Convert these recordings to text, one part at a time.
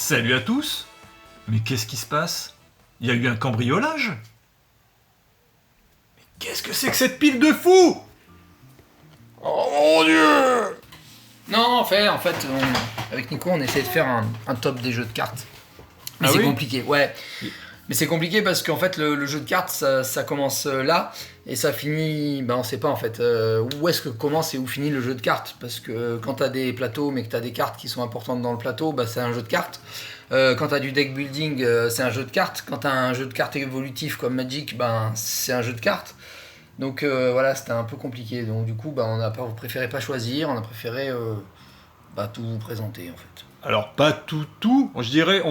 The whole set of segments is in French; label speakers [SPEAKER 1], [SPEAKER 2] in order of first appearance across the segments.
[SPEAKER 1] Salut à tous. Mais qu'est-ce qui se passe? Il y a eu un cambriolage? Mais qu'est-ce que c'est que cette pile de fous? Oh mon Dieu!
[SPEAKER 2] Non, avec Nico, on essaie de faire un top des jeux de cartes. Mais c'est compliqué, ouais. Mais c'est compliqué parce qu'en fait, le jeu de cartes, ça commence là et ça finit. Ben, on sait pas en fait où est-ce que commence et où finit le jeu de cartes. Parce que quand t'as des plateaux, mais que t'as des cartes qui sont importantes dans le plateau, bah, c'est un jeu de cartes. Quand t'as du deck building, c'est un jeu de cartes. Quand t'as un jeu de cartes évolutif comme Magic, ben, c'est un jeu de cartes. Donc voilà, c'était un peu compliqué. Donc du coup, on a préféré pas choisir, on a préféré tout vous présenter en fait.
[SPEAKER 1] Alors pas tout, je dirais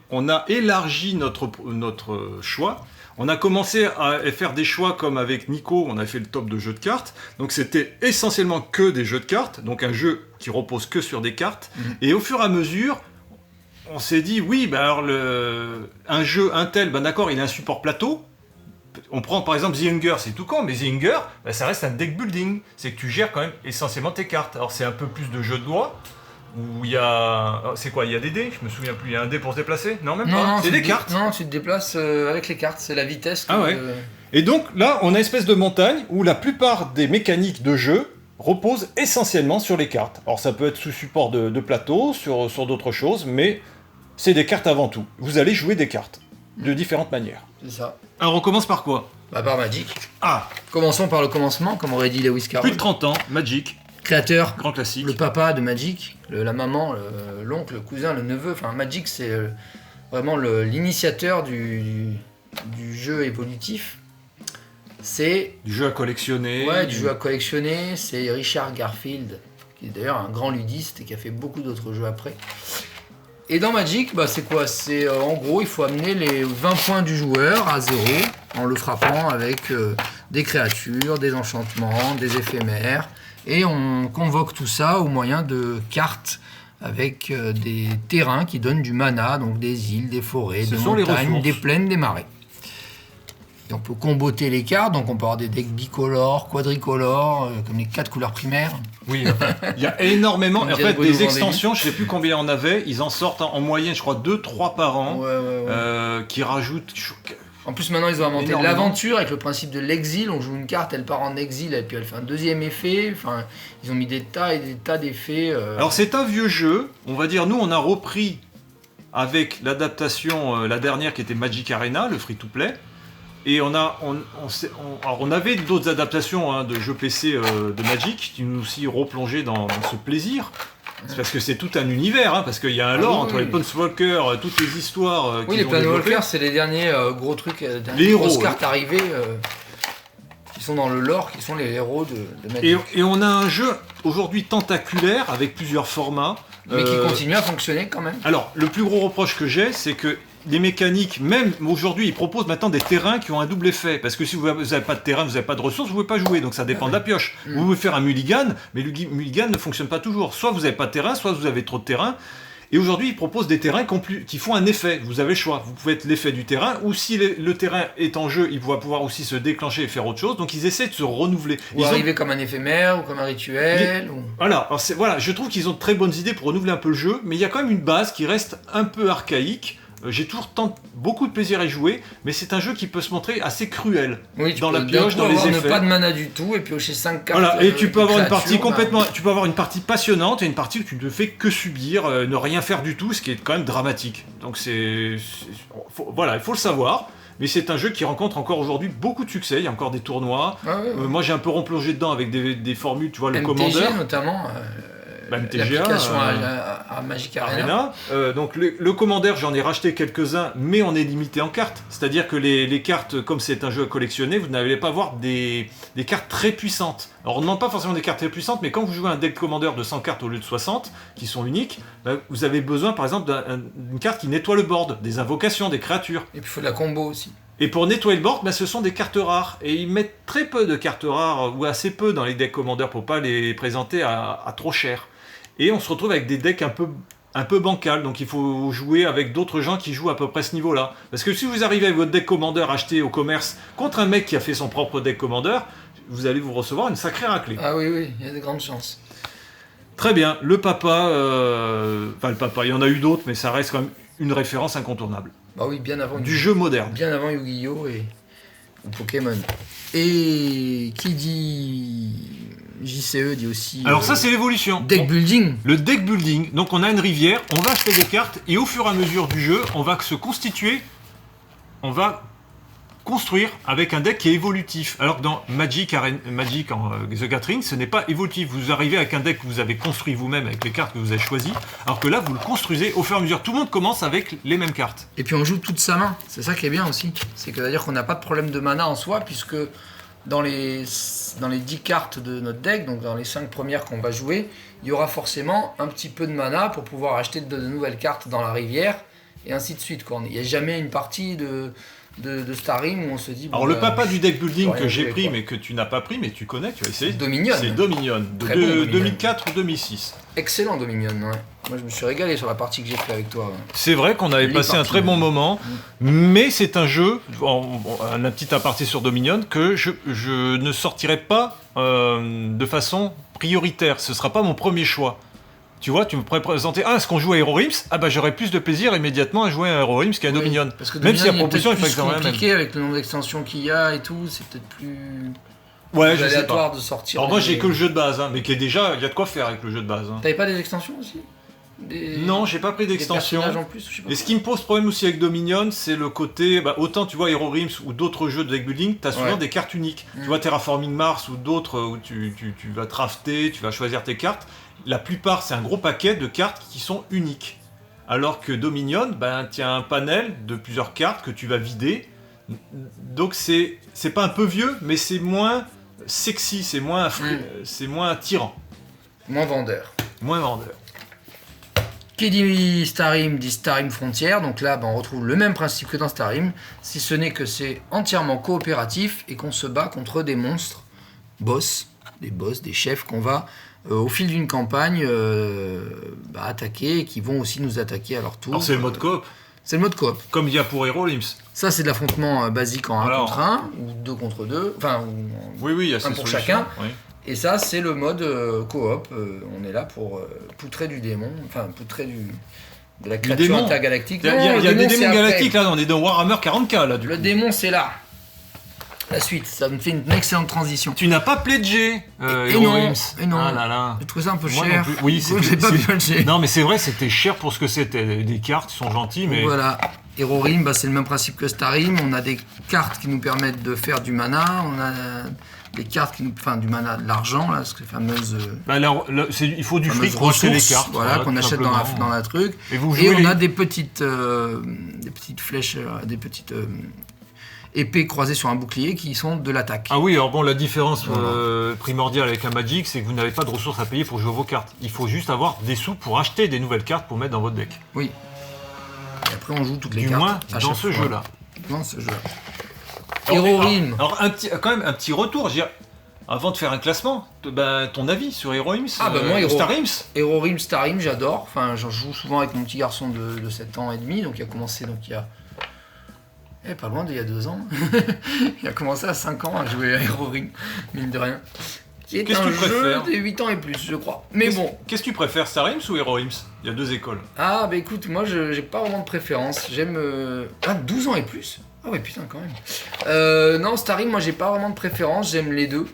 [SPEAKER 1] on a élargi notre choix. On a commencé à faire des choix comme avec Nico, on a fait le top de jeux de cartes. Donc c'était essentiellement que des jeux de cartes, donc un jeu qui repose que sur des cartes. Et au fur et à mesure, on s'est dit oui, un jeu, un tel, d'accord, il a un support plateau. On prend par exemple The Hunger, c'est tout con, mais The Hunger, ça reste un deck building. C'est que tu gères quand même essentiellement tes cartes. Alors c'est un peu plus de jeu de loi, où il y a... C'est quoi? Il y a des dés? Je me souviens plus. Il y a un dé pour se déplacer? Non, même pas. C'est des cartes.
[SPEAKER 2] Non, tu te déplaces avec les cartes. C'est la vitesse.
[SPEAKER 1] Et donc là, on a une espèce de montagne où la plupart des mécaniques de jeu reposent essentiellement sur les cartes. Alors ça peut être sous support de plateau, sur d'autres choses, mais c'est des cartes avant tout. Vous allez jouer des cartes de différentes manières.
[SPEAKER 2] C'est ça.
[SPEAKER 1] Alors on commence par quoi?
[SPEAKER 2] Par Magic.
[SPEAKER 1] Ah!
[SPEAKER 2] Commençons par le commencement, comme aurait dit Lewis Carroll.
[SPEAKER 1] Plus de 30 ans, Magic.
[SPEAKER 2] Créateur,
[SPEAKER 1] grand classique.
[SPEAKER 2] Le papa de Magic, la maman, l'oncle, le cousin, le neveu. Enfin, Magic, c'est vraiment l'initiateur du jeu évolutif. C'est
[SPEAKER 1] du jeu à collectionner.
[SPEAKER 2] Ouais, du jeu à collectionner. C'est Richard Garfield, qui est d'ailleurs un grand ludiste et qui a fait beaucoup d'autres jeux après. Et dans Magic, c'est quoi? C'est en gros, il faut amener les 20 points du joueur à 0 en le frappant avec des créatures, des enchantements, des éphémères. Et on convoque tout ça au moyen de cartes avec des terrains qui donnent du mana, donc des îles, des forêts, des montagnes, des plaines, des marais. Et on peut comboter les cartes, donc on peut avoir des decks bicolores, quadricolores, comme les 4 couleurs primaires.
[SPEAKER 1] Oui, il y a énormément. En fait, des extensions, je ne sais plus combien on avait, ils en sortent en moyenne, je crois, 2-3 par an, qui rajoutent...
[SPEAKER 2] En plus, maintenant, ils ont inventé l'aventure avec le principe de l'exil. On joue une carte, elle part en exil, et puis elle fait un deuxième effet. Enfin, ils ont mis des tas et des tas d'effets.
[SPEAKER 1] Alors, c'est un vieux jeu. On va dire, nous, on a repris avec l'adaptation, la dernière qui était Magic Arena, le free-to-play. Et on avait d'autres adaptations de jeux PC de Magic qui nous aussi replongeaient dans ce plaisir. C'est parce que c'est tout un univers, parce qu'il y a un lore entre les Planeswalkers, toutes les histoires
[SPEAKER 2] les Planeswalkers, c'est les derniers gros trucs,
[SPEAKER 1] les héros,
[SPEAKER 2] grosses cartes arrivées qui sont dans le lore, qui sont les héros de Magic.
[SPEAKER 1] Et on a un jeu aujourd'hui tentaculaire avec plusieurs formats.
[SPEAKER 2] Mais qui continue à fonctionner quand même.
[SPEAKER 1] Alors, le plus gros reproche que j'ai, c'est que les mécaniques, même aujourd'hui, ils proposent maintenant des terrains qui ont un double effet. Parce que si vous n'avez pas de terrain, vous n'avez pas de ressources, vous ne pouvez pas jouer. Donc ça dépend de la pioche. Vous pouvez faire un mulligan, mais le mulligan ne fonctionne pas toujours. Soit vous n'avez pas de terrain, soit vous avez trop de terrain. Et aujourd'hui, ils proposent des terrains qui font un effet. Vous avez le choix. Vous pouvez être l'effet du terrain, ou si le terrain est en jeu, il va pouvoir aussi se déclencher et faire autre chose. Donc ils essaient de se renouveler.
[SPEAKER 2] Ou arriver comme un éphémère, ou comme un rituel.
[SPEAKER 1] Voilà. Alors je trouve qu'ils ont de très bonnes idées pour renouveler un peu le jeu, mais il y a quand même une base qui reste un peu archaïque. J'ai toujours beaucoup de plaisir à y jouer, mais c'est un jeu qui peut se montrer assez cruel dans la pioche, dans les effets.
[SPEAKER 2] Tu peux pas de mana du tout et piocher 5 cartes.
[SPEAKER 1] Voilà, et tu peux avoir une partie tu peux avoir une partie passionnante et une partie où tu ne fais que subir, ne rien faire du tout, ce qui est quand même dramatique. Donc il faut le savoir. Mais c'est un jeu qui rencontre encore aujourd'hui beaucoup de succès. Il y a encore des tournois. Moi, j'ai un peu replongé dedans avec des formules, tu vois, le Commander.
[SPEAKER 2] Notamment. L'application à Magic Arena.
[SPEAKER 1] Donc le Commander, j'en ai racheté quelques-uns, mais on est limité en cartes. C'est-à-dire que les cartes, comme c'est un jeu à collectionner, vous n'allez pas avoir des cartes très puissantes. Alors on ne demande pas forcément des cartes très puissantes, mais quand vous jouez un deck Commander de 100 cartes au lieu de 60, qui sont uniques, vous avez besoin par exemple d'une carte qui nettoie le board, des invocations, des créatures.
[SPEAKER 2] Et puis il faut de la combo aussi.
[SPEAKER 1] Et pour nettoyer le board, ce sont des cartes rares. Et ils mettent très peu de cartes rares, ou assez peu dans les decks Commander pour pas les présenter à trop cher. Et on se retrouve avec des decks un peu bancals, donc il faut jouer avec d'autres gens qui jouent à peu près ce niveau-là. Parce que si vous arrivez avec votre deck Commander acheté au commerce contre un mec qui a fait son propre deck Commander, vous allez vous recevoir une sacrée raclée.
[SPEAKER 2] Ah oui, il y a de grandes chances.
[SPEAKER 1] Très bien, le papa, enfin le papa, il y en a eu d'autres, mais ça reste quand même une référence incontournable.
[SPEAKER 2] Bah oui, bien avant
[SPEAKER 1] du jeu moderne.
[SPEAKER 2] Bien avant Yu-Gi-Oh! Et Pokémon. Et qui dit JCE dit aussi...
[SPEAKER 1] Alors ça c'est l'évolution.
[SPEAKER 2] Deck building.
[SPEAKER 1] Le deck building, donc on a une rivière, on va acheter des cartes, et au fur et à mesure du jeu, on va se constituer, on va construire avec un deck qui est évolutif. Alors que dans Magic en The Gathering, ce n'est pas évolutif. Vous arrivez avec un deck que vous avez construit vous-même avec les cartes que vous avez choisies, alors que là, vous le construisez au fur et à mesure. Tout le monde commence avec les mêmes cartes.
[SPEAKER 2] Et puis on joue toute sa main. C'est ça qui est bien aussi. C'est-à-dire qu'on n'a pas de problème de mana en soi, puisque dans les 10 cartes de notre deck, donc dans les 5 premières qu'on va jouer, il y aura forcément un petit peu de mana pour pouvoir acheter de nouvelles cartes dans la rivière, et ainsi de suite. Il n'y a jamais une partie de Starim où on se dit...
[SPEAKER 1] Alors le papa du deck building que j'ai pris mais que tu n'as pas pris mais tu connais, tu as essayé.
[SPEAKER 2] Dominion.
[SPEAKER 1] C'est Dominion, de 2004 ou 2006.
[SPEAKER 2] Excellent Dominion, ouais. Moi je me suis régalé sur la partie que j'ai fait avec toi. Ouais.
[SPEAKER 1] C'est vrai qu'on avait passé un très bon moment, mais c'est un jeu, un petit aparté sur Dominion, que je ne sortirai pas de façon prioritaire. Ce ne sera pas mon premier choix. Tu vois, tu me pourrais présenter, est-ce qu'on joue à Hero Realms ? Ah bah j'aurais plus de plaisir immédiatement à jouer à Hero Realms qu'à Dominion.
[SPEAKER 2] Parce que
[SPEAKER 1] même si la
[SPEAKER 2] Dominion
[SPEAKER 1] proposition est
[SPEAKER 2] peut-être
[SPEAKER 1] exactement la même.
[SPEAKER 2] compliqué avec le nombre d'extensions qu'il y a et tout, c'est peut-être plus
[SPEAKER 1] aléatoire
[SPEAKER 2] de sortir.
[SPEAKER 1] Alors moi j'ai que le jeu de base, mais qui est déjà, il y a de quoi faire avec le jeu de base.
[SPEAKER 2] T'avais pas des extensions aussi ?
[SPEAKER 1] Non, j'ai pas pris d'extension.
[SPEAKER 2] En plus, je sais pas.
[SPEAKER 1] Et ce qui me pose problème aussi avec Dominion, c'est le côté, autant tu vois Hero Realms ou d'autres jeux de deck building, t'as souvent des cartes uniques. Tu vois Terraforming Mars ou d'autres où tu vas drafter, tu vas choisir tes cartes. La plupart, c'est un gros paquet de cartes qui sont uniques. Alors que Dominion, tu as un panel de plusieurs cartes que tu vas vider. Donc c'est pas un peu vieux, mais c'est moins sexy, c'est moins attirant.
[SPEAKER 2] Moins vendeur.
[SPEAKER 1] Moins vendeur.
[SPEAKER 2] Qui dit Starim Frontier, donc là on retrouve le même principe que dans Starim, si ce n'est que c'est entièrement coopératif et qu'on se bat contre des monstres, des chefs qu'on va au fil d'une campagne attaquer et qui vont aussi nous attaquer à leur tour.
[SPEAKER 1] Alors c'est le mode coop.
[SPEAKER 2] C'est le mode coop.
[SPEAKER 1] Comme il y a pour Hero Realms.
[SPEAKER 2] Ça c'est de l'affrontement basique en 1 contre 1 ou 2 contre 2, enfin
[SPEAKER 1] il y a
[SPEAKER 2] un pour chacun. Oui. Et ça, c'est le mode coop. On est là pour poutrer du démon, enfin poutrer de la créature intergalactique.
[SPEAKER 1] Il y a des démons galactiques là, on est dans Warhammer 40K là.
[SPEAKER 2] Le démon, c'est là. La suite, ça me fait une excellente transition.
[SPEAKER 1] Tu n'as pas pledgé
[SPEAKER 2] et non.
[SPEAKER 1] Ah là là.
[SPEAKER 2] J'ai trouvé ça un peu cher.
[SPEAKER 1] Oui,
[SPEAKER 2] j'ai pas pledgé.
[SPEAKER 1] Non, mais c'est vrai, c'était cher pour ce que c'était. Des cartes qui sont gentilles, mais...
[SPEAKER 2] Voilà. Hero Realms, c'est le même principe que Starim. On a des cartes qui nous permettent de faire du mana. On a des cartes qui nous... Enfin, du mana, de l'argent, là, ces fameuses...
[SPEAKER 1] il faut du fric pour acheter les cartes.
[SPEAKER 2] Voilà, qu'on achète dans la truc.
[SPEAKER 1] Et
[SPEAKER 2] on a des petites flèches, des petites... épées croisées sur un bouclier qui sont de l'attaque.
[SPEAKER 1] Ah oui, alors bon, la différence primordiale avec un Magic, c'est que vous n'avez pas de ressources à payer pour jouer vos cartes. Il faut juste avoir des sous pour acheter des nouvelles cartes pour mettre dans votre deck.
[SPEAKER 2] Oui. Et après, on joue toutes les cartes.
[SPEAKER 1] Du moins, dans ce jeu-là.
[SPEAKER 2] Dans ce jeu-là. Hero Realms.
[SPEAKER 1] Alors, quand même, un petit retour, avant de faire un classement, ton avis sur Hero Realms,
[SPEAKER 2] moi,
[SPEAKER 1] Star Realms.
[SPEAKER 2] Hero Realms, Star Realms, j'adore. Enfin, j'en joue souvent avec mon petit garçon de 7 ans et demi, donc il a commencé il y a... pas loin d'il y a 2 ans. Il a commencé à 5 ans à jouer à Hero Realms, mine de rien. Qui est un jeu de 8 ans et plus, je crois. Mais bon.
[SPEAKER 1] Qu'est-ce que tu préfères, Star Realms ou Hero Realms ? Il y a 2 écoles.
[SPEAKER 2] Ah, écoute, moi, j'ai pas vraiment de préférence. J'aime... 12 ans et plus ? Ah ouais, putain, quand même. Non, Star Realms, moi, j'ai pas vraiment de préférence. J'aime les deux.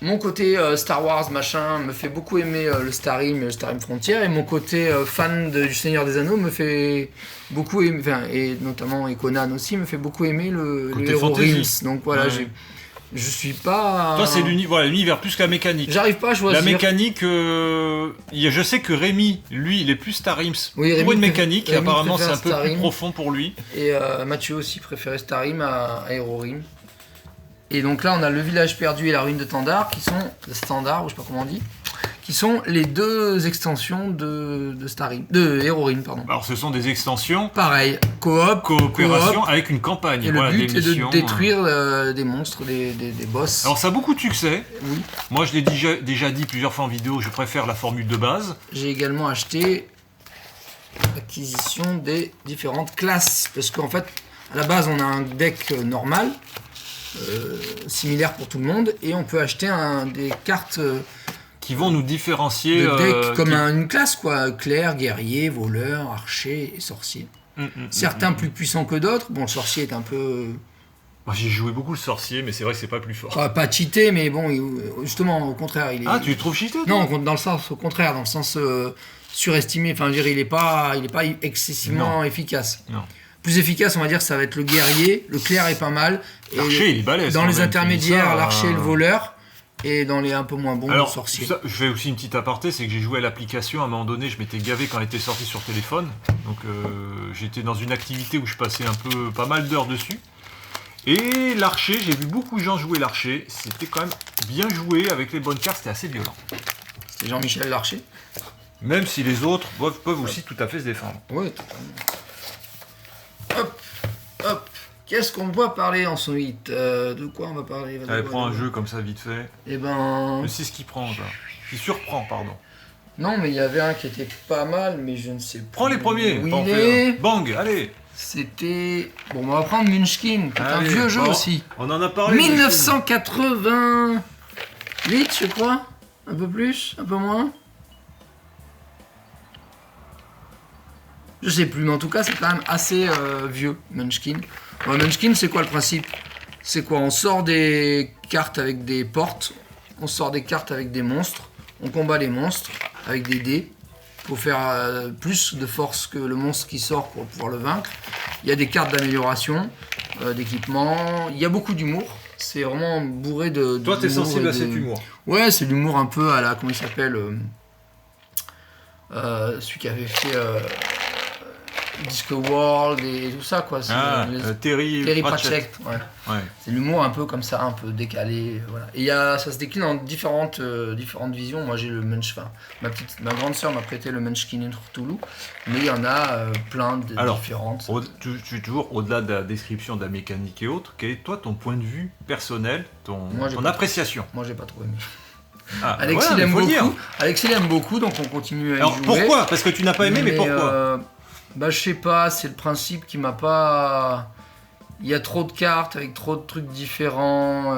[SPEAKER 2] Mon côté Star Wars, machin, me fait beaucoup aimer le Star Realms Frontier. Et mon côté fan du Seigneur des Anneaux me fait beaucoup aimer... Enfin, et notamment Conan aussi, me fait beaucoup aimer le Hero Realms. Donc voilà, je suis pas...
[SPEAKER 1] Toi, c'est l'univers plus que la mécanique.
[SPEAKER 2] J'arrive pas à choisir.
[SPEAKER 1] La mécanique, je sais que Rémi, lui, il est plus Star Realms.
[SPEAKER 2] Oui,
[SPEAKER 1] pour une mécanique,
[SPEAKER 2] Rémi
[SPEAKER 1] apparemment, c'est un peu plus profond pour lui.
[SPEAKER 2] Et Mathieu aussi préférait Star Realms à Hero Realms. Et donc là, on a le village perdu et la ruine de Tandar, qui sont... Standard, ou je sais pas comment on dit. Qui sont les 2 extensions de Hero Realms, pardon.
[SPEAKER 1] Alors ce sont des extensions.
[SPEAKER 2] Pareil,
[SPEAKER 1] coopération avec une campagne.
[SPEAKER 2] Et le but est de détruire des monstres, des boss.
[SPEAKER 1] Alors ça a beaucoup de succès.
[SPEAKER 2] Oui.
[SPEAKER 1] Moi je l'ai déjà dit plusieurs fois en vidéo, je préfère la formule de base.
[SPEAKER 2] J'ai également acheté l'acquisition des différentes classes. Parce qu'en fait, à la base on a un deck normal. similaires pour tout le monde, et on peut acheter des cartes
[SPEAKER 1] qui vont nous différencier
[SPEAKER 2] de deck comme une classe, quoi. Clerc, guerrier, voleur, archer et sorcier. Certains plus puissants que d'autres. Bon, le sorcier est un peu...
[SPEAKER 1] Moi, j'ai joué beaucoup le sorcier, mais c'est vrai que c'est pas plus fort.
[SPEAKER 2] Pas cheaté, mais bon, justement, au contraire, il est...
[SPEAKER 1] Ah, tu le trouves cheaté?
[SPEAKER 2] Non, dans le sens, au contraire, dans le sens surestimé. Enfin, je veux dire, il est pas excessivement efficace.
[SPEAKER 1] Non.
[SPEAKER 2] Plus efficace, on va dire, ça va être le guerrier. Le clerc est pas mal.
[SPEAKER 1] L'archer, il est balèze.
[SPEAKER 2] Dans les intermédiaires, l'archer et le voleur. Et dans les un peu moins bons,
[SPEAKER 1] alors,
[SPEAKER 2] le sorcier.
[SPEAKER 1] Ça, je fais aussi une petite aparté, c'est que j'ai joué à l'application, à un moment donné, je m'étais gavé quand elle était sortie sur téléphone. Donc j'étais dans une activité où je passais pas mal d'heures dessus. Et l'archer, j'ai vu beaucoup de gens jouer l'archer. C'était quand même bien joué, avec les bonnes cartes, c'était assez violent.
[SPEAKER 2] C'était Jean-Michel Larcher.
[SPEAKER 1] Même si les autres peuvent aussi tout à fait se défendre.
[SPEAKER 2] Oui, totalement. Hop. Qu'est-ce qu'on doit parler ensuite? De quoi on va parler?
[SPEAKER 1] Allez, prends un jeu comme ça vite fait.
[SPEAKER 2] Eh ben...
[SPEAKER 1] C'est ce qui prend, ça. Qui surprend, pardon.
[SPEAKER 2] Non, mais il y avait un qui était pas mal, mais je ne sais plus.
[SPEAKER 1] Prends les premiers.
[SPEAKER 2] Où il est.
[SPEAKER 1] Bang, allez.
[SPEAKER 2] C'était... Bon, on va prendre Munchkin, qui est un vieux jeu aussi.
[SPEAKER 1] On en a parlé.
[SPEAKER 2] 1988, je crois. Un peu plus, un peu moins. Je sais plus, mais en tout cas, c'est quand même assez vieux, Munchkin. Ouais, Munchkin, c'est quoi le principe? C'est quoi? On sort des cartes avec des portes, on sort des cartes avec des monstres, on combat les monstres avec des dés pour faire plus de force que le monstre qui sort pour pouvoir le vaincre. Il y a des cartes d'amélioration, d'équipement, il y a beaucoup d'humour. C'est vraiment bourré de...
[SPEAKER 1] Toi, t'es sensible à cet humour?
[SPEAKER 2] Ouais, c'est l'humour un peu à la... Comment il s'appelle celui qui avait fait... Disco World et tout ça, quoi.
[SPEAKER 1] Terry
[SPEAKER 2] Pratchett. Ouais. C'est l'humour un peu comme ça, un peu décalé. Voilà. Et ça se décline en différentes visions. Moi, j'ai le Munchkin. Ma grande sœur m'a prêté le Munchkin in Cthulhu, mais il y en a plein de différentes.
[SPEAKER 1] Toujours au-delà de la description de la mécanique et autres, quel est toi ton point de vue personnel, ton appréciation?
[SPEAKER 2] Moi, j'ai pas trop aimé.
[SPEAKER 1] Alexis
[SPEAKER 2] l'aime beaucoup. Alexis l'aime beaucoup, donc on continue à y jouer.
[SPEAKER 1] Alors pourquoi? Parce que tu n'as pas aimé, mais pourquoi?
[SPEAKER 2] Je sais pas, c'est le principe qui m'a pas... Il y a trop de cartes avec trop de trucs différents.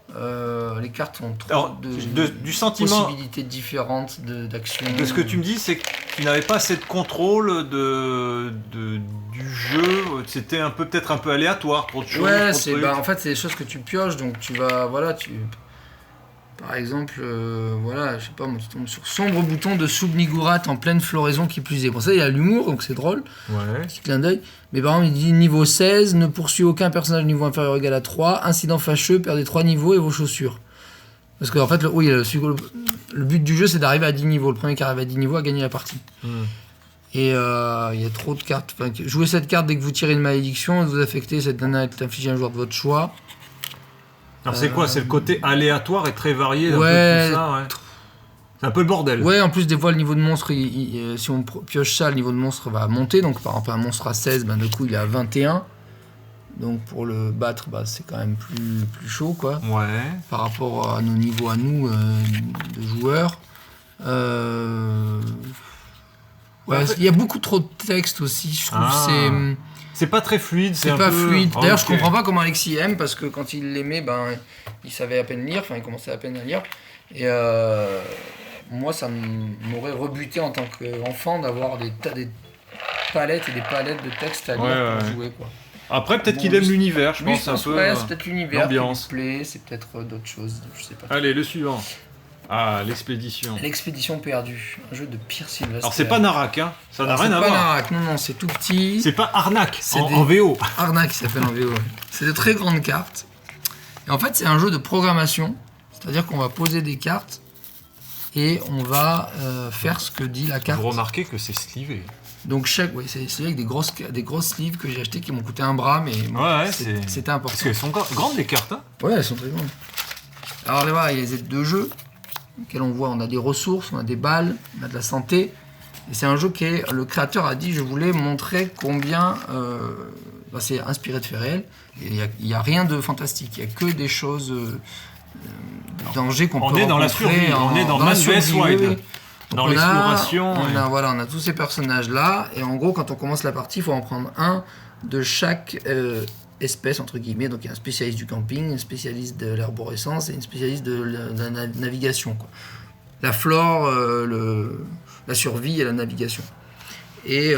[SPEAKER 2] Les cartes ont trop
[SPEAKER 1] du sentiment,
[SPEAKER 2] possibilités différentes d'action.
[SPEAKER 1] De ce que tu me dis, c'est que tu n'avais pas assez de contrôle du jeu. C'était peut-être un peu aléatoire pour te jouer.
[SPEAKER 2] Ouais, en fait, c'est des choses que tu pioches, donc tu vas... Voilà, Par exemple, je sais pas, moi, tu tombes sur sombre bouton de Subnigurat en pleine floraison qui plus est. Bon, ça, il y a l'humour, donc c'est drôle.
[SPEAKER 1] Ouais.
[SPEAKER 2] Petit clin d'œil. Mais par exemple, il dit niveau 16, ne poursuit aucun personnage niveau inférieur ou égal à 3, incident fâcheux, perdez 3 niveaux et vos chaussures. Parce qu'en fait, le but du jeu, c'est d'arriver à 10 niveaux. Le premier qui arrive à 10 niveaux a gagné la partie. Et il y a trop de cartes. Enfin, jouez cette carte dès que vous tirez une malédiction, vous affectez, cette dernière est infligée à un joueur de votre choix.
[SPEAKER 1] Alors c'est quoi? C'est le côté aléatoire et très varié
[SPEAKER 2] tout
[SPEAKER 1] ça, C'est un peu le bordel.
[SPEAKER 2] Ouais, en plus des fois le niveau de monstre, si on pioche ça, le niveau de monstre va monter. Donc par exemple un monstre à 16, du coup il est à 21. Donc pour le battre, c'est quand même plus chaud, quoi.
[SPEAKER 1] Ouais.
[SPEAKER 2] Par rapport à nos niveaux à nous de joueurs. Il y a beaucoup trop de texte aussi, je trouve.
[SPEAKER 1] C'est pas très fluide,
[SPEAKER 2] c'est pas fluide. D'ailleurs, je comprends pas comment Alexis aime, parce que quand il l'aimait, il savait à peine lire, il commençait à peine à lire. Et moi, ça m'aurait rebuté en tant qu'enfant d'avoir des palettes et des palettes de texte à lire pour jouer, quoi.
[SPEAKER 1] Après, peut-être qu'il aime l'univers, je pense un peu.
[SPEAKER 2] C'est peut-être l'univers qui lui plaît, c'est peut-être d'autres choses, je sais pas.
[SPEAKER 1] Allez, le suivant. L'expédition.
[SPEAKER 2] L'expédition perdue, un jeu de Pierre Sylvestre.
[SPEAKER 1] Alors c'est pas Narak, hein. Ça n'a rien à voir.
[SPEAKER 2] C'est pas Narak, non, c'est tout petit.
[SPEAKER 1] C'est pas Arnak, en VO.
[SPEAKER 2] Arnak, ça s'appelle en VO. C'est de très grandes cartes. Et en fait, c'est un jeu de programmation. C'est-à-dire qu'on va poser des cartes et on va faire ce que dit la carte.
[SPEAKER 1] Vous remarquez que c'est slivé.
[SPEAKER 2] Donc c'est avec des grosses sleeves que j'ai achetées qui m'ont coûté un bras, mais c'était important.
[SPEAKER 1] Parce qu'elles sont grandes les cartes, hein.
[SPEAKER 2] Ouais, elles sont très grandes. Alors là, il y a les aides de jeu. On voit, on a des ressources, on a des balles, on a de la santé. Et c'est un jeu le créateur a dit, je voulais montrer combien c'est inspiré de faits réels. Il n'y a rien de fantastique, il n'y a que des choses de danger qu'on peut rencontrer.
[SPEAKER 1] On est dans la survie, on est dans Manifest Wild. Dans l'exploration.
[SPEAKER 2] On a tous ces personnages-là. Et en gros, quand on commence la partie, il faut en prendre un de chaque espèces, entre guillemets. Donc il y a un spécialiste du camping, un spécialiste de l'arborescence et une spécialiste de la navigation, quoi. La flore, la survie et la navigation. Et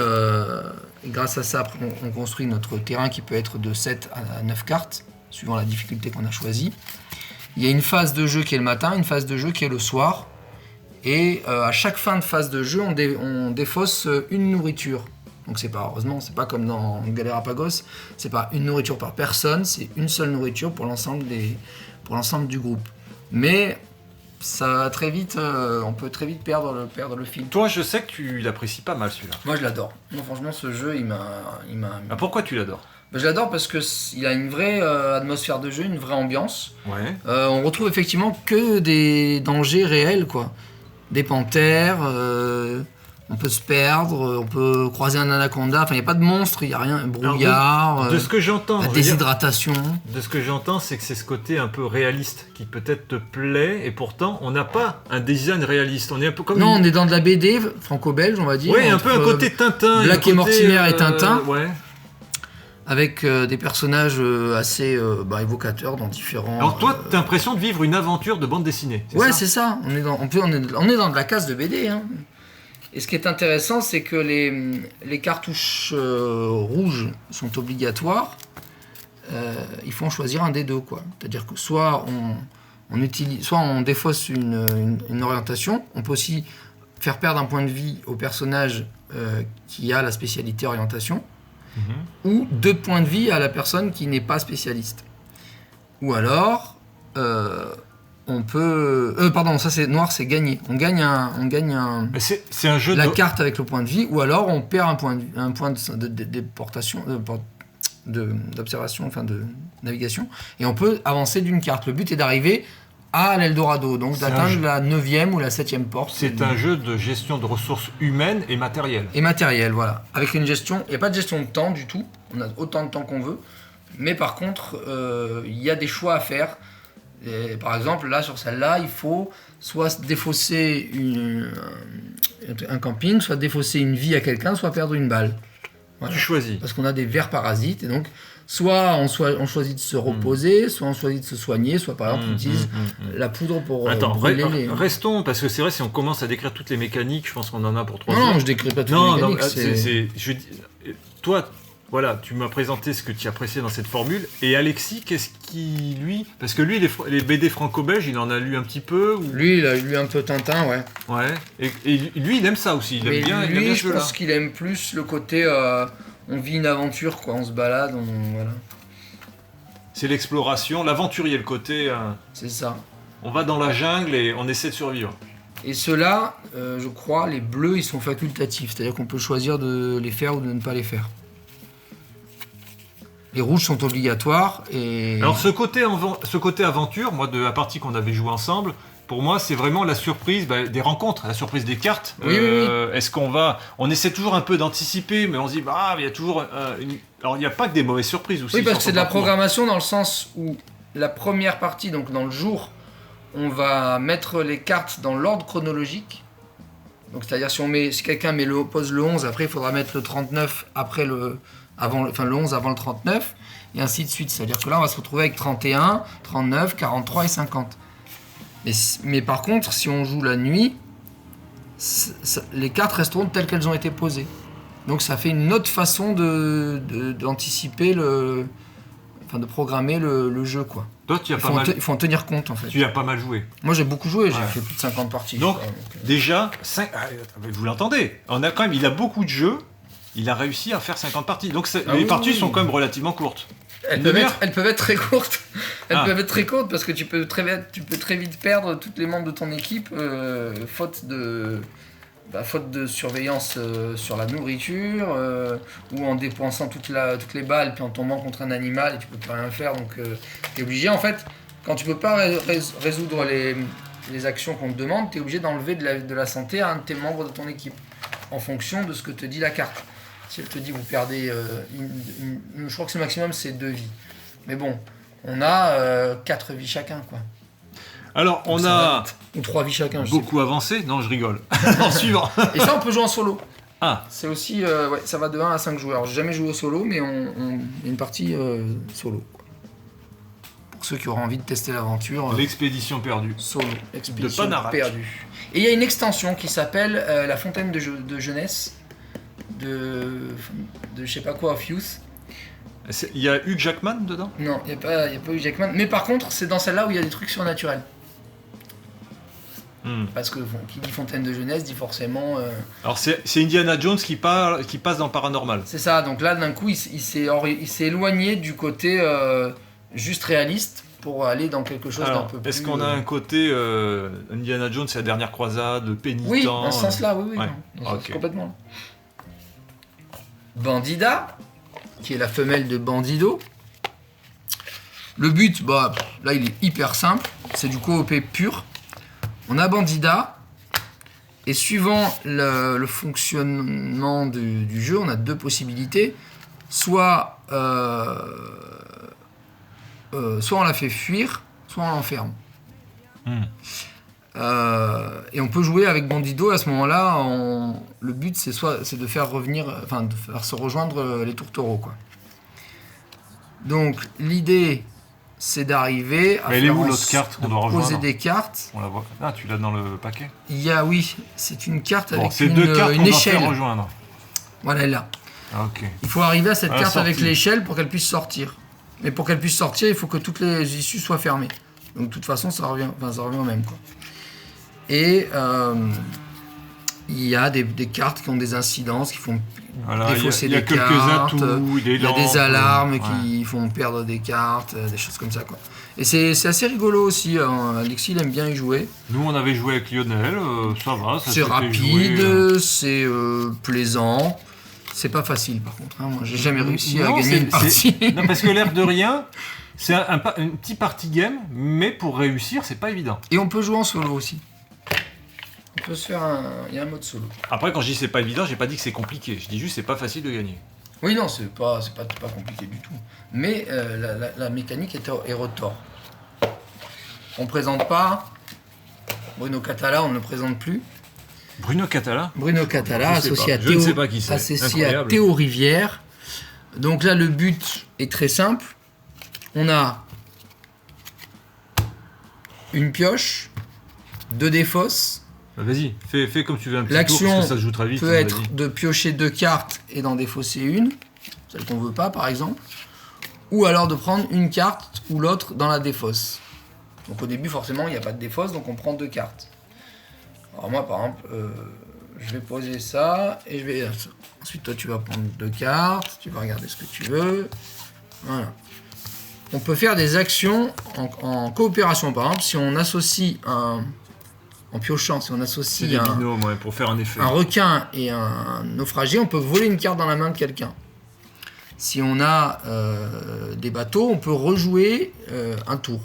[SPEAKER 2] grâce à ça, après, on construit notre terrain qui peut être de 7 à 9 cartes, suivant la difficulté qu'on a choisie. Il y a une phase de jeu qui est le matin, une phase de jeu qui est le soir. Et à chaque fin de phase de jeu, on défausse une nourriture. Donc heureusement, c'est pas comme dans Galérapagos, c'est pas une nourriture par personne, c'est une seule nourriture pour l'ensemble du groupe. Mais ça va très vite, on peut très vite perdre le fil.
[SPEAKER 1] Toi, je sais que tu l'apprécies pas mal celui-là.
[SPEAKER 2] Moi, je l'adore. Non, franchement, ce jeu, il m'a.
[SPEAKER 1] Ah, pourquoi tu l'adores?
[SPEAKER 2] Je l'adore parce qu'il a une vraie atmosphère de jeu, une vraie ambiance.
[SPEAKER 1] Ouais.
[SPEAKER 2] On retrouve effectivement que des dangers réels, quoi. Des panthères, on peut se perdre, on peut croiser un anaconda. Enfin, il n'y a pas de monstre, il n'y a rien, un brouillard,
[SPEAKER 1] de ce que j'entends,
[SPEAKER 2] la déshydratation.
[SPEAKER 1] De ce que j'entends, c'est que c'est ce côté un peu réaliste qui peut-être te plaît, et pourtant, on n'a pas un design réaliste. On est un peu comme.
[SPEAKER 2] Non, on est dans de la BD franco-belge, on va dire.
[SPEAKER 1] Oui, un peu un côté Tintin.
[SPEAKER 2] Black et Mortimer et Tintin.
[SPEAKER 1] Ouais.
[SPEAKER 2] Avec des personnages assez évocateurs dans différents...
[SPEAKER 1] Alors toi, t'as l'impression de vivre une aventure de bande dessinée,
[SPEAKER 2] c'est ça. On est dans de la case de BD. Hein. Et ce qui est intéressant, c'est que les cartouches rouges sont obligatoires. Il faut en choisir un des deux, quoi. C'est-à-dire que soit on défausse une orientation, on peut aussi faire perdre un point de vie au personnage qui a la spécialité orientation, ou 2 points de vie à la personne qui n'est pas spécialiste. Ou alors, on peut... pardon, ça c'est noir, c'est gagné. On gagne un...
[SPEAKER 1] C'est un jeu
[SPEAKER 2] carte avec le point de vie, ou alors on perd un point de déportation, d'observation, enfin de navigation, et on peut avancer d'une carte. Le but est d'arriver à l'Eldorado, donc d'atteindre la 9e ou la 7e porte.
[SPEAKER 1] C'est un jeu de gestion de ressources humaines et matérielles.
[SPEAKER 2] Et matérielles, voilà. Avec une gestion, il n'y a pas de gestion de temps du tout, on a autant de temps qu'on veut, mais par contre, il y a des choix à faire. Et par exemple, là, sur celle-là, il faut soit défausser un camping, soit défausser une vie à quelqu'un, soit perdre une balle. Voilà.
[SPEAKER 1] Tu choisis.
[SPEAKER 2] Parce qu'on a des vers parasites, et donc soit on choisit de se reposer, soit on choisit de se soigner, soit par exemple on utilise la poudre pour brûler les...
[SPEAKER 1] Restons, parce que c'est vrai, si on commence à décrire toutes les mécaniques, je pense qu'on en a pour 3 heures.
[SPEAKER 2] Non, je décris pas toutes les mécaniques.
[SPEAKER 1] Toi, voilà, tu m'as présenté ce que tu appréciais dans cette formule, et Alexis, qu'est-ce qui, lui... Parce que lui, les BD franco-belges, il en a lu un petit peu ou...
[SPEAKER 2] Lui, il a lu un peu Tintin, ouais.
[SPEAKER 1] Ouais, et lui, il aime ça aussi, il aime bien,
[SPEAKER 2] lui, je pense qu'il aime plus le côté... on vit une aventure, quoi, on se balade, voilà.
[SPEAKER 1] C'est l'exploration, l'aventurier, le côté...
[SPEAKER 2] C'est ça.
[SPEAKER 1] On va dans la jungle et on essaie de survivre.
[SPEAKER 2] Et ceux-là, je crois, les bleus, ils sont facultatifs, c'est-à-dire qu'on peut choisir de les faire ou de ne pas les faire. Les rouges sont obligatoires et...
[SPEAKER 1] Alors ce côté aventure, moi de la partie qu'on avait joué ensemble, pour moi c'est vraiment la surprise des rencontres, la surprise des cartes.
[SPEAKER 2] Oui.
[SPEAKER 1] Est-ce on essaie toujours un peu d'anticiper, mais on se dit il y a toujours alors il n'y a pas que des mauvaises surprises aussi.
[SPEAKER 2] Oui, parce que c'est de la programmation dans le sens où la première partie, donc dans le jour, on va mettre les cartes dans l'ordre chronologique. Donc c'est-à-dire si quelqu'un pose le 11, après il faudra mettre le 39 après le 11 avant le 39, et ainsi de suite. C'est-à-dire que là, on va se retrouver avec 31, 39, 43 et 50. Mais par contre, si on joue la nuit, les cartes resteront telles qu'elles ont été posées. Donc ça fait une autre façon d'anticiper de programmer le jeu, quoi.
[SPEAKER 1] Toi, il
[SPEAKER 2] faut en tenir compte, en fait.
[SPEAKER 1] Tu as pas mal joué.
[SPEAKER 2] Moi, j'ai beaucoup joué, j'ai fait plus de 50 parties.
[SPEAKER 1] Donc, déjà, vous l'entendez, il a beaucoup de jeux. Il a réussi à faire 50 parties. Donc les parties sont quand même relativement courtes.
[SPEAKER 2] Elles peuvent être très courtes. Elles peuvent être très courtes parce que tu peux très vite perdre tous les membres de ton équipe faute de surveillance sur la nourriture ou en dépensant toutes les balles puis en tombant contre un animal et tu peux plus rien faire. Donc t'es obligé, en fait, quand tu peux pas résoudre les actions qu'on te demande, t'es obligé d'enlever de la santé à un de tes membres de ton équipe en fonction de ce que te dit la carte. Si elle te dit vous perdez je crois que le maximum c'est 2 vies. Mais bon, on a 4 vies chacun, quoi.
[SPEAKER 1] Alors on a...
[SPEAKER 2] Ou 3 vies chacun,
[SPEAKER 1] beaucoup avancé. Non, je rigole. En suivant.
[SPEAKER 2] Et ça, on peut jouer en solo.
[SPEAKER 1] Ah.
[SPEAKER 2] C'est aussi, ouais, ça va de 1 à 5 joueurs. J'ai jamais joué au solo, mais on y a une partie solo. Pour ceux qui auront envie de tester l'aventure.
[SPEAKER 1] L'expédition perdue.
[SPEAKER 2] Solo. Expédition
[SPEAKER 1] De Panarac.
[SPEAKER 2] perdue. Et il y a une extension qui s'appelle la fontaine de jeunesse de je sais pas quoi of youth.
[SPEAKER 1] Il y a Hugh Jackman dedans?
[SPEAKER 2] Non, il n'y a pas eu Jackman. Mais par contre, c'est dans celle-là où il y a des trucs surnaturels. Parce que qui dit fontaine de jeunesse dit forcément.
[SPEAKER 1] Alors c'est Indiana Jones qui passe dans le paranormal.
[SPEAKER 2] C'est ça. Donc là, d'un coup, il s'est éloigné du côté juste réaliste pour aller dans quelque chose d'un peu plus.
[SPEAKER 1] Est-ce qu'on a un côté Indiana Jones, c'est la dernière croisade, pénitent?
[SPEAKER 2] Oui, dans ce sens-là, oui.
[SPEAKER 1] Ouais.
[SPEAKER 2] Dans ce sens, complètement. Bandida, qui est la femelle de Bandido. Le but, là, il est hyper simple. C'est du coop pur. On a Bandida, et suivant le fonctionnement du jeu, on a 2 possibilités. Soit on la fait fuir, soit on l'enferme. Et on peut jouer avec Bandido. À ce moment-là, le but c'est de faire de faire se rejoindre les tourtereaux, quoi. Donc l'idée, c'est d'arriver à
[SPEAKER 1] elle est où l'autre carte qu'on doit rejoindre?
[SPEAKER 2] Poser des cartes.
[SPEAKER 1] On la voit. Ah, tu l'as dans le paquet?
[SPEAKER 2] Oui, c'est une carte avec
[SPEAKER 1] c'est 2 cartes
[SPEAKER 2] une
[SPEAKER 1] qu'on
[SPEAKER 2] échelle.
[SPEAKER 1] doit faire rejoindre.
[SPEAKER 2] Voilà, elle est là.
[SPEAKER 1] Ok.
[SPEAKER 2] Il faut arriver à cette carte
[SPEAKER 1] sortie.
[SPEAKER 2] avec l'échelle pour qu'elle puisse sortir. Mais pour qu'elle puisse sortir, il faut que toutes les issues soient fermées. Donc de toute façon, ça revient au même, quoi. Et il y a des cartes qui ont des incidences, qui font défausser des cartes. Il y a des alarmes qui font perdre des cartes, des choses comme ça, quoi. Et c'est assez rigolo aussi. Alexis, il aime bien y jouer.
[SPEAKER 1] Nous, on avait joué avec Lionel, ça va.
[SPEAKER 2] C'est rapide, c'est plaisant. C'est pas facile, par contre. Moi, j'ai jamais réussi à gagner une partie.
[SPEAKER 1] Non, parce que l'air de rien, c'est un petit party game, mais pour réussir, c'est pas évident.
[SPEAKER 2] Et on peut jouer en solo aussi. On peut se faire il y a un mode solo.
[SPEAKER 1] Après, quand je dis c'est pas évident, j'ai pas dit que c'est compliqué. Je dis juste c'est pas facile de gagner.
[SPEAKER 2] Oui, non, c'est pas compliqué du tout. Mais la mécanique est retors. On présente pas. Bruno Catala, on ne le présente plus.
[SPEAKER 1] Bruno Catala,
[SPEAKER 2] associé
[SPEAKER 1] à
[SPEAKER 2] Théo Rivière. Donc là, le but est très simple. On a une pioche, 2 défausses.
[SPEAKER 1] Vas-y, fais comme tu veux un petit tour,
[SPEAKER 2] L'action
[SPEAKER 1] parce que ça se joue très vite.
[SPEAKER 2] peut être de piocher 2 cartes et d'en défausser une, celle qu'on veut pas par exemple, ou alors de prendre une carte ou l'autre dans la défausse. Donc au début forcément il n'y a pas de défausse, donc on prend 2 cartes. Alors moi par exemple, je vais poser ça et je vais... Ensuite toi tu vas prendre 2 cartes, tu vas regarder ce que tu veux. Voilà. On peut faire des actions en coopération, par exemple si on associe en piochant, si on associe
[SPEAKER 1] binômes, pour faire un effet.
[SPEAKER 2] Un requin et un naufragé, on peut voler une carte dans la main de quelqu'un. Si on a des bateaux, on peut rejouer un tour.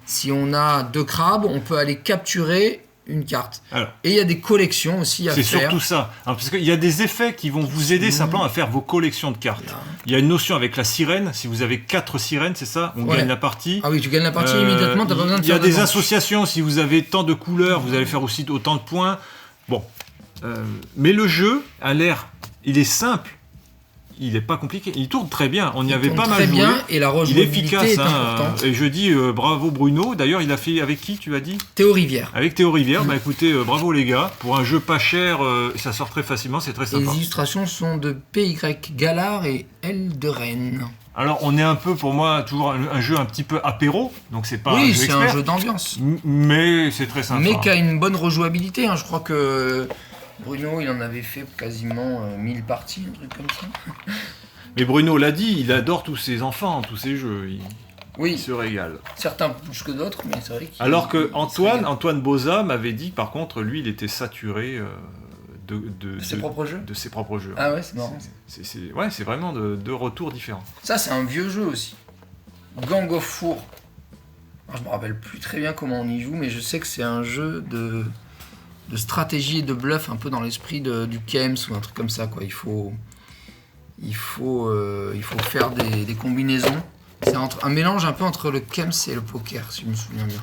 [SPEAKER 2] Si on a 2 crabes, on peut aller capturer une carte.
[SPEAKER 1] Alors,
[SPEAKER 2] et il y a des collections aussi à faire.
[SPEAKER 1] C'est surtout ça. Alors, parce qu'il y a des effets qui vont vous aider simplement à faire vos collections de cartes. Là. Il y a une notion avec la sirène. Si vous avez 4 sirènes, c'est ça, on gagne la partie.
[SPEAKER 2] Ah oui, tu gagnes la partie immédiatement, t'as pas besoin de faire.
[SPEAKER 1] Il y a des associations. Si vous avez tant de couleurs, vous allez faire aussi autant de points. Bon. Mais le jeu a l'air... Il est simple. Il n'est pas compliqué, il tourne très bien, on y avait pas mal joué. Bien,
[SPEAKER 2] et la
[SPEAKER 1] il est efficace, et je dis bravo Bruno. D'ailleurs, il a fait avec qui, tu as dit?
[SPEAKER 2] Théo Rivière.
[SPEAKER 1] Avec Théo Rivière, écoutez, bravo les gars, pour un jeu pas cher, ça sort très facilement, c'est très sympa.
[SPEAKER 2] Les illustrations sont de PY Gallard et L de Rennes.
[SPEAKER 1] Alors, on est un peu, pour moi, toujours un jeu un petit peu apéro, donc c'est pas un jeu expert.
[SPEAKER 2] Oui, c'est un jeu d'ambiance.
[SPEAKER 1] Mais c'est très sympa.
[SPEAKER 2] Mais qui a une bonne rejouabilité, je crois que... Bruno, il en avait fait quasiment 1000 parties, un truc comme ça.
[SPEAKER 1] Mais Bruno l'a dit, il adore tous ses enfants, tous ses jeux. Il se régale.
[SPEAKER 2] Certains plus que d'autres, mais c'est vrai qu'il...
[SPEAKER 1] Alors que Antoine Boza m'avait dit, par contre, lui, il était saturé de
[SPEAKER 2] ses propres jeux.
[SPEAKER 1] De ses propres jeux.
[SPEAKER 2] Ah ouais, c'est marrant.
[SPEAKER 1] C'est vraiment 2 retours différents.
[SPEAKER 2] Ça, c'est un vieux jeu aussi. Gang of Four. Je me rappelle plus très bien comment on y joue, mais je sais que c'est un jeu de stratégie et de bluff un peu dans l'esprit du Kems ou un truc comme ça, quoi. Il faut faire des combinaisons. C'est un mélange un peu entre le Kems et le poker, si je me souviens bien.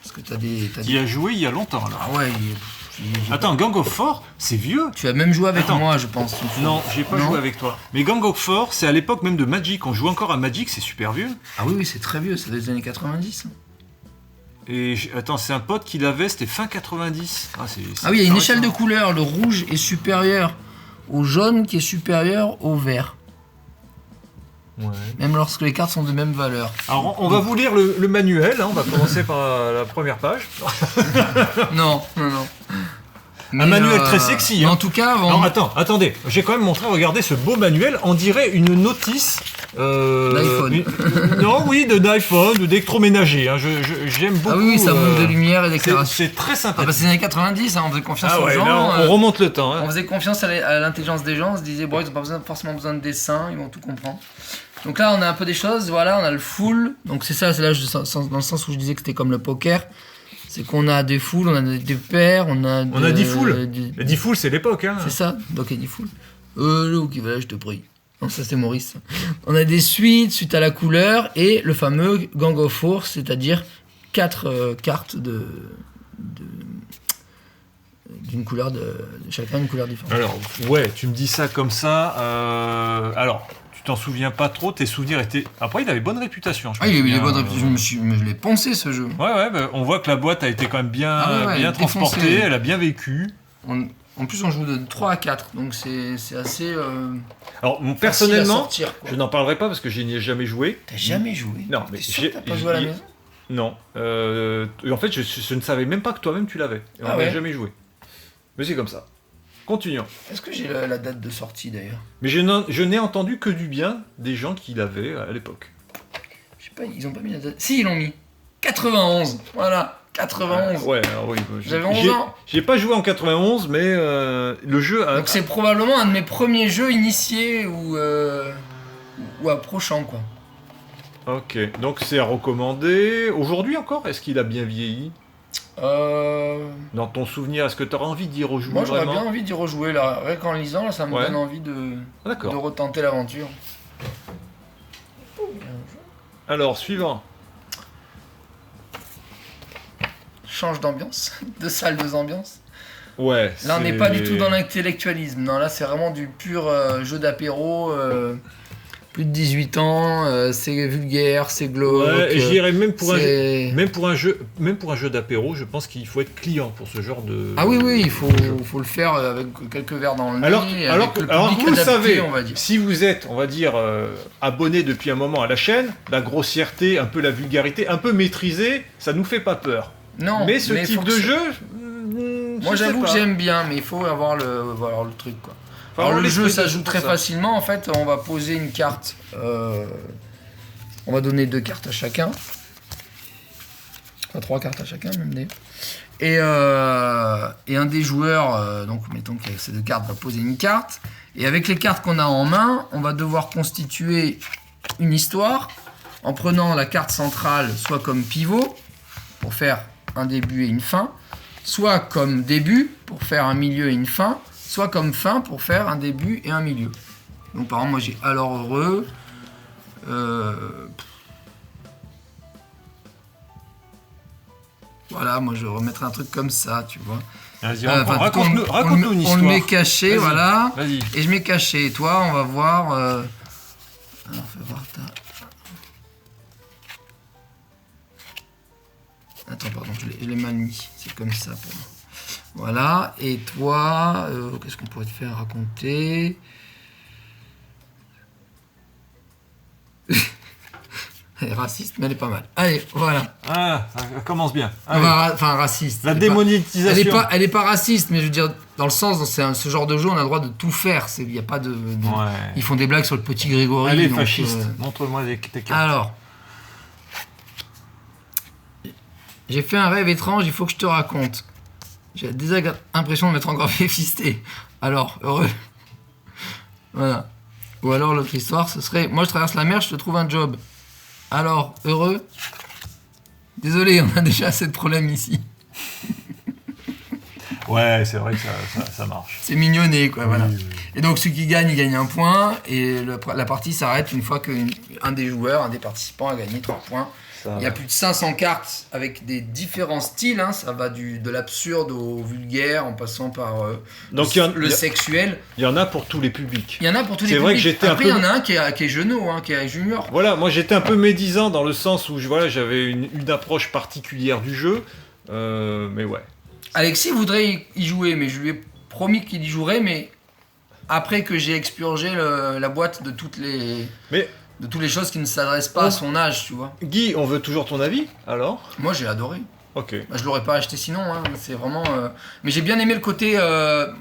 [SPEAKER 2] Parce que t'as des...
[SPEAKER 1] Il a joué il y a longtemps, là.
[SPEAKER 2] Ah ouais,
[SPEAKER 1] Attends, Gang of Four, c'est vieux.
[SPEAKER 2] Tu as même joué avec moi, je pense.
[SPEAKER 1] Non, j'ai pas joué avec toi. Mais Gang of Four, c'est à l'époque même de Magic. On joue encore à Magic, c'est super vieux.
[SPEAKER 2] Ah oui, c'est très vieux, c'est des années 90.
[SPEAKER 1] Et attends, c'est un pote qui l'avait, c'était fin 90.
[SPEAKER 2] Ah oui, il y a une échelle de couleurs. Le rouge est supérieur au jaune qui est supérieur au vert.
[SPEAKER 1] Ouais.
[SPEAKER 2] Même lorsque les cartes sont de même valeur.
[SPEAKER 1] Alors, on va vous lire le manuel. On va commencer par la première page.
[SPEAKER 2] Non.
[SPEAKER 1] Un manuel très sexy.
[SPEAKER 2] En tout cas,
[SPEAKER 1] alors, attendez. J'ai quand même montré, regardez ce beau manuel. On dirait une notice.
[SPEAKER 2] d'iPhone.
[SPEAKER 1] d'iPhone, d'électroménager. J'aime beaucoup.
[SPEAKER 2] Ah oui, ça manque de lumière et d'éclairage.
[SPEAKER 1] C'est très sympa.
[SPEAKER 2] C'est les années 90, on faisait confiance aux gens.
[SPEAKER 1] Là, on remonte le temps.
[SPEAKER 2] On faisait confiance à l'intelligence des gens. On se disait, bon, ils n'ont pas forcément besoin de dessin, ils vont tout comprendre. Donc là, on a un peu des choses. Voilà, on a le full. Donc c'est ça, c'est là dans le sens où je disais que c'était comme le poker. C'est qu'on a des fulls, on a des paires, on a
[SPEAKER 1] 10 fulls. 10 fulls, c'est l'époque.
[SPEAKER 2] C'est ça, donc il y a 10 fulls. Ok, voilà, je te prie. Non, ça c'est Maurice. On a des suites à la couleur et le fameux Gang of Four, c'est-à-dire 4 cartes d'une couleur chacun une couleur différente.
[SPEAKER 1] Alors, ouais, tu me dis ça comme ça. Alors, tu t'en souviens pas trop, tes souvenirs étaient. Après, il avait bonne réputation.
[SPEAKER 2] Il avait bonne réputation. Je l'ai poncé ce jeu.
[SPEAKER 1] Ouais, on voit que la boîte a été quand même bien transportée, elle a bien vécu.
[SPEAKER 2] En plus, on joue de 3 à 4, donc c'est assez.
[SPEAKER 1] Alors, personnellement,
[SPEAKER 2] sortir,
[SPEAKER 1] je n'en parlerai pas parce que je n'y ai jamais joué.
[SPEAKER 2] T'as jamais joué?
[SPEAKER 1] Non, mais
[SPEAKER 2] t'as pas joué à la maison?
[SPEAKER 1] Non. En fait, je ne savais même pas que toi-même tu l'avais. On n'a jamais joué. Mais c'est comme ça. Continuons.
[SPEAKER 2] Est-ce que j'ai la date de sortie d'ailleurs?
[SPEAKER 1] Mais je n'ai entendu que du bien des gens qui l'avaient à l'époque.
[SPEAKER 2] Je sais pas, ils ont pas mis la date. Si, ils l'ont mis. 91, voilà. 91.
[SPEAKER 1] Ouais, alors oui.
[SPEAKER 2] J'avais 11 ans.
[SPEAKER 1] J'ai pas joué en 91, mais le jeu a...
[SPEAKER 2] Donc c'est probablement un de mes premiers jeux initiés ou approchants, quoi.
[SPEAKER 1] Ok, donc c'est à recommander. Aujourd'hui encore, est-ce qu'il a bien vieilli? Dans ton souvenir, est-ce que tu auras envie d'y rejouer?
[SPEAKER 2] Moi j'aurais bien envie d'y rejouer, là. Rien qu'en lisant, là, ça me donne envie de retenter l'aventure.
[SPEAKER 1] Alors, suivant.
[SPEAKER 2] Change d'ambiance, de salle, deux ambiances.
[SPEAKER 1] Ouais.
[SPEAKER 2] Là, on n'est pas du tout dans l'intellectualisme. Non, là, c'est vraiment du pur jeu d'apéro. Plus de 18 ans, c'est vulgaire, c'est glauque.
[SPEAKER 1] Ouais, et je dirais même pour un jeu d'apéro, je pense qu'il faut être client pour ce genre de.
[SPEAKER 2] Ah oui, il faut le faire avec quelques verres dans le nez.
[SPEAKER 1] Alors vous le savez, si vous êtes, on va dire, abonné depuis un moment à la chaîne, la grossièreté, un peu la vulgarité, un peu maîtrisée, ça nous fait pas peur.
[SPEAKER 2] Non,
[SPEAKER 1] mais ce type de jeu,
[SPEAKER 2] moi j'avoue que j'aime bien, mais il faut avoir le truc, quoi. Alors le jeu ça joue très facilement, en fait on va poser une carte, on va donner 2 cartes à chacun, enfin 3 cartes à chacun même d'ailleurs, et un des joueurs, donc mettons qu'il y a ces 2 cartes, va poser une carte, et avec les cartes qu'on a en main, on va devoir constituer une histoire en prenant la carte centrale soit comme pivot pour faire un début et une fin, soit comme début pour faire un milieu et une fin, soit comme fin pour faire un début et un milieu. Donc par exemple, moi j'ai alors heureux. Voilà, moi je remettrai un truc comme ça, tu vois.
[SPEAKER 1] Vas-y, raconte-nous une histoire.
[SPEAKER 2] On le met caché, voilà.
[SPEAKER 1] Vas-y.
[SPEAKER 2] Et je mets caché. Et toi, on va voir. Alors, fais voir ta. Attends, pardon, je l'ai mal mis. C'est comme ça pour moi. Voilà, et toi, qu'est-ce qu'on pourrait te faire raconter? Elle est raciste, mais elle est pas mal. Allez, voilà.
[SPEAKER 1] Ah, ça commence bien.
[SPEAKER 2] Enfin, raciste.
[SPEAKER 1] La démonétisation.
[SPEAKER 2] Elle est pas raciste, mais je veux dire, dans le sens, dans ce genre de jeu, on a le droit de tout faire. Il y a pas de...
[SPEAKER 1] Ouais.
[SPEAKER 2] Ils font des blagues sur le petit Grégory.
[SPEAKER 1] Elle est fasciste. Montre-moi tes cartes.
[SPEAKER 2] Alors, j'ai fait un rêve étrange, il faut que je te raconte. J'ai la désagréable impression de m'être encore fait fister. Alors, heureux. Voilà. Ou alors l'autre histoire, ce serait... Moi, je traverse la mer, je te trouve un job. Alors, heureux. Désolé, on a déjà assez de problèmes ici.
[SPEAKER 1] Ouais, c'est vrai que ça marche.
[SPEAKER 2] C'est mignonné, quoi, voilà.
[SPEAKER 1] Oui.
[SPEAKER 2] Et donc, celui qui gagne, il gagne 1 point. Et la partie s'arrête une fois qu'un des joueurs, un des participants a gagné 3 points.
[SPEAKER 1] Ça...
[SPEAKER 2] Il y a plus de 500 cartes avec des différents styles, hein. Ça va de l'absurde au vulgaire en passant par
[SPEAKER 1] Donc,
[SPEAKER 2] le sexuel.
[SPEAKER 1] Il y en a pour tous les publics.
[SPEAKER 2] Il y en a pour tous les
[SPEAKER 1] C'est vrai
[SPEAKER 2] publics.
[SPEAKER 1] que j'étais
[SPEAKER 2] Après, il y en a un qui est genou, hein, qui est junior.
[SPEAKER 1] Voilà, moi j'étais un peu médisant dans le sens où j'avais une approche particulière du jeu, mais ouais.
[SPEAKER 2] Alexis voudrait y jouer, mais je lui ai promis qu'il y jouerait, mais après que j'ai expurgé la boîte de toutes les choses qui ne s'adressent pas à son âge, tu vois.
[SPEAKER 1] Guy, on veut toujours ton avis, alors ?
[SPEAKER 2] Moi, j'ai adoré.
[SPEAKER 1] Ok.
[SPEAKER 2] Bah, je l'aurais pas acheté sinon, hein. C'est vraiment... Mais j'ai bien aimé le côté...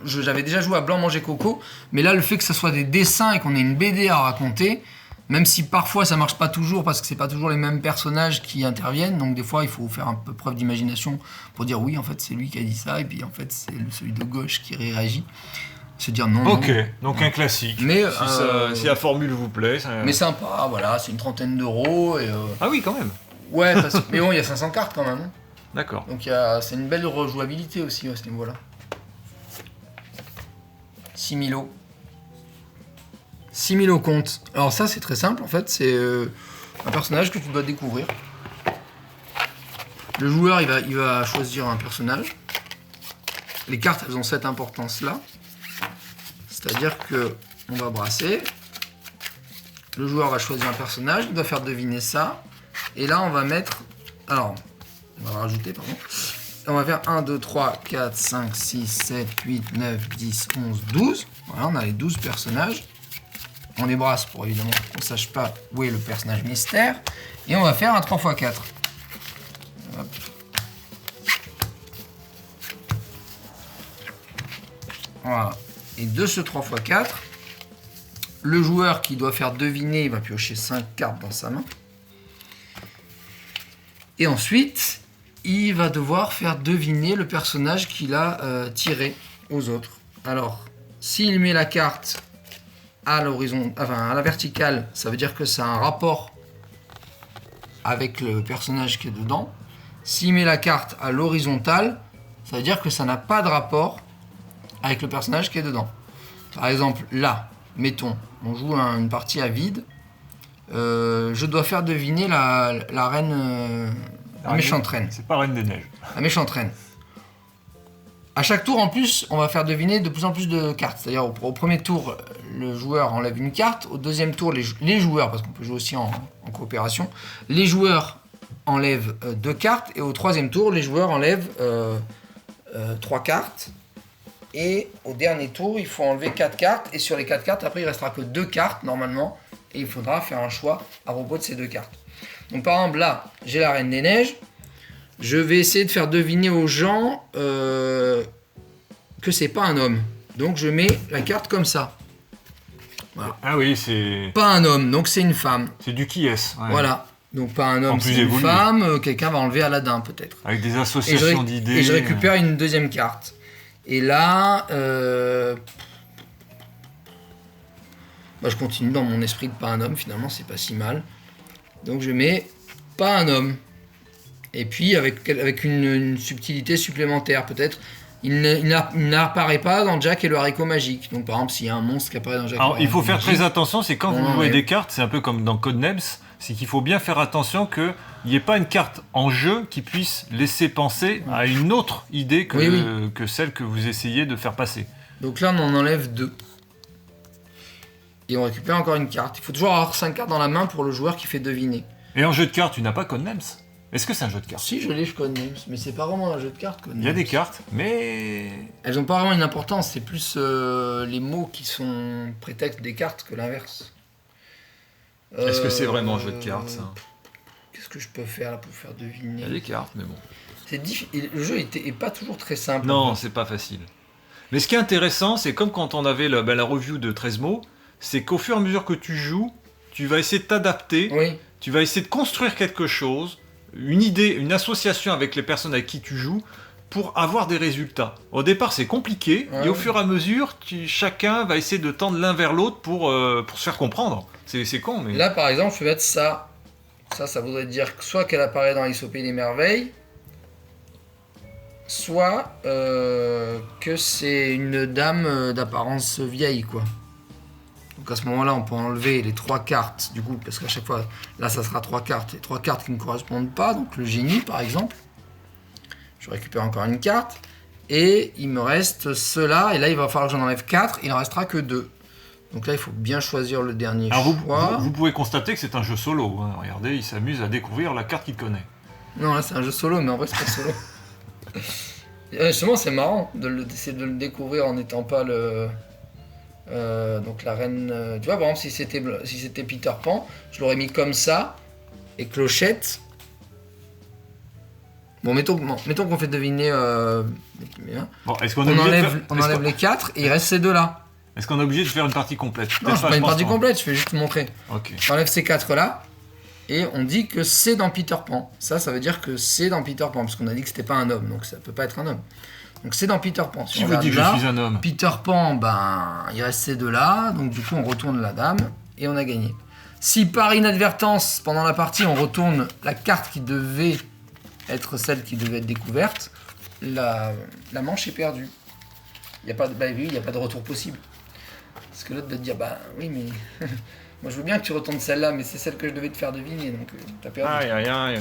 [SPEAKER 2] J'avais déjà joué à Blanc Manger Coco, mais là, le fait que ce soit des dessins et qu'on ait une BD à raconter, même si parfois ça marche pas toujours, parce que c'est pas toujours les mêmes personnages qui interviennent, donc des fois, il faut faire un peu preuve d'imagination pour dire oui, en fait, c'est lui qui a dit ça, et puis en fait, c'est celui de gauche qui réagit. Se dire non.
[SPEAKER 1] Ok,
[SPEAKER 2] non.
[SPEAKER 1] donc un classique.
[SPEAKER 2] Mais,
[SPEAKER 1] si la formule vous plaît. Ça...
[SPEAKER 2] Mais sympa, voilà, c'est une trentaine d'euros. Et,
[SPEAKER 1] Ah oui, quand même.
[SPEAKER 2] Ouais, mais bon, il y a 500 cartes quand même. Hein.
[SPEAKER 1] D'accord.
[SPEAKER 2] Donc c'est une belle rejouabilité aussi à ce niveau-là. 6000 euros. 6000 au compte. Alors ça, c'est très simple en fait, c'est un personnage que tu dois découvrir. Le joueur, il va choisir un personnage. Les cartes, elles ont cette importance-là. C'est-à-dire que on va brasser. Le joueur va choisir un personnage, il doit faire deviner ça. Et là, on va mettre... Alors, on va rajouter, pardon. On va faire 1, 2, 3, 4, 5, 6, 7, 8, 9, 10, 11, 12. Voilà, on a les 12 personnages. On les brasse pour évidemment qu'on ne sache pas où est le personnage mystère. Et on va faire un 3x4. Hop. Voilà. Et de ce 3x4, le joueur qui doit faire deviner, il va piocher 5 cartes dans sa main. Et ensuite, il va devoir faire deviner le personnage qu'il a tiré aux autres. Alors, s'il met la carte à la verticale, ça veut dire que ça a un rapport avec le personnage qui est dedans. S'il met la carte à l'horizontale, ça veut dire que ça n'a pas de rapport avec le personnage qui est dedans. Par exemple, là, mettons, on joue une partie à vide. Je dois faire deviner la reine, la méchante reine.
[SPEAKER 1] C'est pas Reine des Neiges.
[SPEAKER 2] La méchante reine. À chaque tour, en plus, on va faire deviner de plus en plus de cartes. C'est-à-dire, au premier tour, le joueur enlève une carte. Au deuxième tour, les joueurs, parce qu'on peut jouer aussi en coopération, les joueurs enlèvent 2 cartes. Et au troisième tour, les joueurs enlèvent 3 cartes. Et au dernier tour, il faut enlever 4 cartes. Et sur les 4 cartes, après, il ne restera que 2 cartes, normalement. Et il faudra faire un choix à propos de ces 2 cartes. Donc, par exemple, là, j'ai la Reine des Neiges. Je vais essayer de faire deviner aux gens que c'est pas un homme. Donc, je mets la carte comme ça. Voilà.
[SPEAKER 1] Ah oui, c'est...
[SPEAKER 2] Pas un homme, donc c'est une femme.
[SPEAKER 1] C'est du qui est. Ouais.
[SPEAKER 2] Voilà. Donc, pas un homme, c'est une
[SPEAKER 1] évolué.
[SPEAKER 2] femme. Quelqu'un va enlever Aladdin, peut-être.
[SPEAKER 1] Avec des associations d'idées.
[SPEAKER 2] Et je récupère une deuxième carte. Et là, je continue dans mon esprit de pas un homme, finalement, c'est pas si mal. Donc je mets pas un homme. Et puis avec une subtilité supplémentaire, peut-être. Il n'apparaît pas dans Jack et le haricot magique. Donc par exemple, s'il y a un monstre qui apparaît dans Jack et le haricot magique...
[SPEAKER 1] Alors il faut faire très attention, c'est quand vous jouez des cartes, c'est un peu comme dans Codenames, c'est qu'il faut bien faire attention qu'il n'y ait pas une carte en jeu qui puisse laisser penser à une autre idée que celle que vous essayez de faire passer.
[SPEAKER 2] Donc là, on en enlève 2. Et on récupère encore une carte. Il faut toujours avoir 5 cartes dans la main pour le joueur qui fait deviner.
[SPEAKER 1] Et en jeu de cartes, tu n'as pas Codenames ? Est-ce que c'est un jeu de cartes ?
[SPEAKER 2] Si, je l'ai, je Codenames, mais c'est pas vraiment un jeu de cartes, Codenames.
[SPEAKER 1] Il y a des cartes, mais...
[SPEAKER 2] Elles n'ont pas vraiment une importance, c'est plus les mots qui sont prétexte des cartes que l'inverse.
[SPEAKER 1] Est-ce que c'est vraiment un jeu de cartes, ça ?
[SPEAKER 2] Qu'est-ce que je peux faire là pour faire deviner ?
[SPEAKER 1] Il y a des cartes, mais bon.
[SPEAKER 2] C'est difficile. Le jeu est pas toujours très simple.
[SPEAKER 1] Non, c'est pas facile. Mais ce qui est intéressant, c'est comme quand on avait la review de 13 mots, c'est qu'au fur et à mesure que tu joues, tu vas essayer de t'adapter, tu vas essayer de construire quelque chose, une idée, une association avec les personnes avec qui tu joues, pour avoir des résultats. Au départ, c'est compliqué, et au fur et à mesure, chacun va essayer de tendre l'un vers l'autre pour se faire comprendre. C'est con, mais...
[SPEAKER 2] Là, par exemple, je vais mettre ça. Ça voudrait dire soit qu'elle apparaît dans Alice au Pays des Merveilles, soit que c'est une dame d'apparence vieille, quoi. Donc à ce moment-là, on peut enlever les 3 cartes, du coup, parce qu'à chaque fois, là, ça sera 3 cartes. Les 3 cartes qui ne correspondent pas, donc le génie, par exemple. Je récupère encore une carte. Et il me reste cela, et là, il va falloir que j'en enlève 4, il n'en restera que 2. Donc là, il faut bien choisir le dernier choix.
[SPEAKER 1] Vous pouvez constater que c'est un jeu solo. Hein. Regardez, il s'amuse à découvrir la carte qu'il connaît.
[SPEAKER 2] Non, là, c'est un jeu solo, mais en vrai, c'est pas solo. Justement, c'est marrant d'essayer de le découvrir en n'étant pas le... donc la reine... tu vois, par exemple, si c'était Peter Pan, je l'aurais mis comme ça, et Clochette. Bon, mettons qu'on fait deviner...
[SPEAKER 1] Bon, est-ce qu'on
[SPEAKER 2] enlève les 4, et il reste ces 2-là.
[SPEAKER 1] Est-ce qu'on est obligé de faire une partie complète?
[SPEAKER 2] Non, c'est pas une partie complète, je vais juste te montrer.
[SPEAKER 1] Ok.
[SPEAKER 2] J'enlève ces 4-là, et on dit que c'est dans Peter Pan. Ça veut dire que c'est dans Peter Pan, parce qu'on a dit que c'était pas un homme, donc ça peut pas être un homme. Donc c'est dans Peter Pan.
[SPEAKER 1] Si vous dites que je suis un homme.
[SPEAKER 2] Peter Pan, ben, il reste ces 2-là, donc du coup on retourne la dame, et on a gagné. Si par inadvertance, pendant la partie, on retourne la carte qui devait être celle qui devait être découverte, la manche est perdue. Il n'y a pas de retour possible. Parce que l'autre doit te dire, bah oui, mais moi je veux bien que tu retournes celle-là, mais c'est celle que je devais te faire deviner, donc t'as perdu.
[SPEAKER 1] Aïe.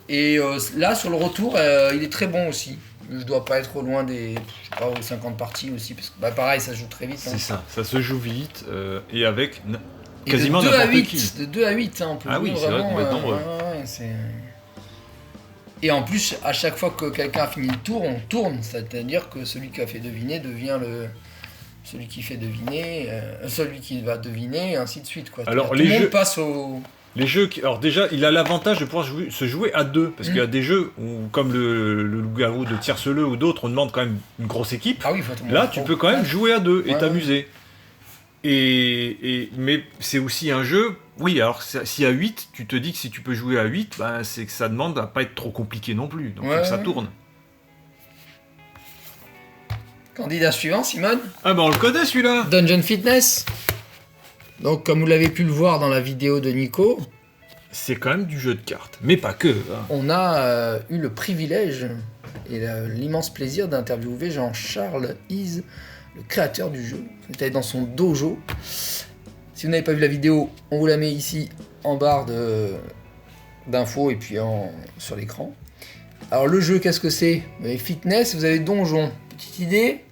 [SPEAKER 2] Et là, sur le retour, il est très bon aussi. Je dois pas être loin des 50 parties aussi, parce que bah, pareil, ça se joue très vite.
[SPEAKER 1] C'est ça se joue vite, et avec quasiment
[SPEAKER 2] de 2 à
[SPEAKER 1] n'importe
[SPEAKER 2] 8,
[SPEAKER 1] qui.
[SPEAKER 2] De 2 à 8, hein, on peut jouer
[SPEAKER 1] c'est vrai qu'on va être nombreux.
[SPEAKER 2] Et en plus, à chaque fois que quelqu'un a fini le tour, on tourne, c'est-à-dire que celui qui a fait deviner devient celui qui fait deviner, celui qui va deviner, et ainsi de suite. Quoi.
[SPEAKER 1] Alors,
[SPEAKER 2] tout le monde passe au...
[SPEAKER 1] Les jeux alors déjà, il a l'avantage de pouvoir se jouer à 2, parce qu'il y a des jeux où, comme le loup-garou de Tierceleux ou d'autres, on demande quand même une grosse équipe.
[SPEAKER 2] Ah oui,
[SPEAKER 1] là, tu peux quand même jouer à 2 et t'amuser. Mais c'est aussi un jeu, oui, alors s'il y a 8, tu te dis que si tu peux jouer à 8, bah, c'est que ça demande à pas être trop compliqué non plus, donc faut que ça tourne.
[SPEAKER 2] Candidat suivant, Simone.
[SPEAKER 1] Ah bah on le connaît celui-là.
[SPEAKER 2] Dungeon Fitness. Donc comme vous l'avez pu le voir dans la vidéo de Nico,
[SPEAKER 1] c'est quand même du jeu de cartes, mais pas que. Hein.
[SPEAKER 2] On a eu le privilège et l'immense plaisir d'interviewer Jean-Charles Is, le créateur du jeu. On est allé dans son dojo. Si vous n'avez pas vu la vidéo, on vous la met ici en barre d'infos et puis sur l'écran. Alors le jeu, qu'est-ce que c'est? Vous avez fitness, vous avez donjon. Petite idée?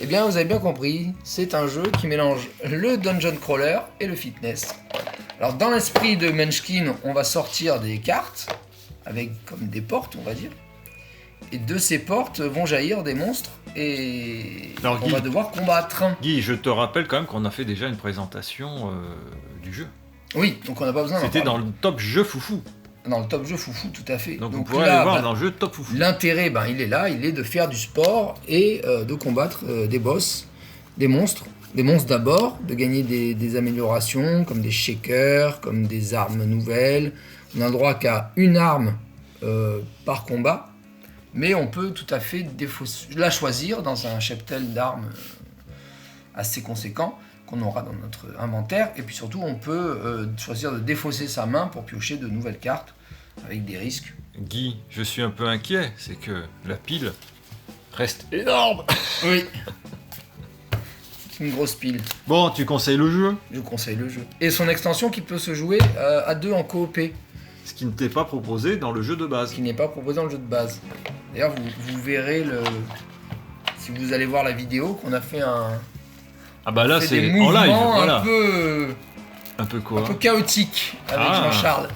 [SPEAKER 2] Eh bien, vous avez bien compris, c'est un jeu qui mélange le dungeon crawler et le fitness. Alors, dans l'esprit de Munchkin, on va sortir des cartes, avec comme des portes, on va dire. Et de ces portes vont jaillir des monstres, et alors, Guy, on va devoir combattre.
[SPEAKER 1] Guy, je te rappelle quand même qu'on a fait déjà une présentation du jeu.
[SPEAKER 2] Oui, donc on n'a pas besoin d'en
[SPEAKER 1] C'était dans le top jeu foufou.
[SPEAKER 2] Dans le top jeu foufou, tout à fait.
[SPEAKER 1] Donc vous pourrez aller voir dans le jeu top foufou.
[SPEAKER 2] L'intérêt, il est là, il est de faire du sport et de combattre des boss, des monstres d'abord, de gagner des améliorations comme des shakers, comme des armes nouvelles. On a le droit qu'à une arme par combat, mais on peut tout à fait la choisir dans un cheptel d'armes assez conséquent qu'on aura dans notre inventaire, et puis surtout on peut choisir de défausser sa main pour piocher de nouvelles cartes avec des risques.
[SPEAKER 1] Guy, je suis un peu inquiet, c'est que la pile reste énorme.
[SPEAKER 2] Oui. C'est une grosse pile.
[SPEAKER 1] Bon, tu conseilles le jeu?
[SPEAKER 2] Je conseille le jeu. Et son extension qui peut se jouer à 2 en coop.
[SPEAKER 1] Ce qui ne t'est pas proposé dans le jeu de base.
[SPEAKER 2] Ce qui n'est pas proposé dans le jeu de base. D'ailleurs, vous verrez si vous allez voir la vidéo qu'on a fait
[SPEAKER 1] Ah bah là c'est en live, voilà.
[SPEAKER 2] Un peu
[SPEAKER 1] quoi?
[SPEAKER 2] Un peu chaotique avec Jean-Charles.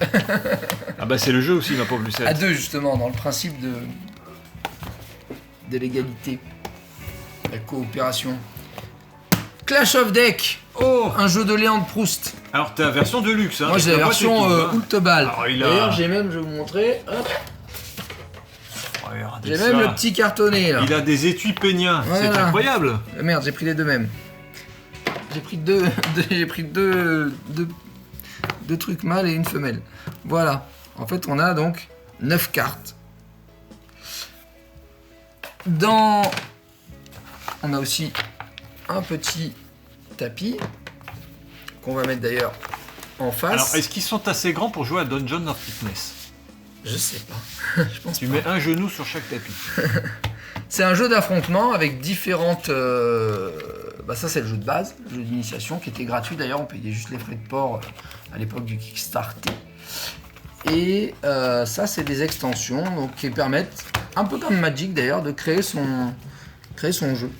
[SPEAKER 1] Ah bah c'est le jeu aussi, ma pauvre Lucette.
[SPEAKER 2] À 2 justement, dans le principe de l'égalité, la coopération. Clash of Deck. Oh, un jeu de Léon de Proust.
[SPEAKER 1] Alors t'as la version de luxe, hein.
[SPEAKER 2] Moi j'ai la version Ulteball. D'ailleurs j'ai même, je vais vous montrer. Hop. J'ai même le petit cartonné là.
[SPEAKER 1] Il a des étuis péniens, voilà. C'est incroyable.
[SPEAKER 2] Merde, j'ai pris les deux mêmes. J'ai pris deux trucs mâles et une femelle. Voilà. En fait, on a donc 9 cartes. On a aussi un petit tapis qu'on va mettre d'ailleurs en face.
[SPEAKER 1] Alors, est-ce qu'ils sont assez grands pour jouer à Dungeon of Fitness?
[SPEAKER 2] Je sais pas. Je pense
[SPEAKER 1] tu mets un genou sur chaque tapis.
[SPEAKER 2] C'est un jeu d'affrontement avec différentes ça c'est le jeu de base, le jeu d'initiation qui était gratuit d'ailleurs, on payait juste les frais de port à l'époque du Kickstarter. Et ça c'est des extensions donc, qui permettent, un peu comme Magic d'ailleurs, de créer son jeu.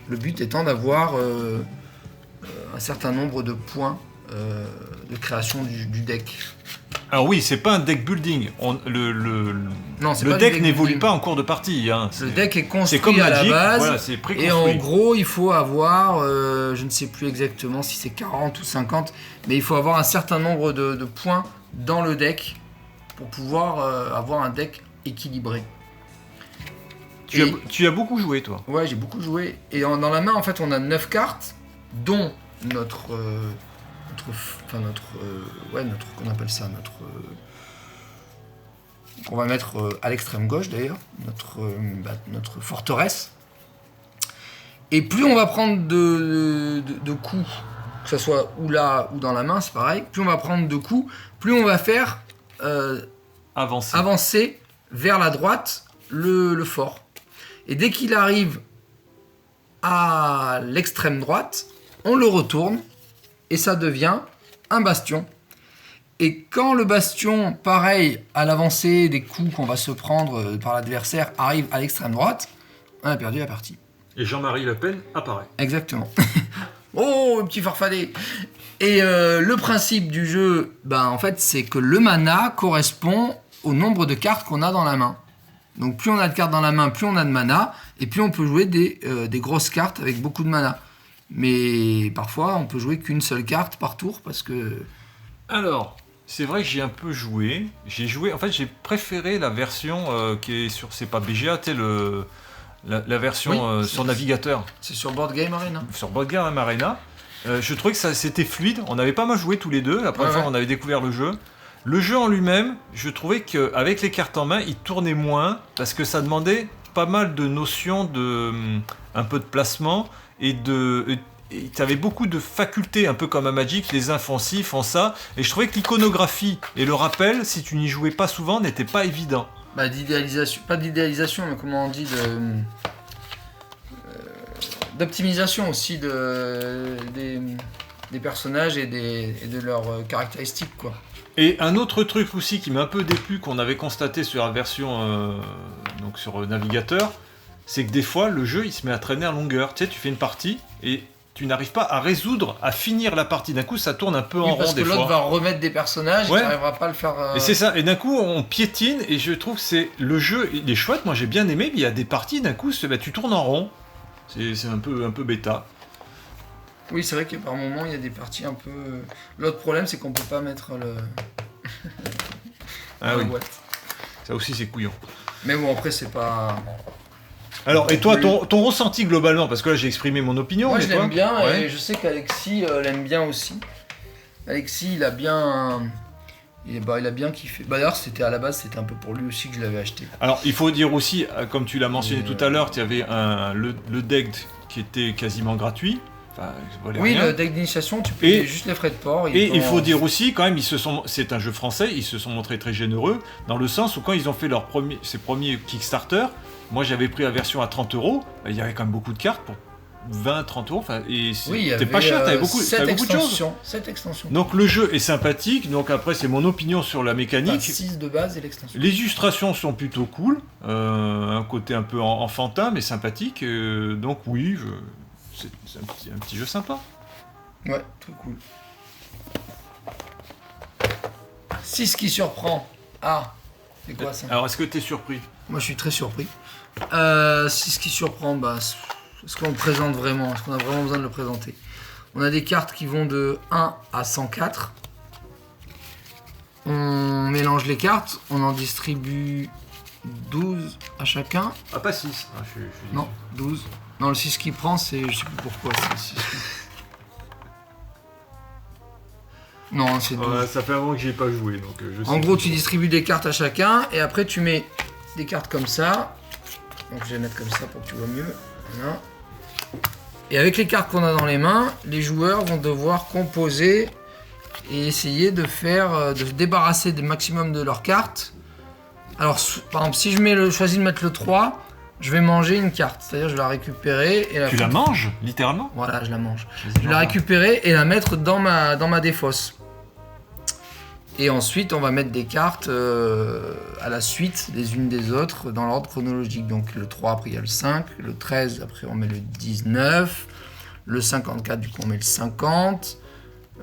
[SPEAKER 2] Le but étant d'avoir un certain nombre de points de création du deck.
[SPEAKER 1] Alors oui, c'est pas un deck building. Le deck n'évolue pas en cours de partie. Hein.
[SPEAKER 2] Le deck est construit comme à Magic, la base.
[SPEAKER 1] Voilà, c'est préconstruit.
[SPEAKER 2] Et en gros, il faut avoir, je ne sais plus exactement si c'est 40 ou 50, mais il faut avoir un certain nombre de points dans le deck pour pouvoir avoir un deck équilibré.
[SPEAKER 1] Tu as beaucoup joué, toi?
[SPEAKER 2] Ouais, j'ai beaucoup joué. Et dans la main, en fait, on a 9 cartes, dont qu'on appelle ça, qu'on va mettre à l'extrême gauche d'ailleurs, notre forteresse. Et plus on va prendre de coups, que ce soit ou là ou dans la main, c'est pareil, plus on va prendre de coups, plus on va faire avancer vers la droite le fort. Et dès qu'il arrive à l'extrême droite, on le retourne et ça devient un bastion. Et quand le bastion, pareil, à l'avancée des coups qu'on va se prendre par l'adversaire, arrive à l'extrême droite, on a perdu la partie.
[SPEAKER 1] Et Jean-Marie Le Pen apparaît.
[SPEAKER 2] Exactement. Oh, le petit farfadet. Et le principe du jeu, en fait, c'est que le mana correspond au nombre de cartes qu'on a dans la main. Donc plus on a de cartes dans la main, plus on a de mana, et plus on peut jouer des grosses cartes avec beaucoup de mana. Mais parfois, on peut jouer qu'une seule carte par tour parce que...
[SPEAKER 1] Alors, c'est vrai que j'ai un peu joué. En fait, j'ai préféré la version qui est sur... C'est pas BGA, tu sais, la version sur navigateur.
[SPEAKER 2] C'est sur Board Game Arena.
[SPEAKER 1] Sur Board Game Arena. Je trouvais que c'était fluide. On avait pas mal joué tous les deux. La première fois, on avait découvert le jeu. Le jeu en lui-même, je trouvais qu'avec les cartes en main, il tournait moins parce que ça demandait pas mal de notions un peu de placement et tu avais beaucoup de facultés, un peu comme à Magic, les uns font ci, font ça, et je trouvais que l'iconographie et le rappel, si tu n'y jouais pas souvent, n'était pas évident.
[SPEAKER 2] D'idéalisation, pas d'idéalisation, mais comment on dit, d'optimisation aussi des personnages et de leurs caractéristiques, quoi.
[SPEAKER 1] Et un autre truc aussi qui m'a un peu déplu, qu'on avait constaté sur la version donc sur navigateur, c'est que des fois le jeu il se met à traîner en longueur. Tu sais, tu fais une partie et tu n'arrives pas à résoudre, à finir la partie. D'un coup, ça tourne un peu en rond des fois. Parce que
[SPEAKER 2] l'autre va remettre des personnages et tu n'arriveras pas à le faire...
[SPEAKER 1] Et c'est ça. Et d'un coup, on piétine et je trouve que le jeu, il est chouette. Moi, j'ai bien aimé, mais il y a des parties, d'un coup, tu tournes en rond. C'est un peu bêta.
[SPEAKER 2] Oui, c'est vrai que par moments, il y a des parties un peu... L'autre problème, c'est qu'on peut pas mettre le...
[SPEAKER 1] Ah oui. Ça aussi, c'est couillon.
[SPEAKER 2] Mais bon, après, c'est pas...
[SPEAKER 1] Alors, et toi, ton ressenti globalement, parce que là j'ai exprimé mon opinion.
[SPEAKER 2] Moi je l'aime bien et je sais qu'Alexis l'aime bien aussi. Alexis il a bien kiffé. D'ailleurs à la base c'était un peu pour lui aussi que je l'avais acheté.
[SPEAKER 1] Alors il faut dire aussi, comme tu l'as mentionné tout à l'heure, tu avais le deck qui était quasiment gratuit. Enfin, rien.
[SPEAKER 2] Le deck d'initiation, tu payes juste les frais de port.
[SPEAKER 1] Et il faut dire aussi, quand même, c'est un jeu français, ils se sont montrés très généreux, dans le sens où quand ils ont fait ses premiers Kickstarter, moi j'avais pris la version à 30 €, il y avait quand même beaucoup de cartes pour 20-30 €, et c'était pas cher, t'avais beaucoup de choses.
[SPEAKER 2] 7 extensions.
[SPEAKER 1] Donc le jeu est sympathique, donc après c'est mon opinion sur la mécanique.
[SPEAKER 2] 6 de base et l'extension.
[SPEAKER 1] Les illustrations sont plutôt cool, un côté un peu enfantin mais sympathique, donc oui, c'est un petit jeu sympa.
[SPEAKER 2] Ouais, très cool. 6 qui surprend. Ah, c'est quoi ça?
[SPEAKER 1] Alors est-ce que t'es surpris?
[SPEAKER 2] Moi je suis très surpris. 6 qui surprend, est-ce qu'on le présente vraiment? Est-ce qu'on a vraiment besoin de le présenter? On a des cartes qui vont de 1 à 104. On mélange les cartes, on en distribue 12 à chacun.
[SPEAKER 1] Ah, pas 6.
[SPEAKER 2] Non, 12. Non, le 6 qui prend, c'est... Je sais plus pourquoi c'est 6. Non, c'est 12.
[SPEAKER 1] Ça fait un moment que j'ai pas joué, donc
[SPEAKER 2] En gros, tu distribues des cartes à chacun, et après tu mets des cartes comme ça. Donc je vais les mettre comme ça pour que tu vois mieux. Voilà. Et avec les cartes qu'on a dans les mains, les joueurs vont devoir composer et essayer de se débarrasser des maximum de leurs cartes. Alors, par exemple, si je choisis de mettre le 3, je vais manger une carte. C'est-à-dire je vais la récupérer et
[SPEAKER 1] Tu la manges, littéralement?
[SPEAKER 2] Voilà, je la mange. Je vais la récupérer et la mettre dans ma défausse. Et ensuite, on va mettre des cartes à la suite, les unes des autres, dans l'ordre chronologique. Donc le 3, après il y a le 5, le 13, après on met le 19, le 54, du coup on met le 50,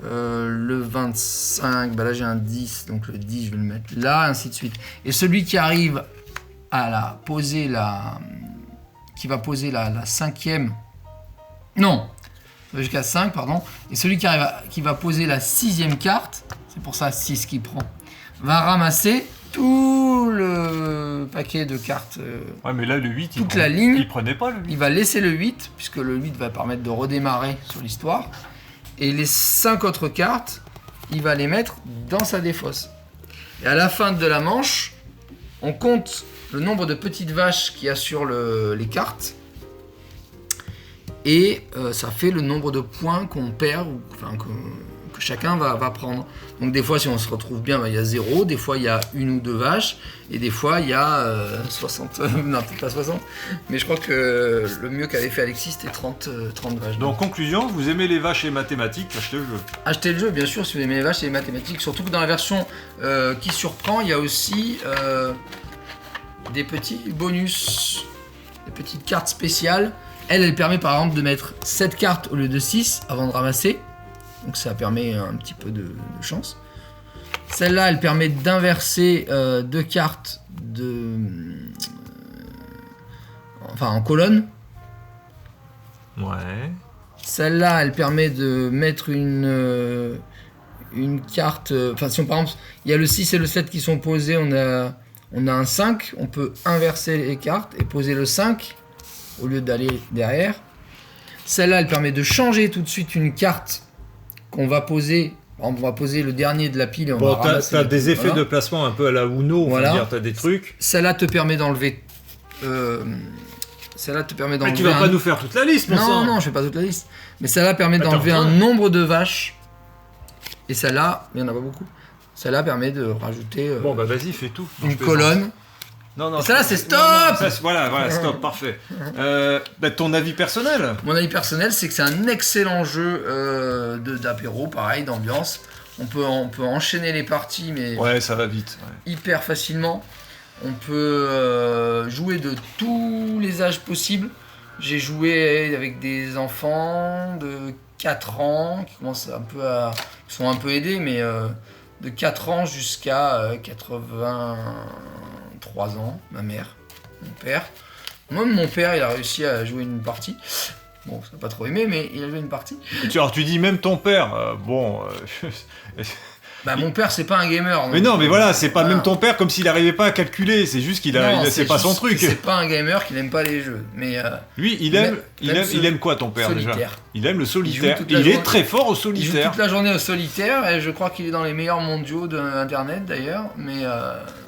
[SPEAKER 2] le 25, bah là j'ai un 10, donc le 10 je vais le mettre là, ainsi de suite. Et celui qui arrive à qui va poser la cinquième, non, jusqu'à 5, pardon, et celui qui va poser la sixième carte, c'est pour ça 6 qui prend, va ramasser tout le paquet de cartes.
[SPEAKER 1] Ouais, mais là, le 8,
[SPEAKER 2] toute la ligne.
[SPEAKER 1] Il prenait pas le 8.
[SPEAKER 2] Il va laisser le 8, puisque le 8 va permettre de redémarrer sur l'histoire. Et les 5 autres cartes, il va les mettre dans sa défausse. Et à la fin de la manche, on compte le nombre de petites vaches qu'il y a sur les cartes. Et ça fait le nombre de points qu'on perd, que chacun va prendre. Donc des fois, si on se retrouve bien, il y a 0, des fois il y a 1 ou 2 vaches, et des fois il y a 60, non peut-être pas 60, mais je crois que le mieux qu'avait fait Alexis c'était 30 vaches.
[SPEAKER 1] Donc conclusion, vous aimez les vaches et les mathématiques, achetez le jeu.
[SPEAKER 2] Achetez le jeu, bien sûr, si vous aimez les vaches et les mathématiques, surtout que dans la version qui surprend, il y a aussi des petits bonus, des petites cartes spéciales. Elle permet par exemple de mettre 7 cartes au lieu de 6 avant de ramasser. Donc ça permet un petit peu de chance. Celle-là, elle permet d'inverser 2 cartes en colonne.
[SPEAKER 1] Ouais.
[SPEAKER 2] Celle-là, elle permet de mettre une carte... si par exemple, il y a le 6 et le 7 qui sont posés, on a un 5, on peut inverser les cartes et poser le 5 au lieu d'aller derrière. Celle-là, elle permet de changer tout de suite une carte qu'on va poser. On va poser le dernier de la pile et on va ramasser.
[SPEAKER 1] T'as des effets de placement un peu à la Uno, voilà. T'as des trucs.
[SPEAKER 2] Celle-là te permet d'enlever.
[SPEAKER 1] Mais tu vas pas nous faire toute la liste, mon sang.
[SPEAKER 2] Non, je fais pas toute la liste. Mais celle-là permet d'enlever un nombre de vaches. Et celle-là, il y en a pas beaucoup. Celle-là permet de rajouter.
[SPEAKER 1] Bon, bah vas-y, fais tout.
[SPEAKER 2] Une colonne.
[SPEAKER 1] Non,
[SPEAKER 2] ça là c'est stop.
[SPEAKER 1] Voilà, stop, parfait. Ton avis personnel?
[SPEAKER 2] Mon avis personnel, c'est que c'est un excellent jeu d'apéro, pareil, d'ambiance. On peut enchaîner les parties, mais
[SPEAKER 1] ouais, ça va vite. Ouais.
[SPEAKER 2] Hyper facilement. On peut jouer de tous les âges possibles. J'ai joué avec des enfants de 4 ans qui commencent qui sont un peu aidés, mais de 4 ans jusqu'à 83 ans, ma mère, mon père. Même mon père, il a réussi à jouer une partie. Bon, ça n'a pas trop aimé, mais il a joué une partie.
[SPEAKER 1] Alors tu dis même ton père,
[SPEAKER 2] mon père, c'est pas un gamer.
[SPEAKER 1] Mais non, mais voilà, c'est pas même ton père comme s'il n'arrivait pas à calculer, c'est juste c'est pas son truc.
[SPEAKER 2] C'est pas un gamer qui n'aime pas les jeux. Mais
[SPEAKER 1] lui, il aime quoi ton père
[SPEAKER 2] solitaire.
[SPEAKER 1] Déjà? Il aime le solitaire. Il est très fort au solitaire.
[SPEAKER 2] Il joue toute la journée au solitaire et je crois qu'il est dans les meilleurs mondiaux d'internet d'ailleurs. Mais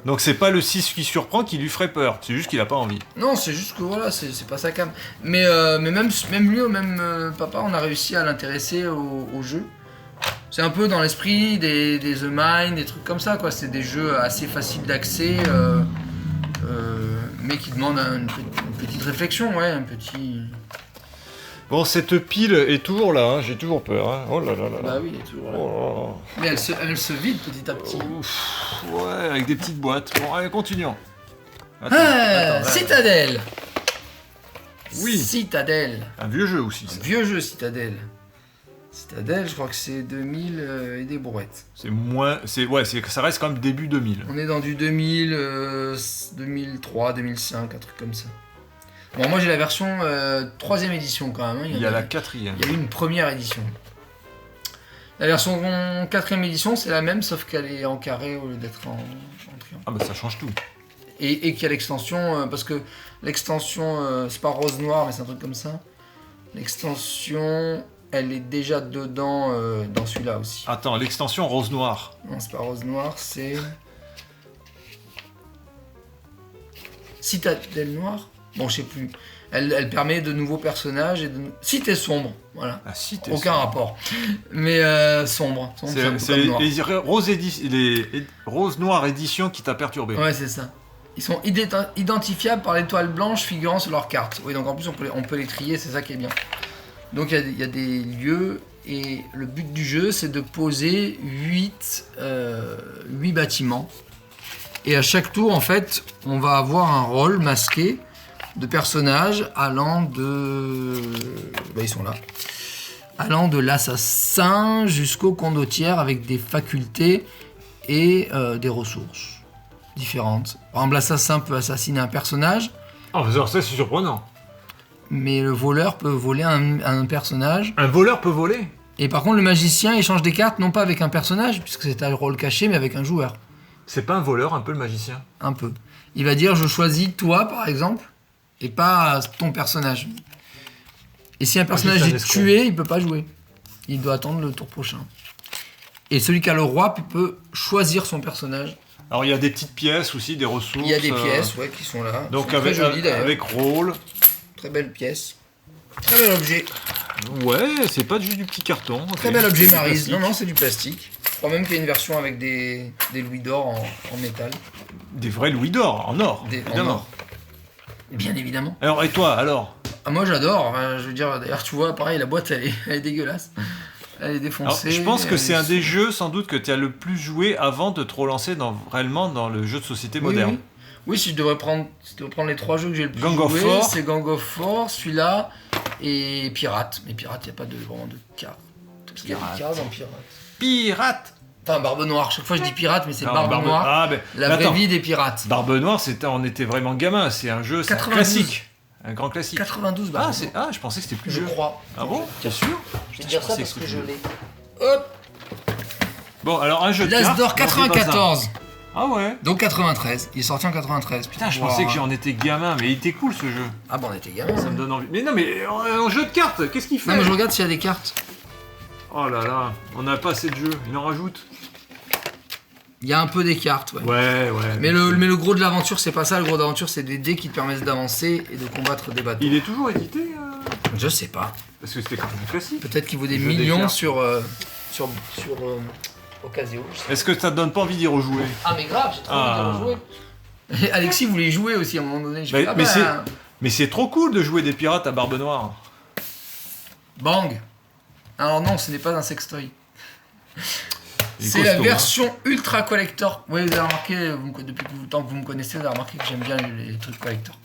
[SPEAKER 1] donc c'est pas le 6 qui surprend qui lui ferait peur, c'est juste qu'il a pas envie.
[SPEAKER 2] Non, c'est juste que voilà, c'est pas sa cam. Mais même lui, même papa, on a réussi à l'intéresser au jeu. C'est un peu dans l'esprit des The Mind, des trucs comme ça, quoi. C'est des jeux assez faciles d'accès, mais qui demandent une petite réflexion, ouais, un petit...
[SPEAKER 1] Bon, cette pile est toujours là, hein. J'ai toujours peur. Hein. Oh là là là.
[SPEAKER 2] Bah oui, elle est toujours là. Oh. Mais elle se vide petit à petit.
[SPEAKER 1] Ouais, avec des petites boîtes. Bon, allez, continuons.
[SPEAKER 2] Attends, Citadel.
[SPEAKER 1] Oui.
[SPEAKER 2] Citadel.
[SPEAKER 1] Un vieux jeu aussi.
[SPEAKER 2] Un vieux jeu, Citadel. Citadel, je crois que c'est 2000 et des brouettes.
[SPEAKER 1] C'est moins... ça reste quand même début 2000.
[SPEAKER 2] On est dans du 2000, 2003, 2005, un truc comme ça. Bon, moi j'ai la version 3ème édition quand même. Hein.
[SPEAKER 1] Il y a la 4ème.
[SPEAKER 2] Il y a eu une première édition. La version 4ème édition, c'est la même, sauf qu'elle est en carré au lieu d'être en triangle.
[SPEAKER 1] Ah bah ça change tout.
[SPEAKER 2] Et qu'il y a l'extension, parce que l'extension, c'est pas rose noir, mais c'est un truc comme ça. L'extension... Elle est déjà dedans dans celui-là aussi.
[SPEAKER 1] Attends, l'extension rose noir.
[SPEAKER 2] Non, c'est pas rose noir, c'est... Citadelle noire. Bon, je sais plus. Elle permet de nouveaux personnages et de... Cité sombre, voilà.
[SPEAKER 1] Ah, Cité
[SPEAKER 2] aucun
[SPEAKER 1] sombre.
[SPEAKER 2] Rapport. Mais sombre.
[SPEAKER 1] C'est les rose noir édition qui t'a perturbé.
[SPEAKER 2] Ouais, c'est ça. Ils sont identifiables par l'étoile blanche figurant sur leur carte. Oui, donc en plus on peut les trier, c'est ça qui est bien. Donc il y a des lieux et le but du jeu c'est de poser 8 bâtiments. Et à chaque tour en fait on va avoir un rôle masqué de personnages allant de... ils sont là. Allant de l'assassin jusqu'au condottière avec des facultés et des ressources différentes. Par exemple, l'assassin peut assassiner un personnage.
[SPEAKER 1] Ah, ça c'est surprenant.
[SPEAKER 2] Mais le voleur peut voler un personnage.
[SPEAKER 1] Un voleur peut voler?
[SPEAKER 2] Et par contre, le magicien échange des cartes non pas avec un personnage, puisque c'est un rôle caché, mais avec un joueur.
[SPEAKER 1] C'est pas un voleur un peu le magicien?
[SPEAKER 2] Un peu. Il va dire je choisis toi par exemple, et pas ton personnage. Et si un personnage est tué, il peut pas jouer. Il doit attendre le tour prochain. Et celui qui a le roi peut choisir son personnage.
[SPEAKER 1] Alors il y a des petites pièces aussi, des ressources.
[SPEAKER 2] Il y a des pièces qui sont là.
[SPEAKER 1] Donc avec rôle.
[SPEAKER 2] Très belle pièce. Très bel objet.
[SPEAKER 1] Ouais, c'est pas juste du petit carton.
[SPEAKER 2] Très bel objet Maryse. Non, c'est du plastique. Je crois même qu'il y a une version avec des louis d'or en métal.
[SPEAKER 1] Des vrais louis d'or, en or.
[SPEAKER 2] En or. Bien évidemment.
[SPEAKER 1] Alors et toi alors?
[SPEAKER 2] Moi j'adore. Je veux dire, d'ailleurs tu vois, pareil, la boîte elle est dégueulasse. Elle est défoncée.
[SPEAKER 1] Alors, je pense que c'est un des jeux sans doute que tu as le plus joué avant de te relancer réellement dans le jeu de société moderne.
[SPEAKER 2] Oui, si je devrais prendre les 3 jeux que j'ai le plus
[SPEAKER 1] Gang
[SPEAKER 2] joué,
[SPEAKER 1] of Four.
[SPEAKER 2] C'est Gang of Four, celui-là, et Pirate. Mais Pirate, il n'y a pas vraiment de cartes. Il y a des cartes dans Pirate.
[SPEAKER 1] Pirate.
[SPEAKER 2] Enfin, Barbe Noire. Chaque fois je dis Pirate, mais c'est Barbe Noire.
[SPEAKER 1] Ah, ben,
[SPEAKER 2] la vraie vie des pirates.
[SPEAKER 1] Barbe Noire, on était vraiment gamin. C'est un jeu classique. Un grand classique.
[SPEAKER 2] 92 Barbe Noire.
[SPEAKER 1] Je pensais que c'était plus
[SPEAKER 2] vieux. Je crois.
[SPEAKER 1] Ah bon? T'es sûr?
[SPEAKER 2] Je vais dire ça parce que je l'ai. Hop.
[SPEAKER 1] Bon, alors un jeu de
[SPEAKER 2] cartes.
[SPEAKER 1] L'As
[SPEAKER 2] d'or 94.
[SPEAKER 1] Ah ouais.
[SPEAKER 2] Donc 93. Il est sorti en 93.
[SPEAKER 1] Putain, je pensais que j'en étais gamin, mais il était cool ce jeu.
[SPEAKER 2] Ah bon, on était gamin.
[SPEAKER 1] Ça me donne envie. Mais non, mais en jeu de cartes, qu'est-ce qu'il fait?
[SPEAKER 2] Non, mais je regarde s'il y a des cartes.
[SPEAKER 1] Oh là là, on n'a pas assez de jeux, il en rajoute.
[SPEAKER 2] Il y a un peu des cartes, ouais.
[SPEAKER 1] Ouais.
[SPEAKER 2] Mais le gros de l'aventure, c'est pas ça. Le gros de l'aventure, c'est des dés qui te permettent d'avancer et de combattre des bateaux.
[SPEAKER 1] Il est toujours édité
[SPEAKER 2] Je sais pas.
[SPEAKER 1] Parce que c'était quand même classique.
[SPEAKER 2] Peut-être qu'il vaut des millions sur Ocasio.
[SPEAKER 1] Est-ce que ça te donne pas envie d'y rejouer?
[SPEAKER 2] Ah mais grave, j'ai trop envie d'y rejouer. Et Alexis voulait y jouer aussi à un moment donné.
[SPEAKER 1] Mais c'est trop cool de jouer des pirates à Barbe Noire.
[SPEAKER 2] Bang. Alors non, ce n'est pas un sextoy. C'est la version ultra collector. Oui, vous avez remarqué, depuis tout le temps que vous me connaissez, vous avez remarqué que j'aime bien les trucs collector.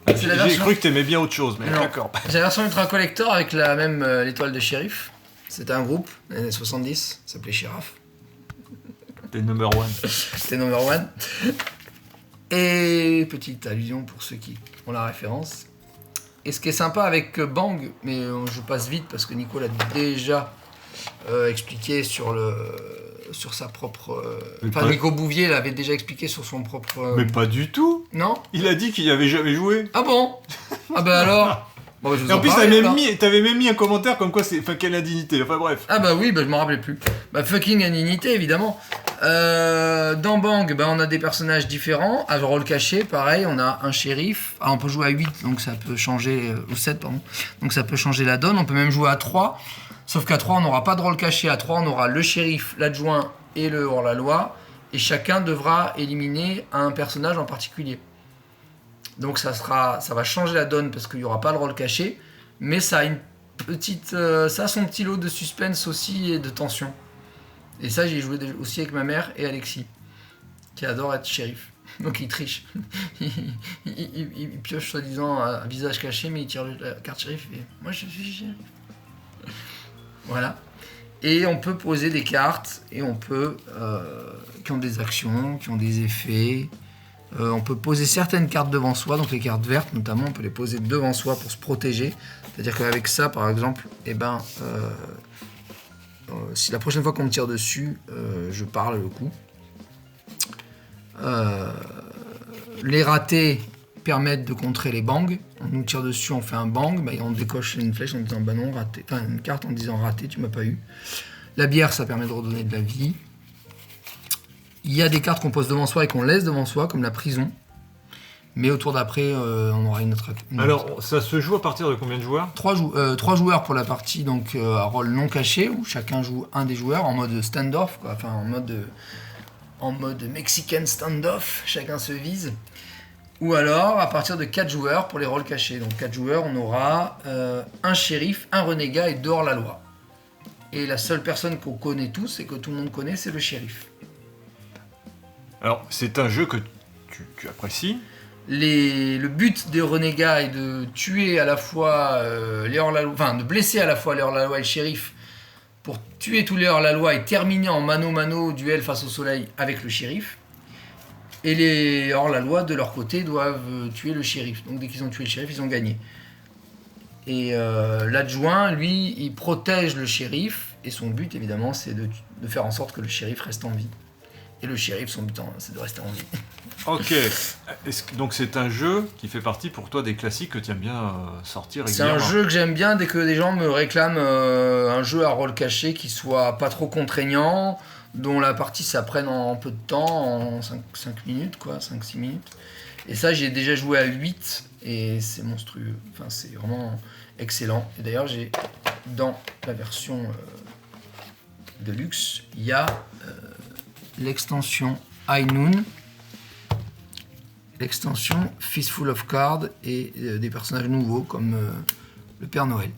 [SPEAKER 1] J'ai cru que t'aimais bien autre chose, mais d'accord.
[SPEAKER 2] C'est la version ultra collector avec la même l'étoile de shérif. C'était un groupe, les années 70, ça s'appelait Sheriff.
[SPEAKER 1] C'était number one.
[SPEAKER 2] C'était number one. Et petite allusion pour ceux qui ont la référence. Et ce qui est sympa avec Bang, mais je passe vite parce que Nico l'a déjà expliqué sur sa propre... Nico Bouvier l'avait déjà expliqué sur son propre...
[SPEAKER 1] Mais pas du tout.
[SPEAKER 2] Non.
[SPEAKER 1] Il a dit qu'il n'y avait jamais joué.
[SPEAKER 2] Ah bon? Ah bah alors. Bon,
[SPEAKER 1] et en plus, t'avais même mis un commentaire comme quoi c'est quelle indignité. Enfin bref.
[SPEAKER 2] Ah bah oui, je m'en rappelais plus. Bah fucking indignité, évidemment. Dans Bang, on a des personnages différents. À rôle caché, pareil, on a un shérif. Ah, on peut jouer à 8, donc ça peut changer... ou 7, pardon. Donc ça peut changer la donne. On peut même jouer à 3. Sauf qu'à 3, on n'aura pas de rôle caché. À 3, on aura le shérif, l'adjoint et le hors-la-loi. Et chacun devra éliminer un personnage en particulier. Donc ça va changer la donne parce qu'il n'y aura pas le rôle caché. Mais ça a ça a son petit lot de suspense aussi et de tension. Et ça, j'ai joué aussi avec ma mère et Alexis, qui adore être shérif. Donc il triche. il pioche soi-disant un visage caché, mais il tire la carte shérif et moi je suis shérif. Voilà. Et on peut poser des cartes et on peut qui ont des actions, qui ont des effets. On peut poser certaines cartes devant soi, donc les cartes vertes notamment, on peut les poser devant soi pour se protéger. C'est-à-dire qu'avec ça, par exemple, si la prochaine fois qu'on me tire dessus, je parle le coup. Les ratés permettent de contrer les bangs. On nous tire dessus, on fait un bang, on décoche une flèche en disant non, raté. Enfin, une carte en disant raté, tu m'as pas eu. La bière, ça permet de redonner de la vie. Il y a des cartes qu'on pose devant soi et qu'on laisse devant soi, comme la prison. Mais au tour d'après, on aura une autre.
[SPEAKER 1] Alors, ça se joue à partir de combien de joueurs?
[SPEAKER 2] 3 joueurs pour la partie donc, à rôle non caché, où chacun joue un des joueurs en mode standoff, quoi. Enfin en mode en mode Mexican standoff, chacun se vise. Ou alors à partir de 4 joueurs pour les rôles cachés. Donc 4 joueurs, on aura un shérif, un renégat et 2 hors-la-loi. Et la seule personne qu'on connaît tous et que tout le monde connaît, c'est le shérif.
[SPEAKER 1] Alors, c'est un jeu que tu apprécies.
[SPEAKER 2] Le but des renégats est de tuer à la fois les hors-la-loi, enfin de blesser à la fois les hors-la-loi et le shérif pour tuer tous les hors-la-loi et terminer en mano-mano duel face au soleil avec le shérif. Et les hors-la-loi de leur côté doivent tuer le shérif. Donc dès qu'ils ont tué le shérif, ils ont gagné. Et l'adjoint, lui, il protège le shérif et son but évidemment c'est de faire en sorte que le shérif reste en vie. Et le shérif, son but, c'est de rester en vie.
[SPEAKER 1] Ok. Donc c'est un jeu qui fait partie pour toi des classiques que tu aimes bien sortir régulièrement.
[SPEAKER 2] C'est un jeu que j'aime bien dès que des gens me réclament un jeu à rôle caché qui soit pas trop contraignant, dont la partie s'apprenne en peu de temps, en 5 minutes, quoi, 5-6 minutes. Et ça, j'ai déjà joué à 8 et c'est monstrueux. Enfin, c'est vraiment excellent. Et d'ailleurs, j'ai dans la version de luxe, il y a l'extension High Noon, l'extension Fistful of Cards et des personnages nouveaux comme le Père Noël,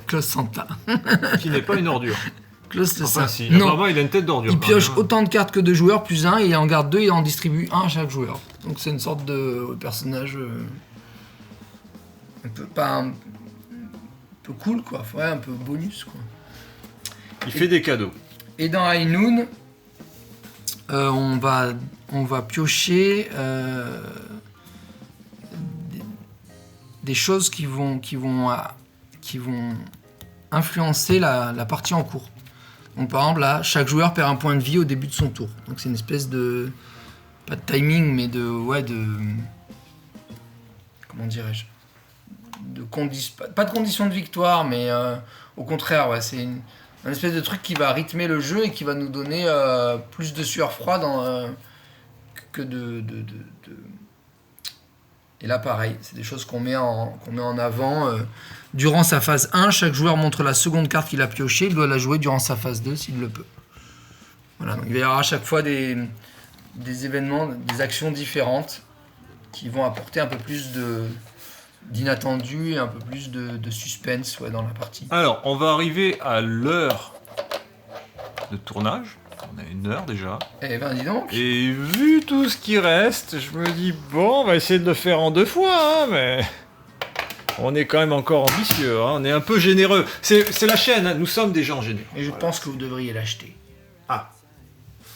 [SPEAKER 2] Klaus Santa.
[SPEAKER 1] Qui n'est pas une ordure.
[SPEAKER 2] Klaus le
[SPEAKER 1] Enfin,
[SPEAKER 2] Saint.
[SPEAKER 1] si.
[SPEAKER 2] Non,
[SPEAKER 1] Vraiment, il a une tête d'ordure.
[SPEAKER 2] il pioche autant de cartes que de joueurs, plus un, et il en garde 2 et il en distribue un à chaque joueur. Donc c'est une sorte de personnage un peu, pas un peu cool, quoi. Ouais, un peu bonus, quoi.
[SPEAKER 1] Il fait des cadeaux.
[SPEAKER 2] Et dans High Noon, on va piocher des choses qui vont influencer la partie en cours. Donc par exemple là, chaque joueur perd un point de vie au début de son tour. Donc c'est une espèce de pas de timing, mais de comment dirais-je, pas de condition de victoire, mais au contraire, ouais, c'est un espèce de truc qui va rythmer le jeu et qui va nous donner plus de sueur froide que de... Et là pareil, c'est des choses qu'on met en avant. Durant sa phase 1, chaque joueur montre la seconde carte qu'il a piochée, il doit la jouer durant sa phase 2 s'il le peut. Voilà, donc il va y avoir à chaque fois des événements, des actions différentes qui vont apporter un peu plus d'inattendu et un peu plus de suspense dans la partie.
[SPEAKER 1] Alors, on va arriver à l'heure de tournage. On a 1 heure déjà.
[SPEAKER 2] Eh ben dis donc.
[SPEAKER 1] Et vu tout ce qui reste, je me dis, bon, on va essayer de le faire en 2 fois, hein, mais on est quand même encore ambitieux, hein, on est un peu généreux. C'est la chaîne, hein, nous sommes des gens généreux.
[SPEAKER 2] Et je pense que vous devriez l'acheter.
[SPEAKER 1] Ah.